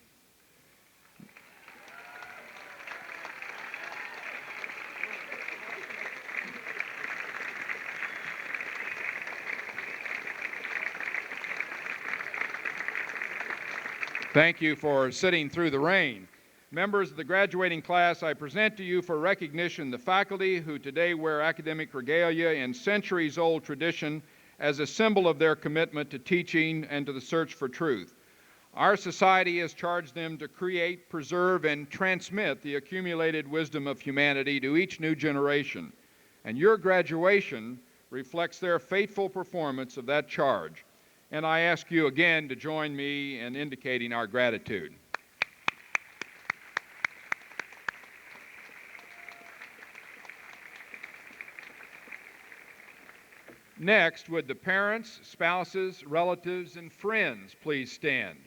[SPEAKER 4] Thank you for sitting through the rain. Members of the graduating class, I present to you for recognition the faculty who today wear academic regalia in centuries-old tradition as a symbol of their commitment to teaching and to the search for truth. Our society has charged them to create, preserve, and transmit the accumulated wisdom of humanity to each new generation. And your graduation reflects their faithful performance of that charge. And I ask you again to join me in indicating our gratitude. Next, would the parents, spouses, relatives, and friends please stand?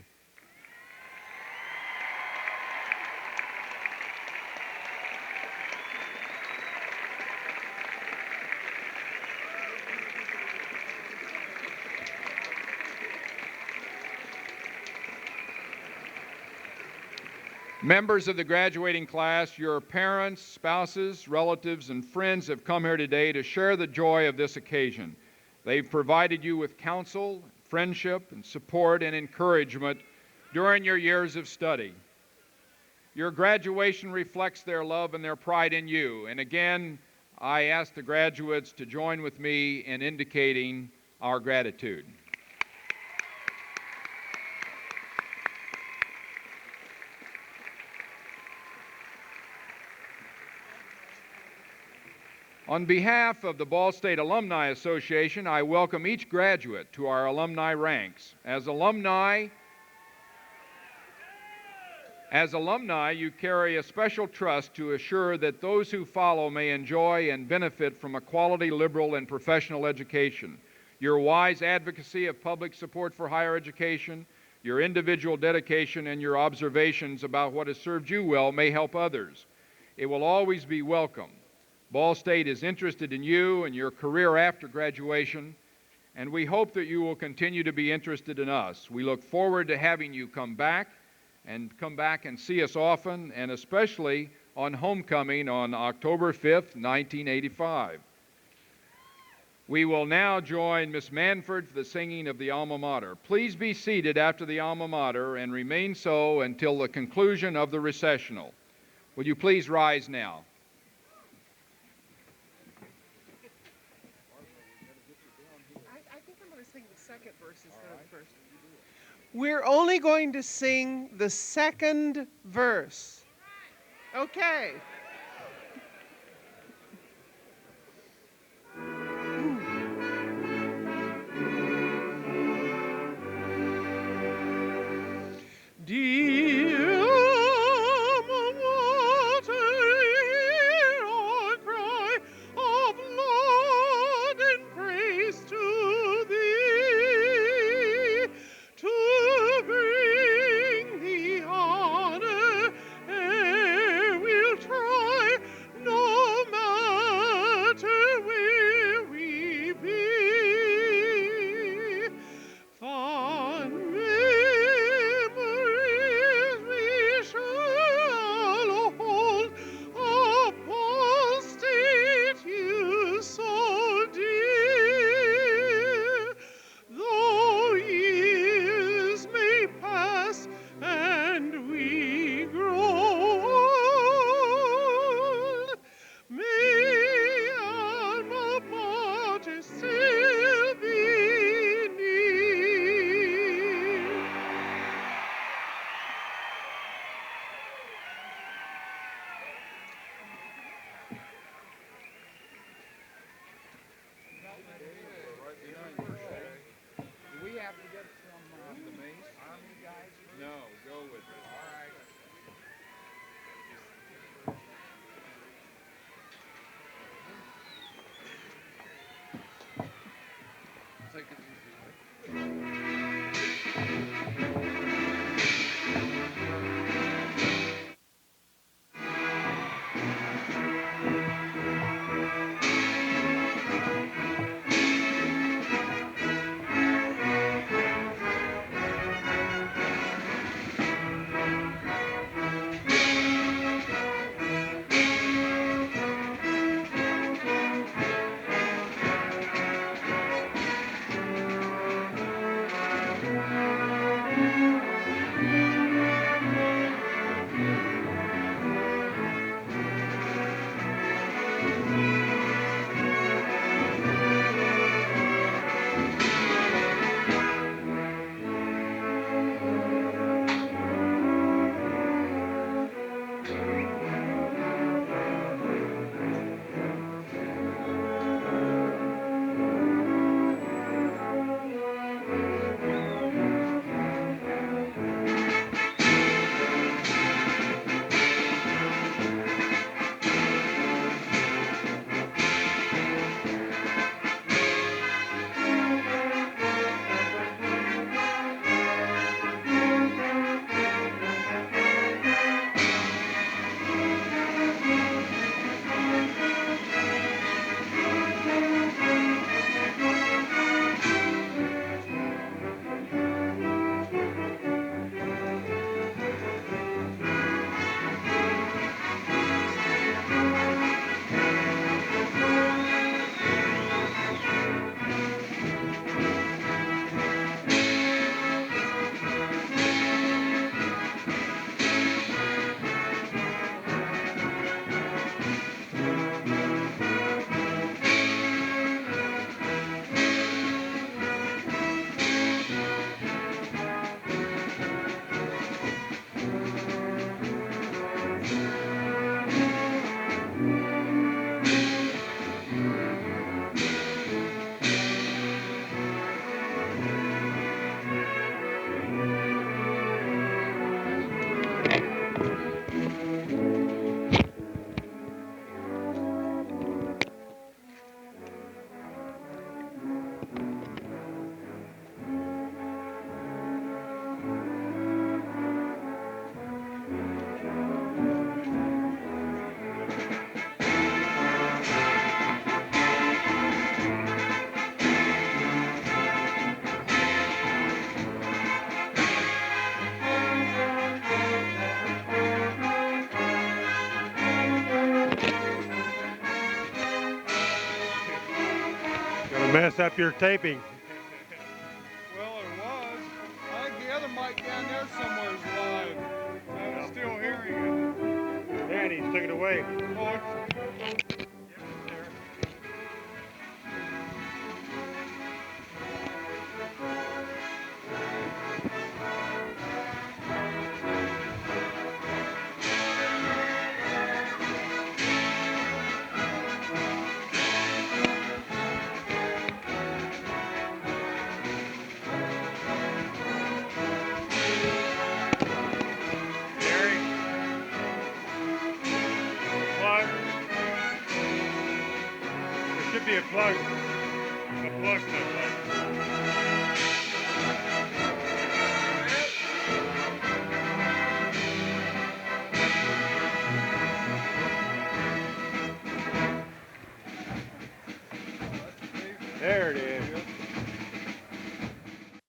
[SPEAKER 4] Members of the graduating class, your parents, spouses, relatives, and friends have come here today to share the joy of this occasion. They've provided you with counsel, friendship, and support and encouragement during your years of study. Your graduation reflects their love and their pride in you. And again, I ask the graduates to join with me in indicating our gratitude. On behalf of the Ball State Alumni Association, I welcome each graduate to our alumni ranks. As alumni, you carry a special trust to assure that those who follow may enjoy and benefit from a quality liberal and professional education. Your wise advocacy of public support for higher education, your individual dedication, and your observations about what has served you well may help others. It will always be welcome. Ball State is interested in you and your career after graduation, and we hope that you will continue to be interested in us. We look forward to having you come back and see us often, and especially on homecoming on October 5th, 1985. We will now join Ms. Manford for the singing of the alma mater. Please be seated after the alma mater and remain so until the conclusion of the recessional. Will you please rise now?
[SPEAKER 13] I think I'm going to sing the second verse instead of the first. We're only going to sing the second verse. Okay.
[SPEAKER 2] Dear alma mater, hear our cry of laud and praise to thee, to bring thee honor, and we'll try
[SPEAKER 1] Mess up your taping.
[SPEAKER 2] Well, it was. I think the other mic down there somewhere is live. I'm still hearing it.
[SPEAKER 1] Danny, took it away.
[SPEAKER 2] Oh, it's...
[SPEAKER 1] Should be a plug. The plug's not right. There it is.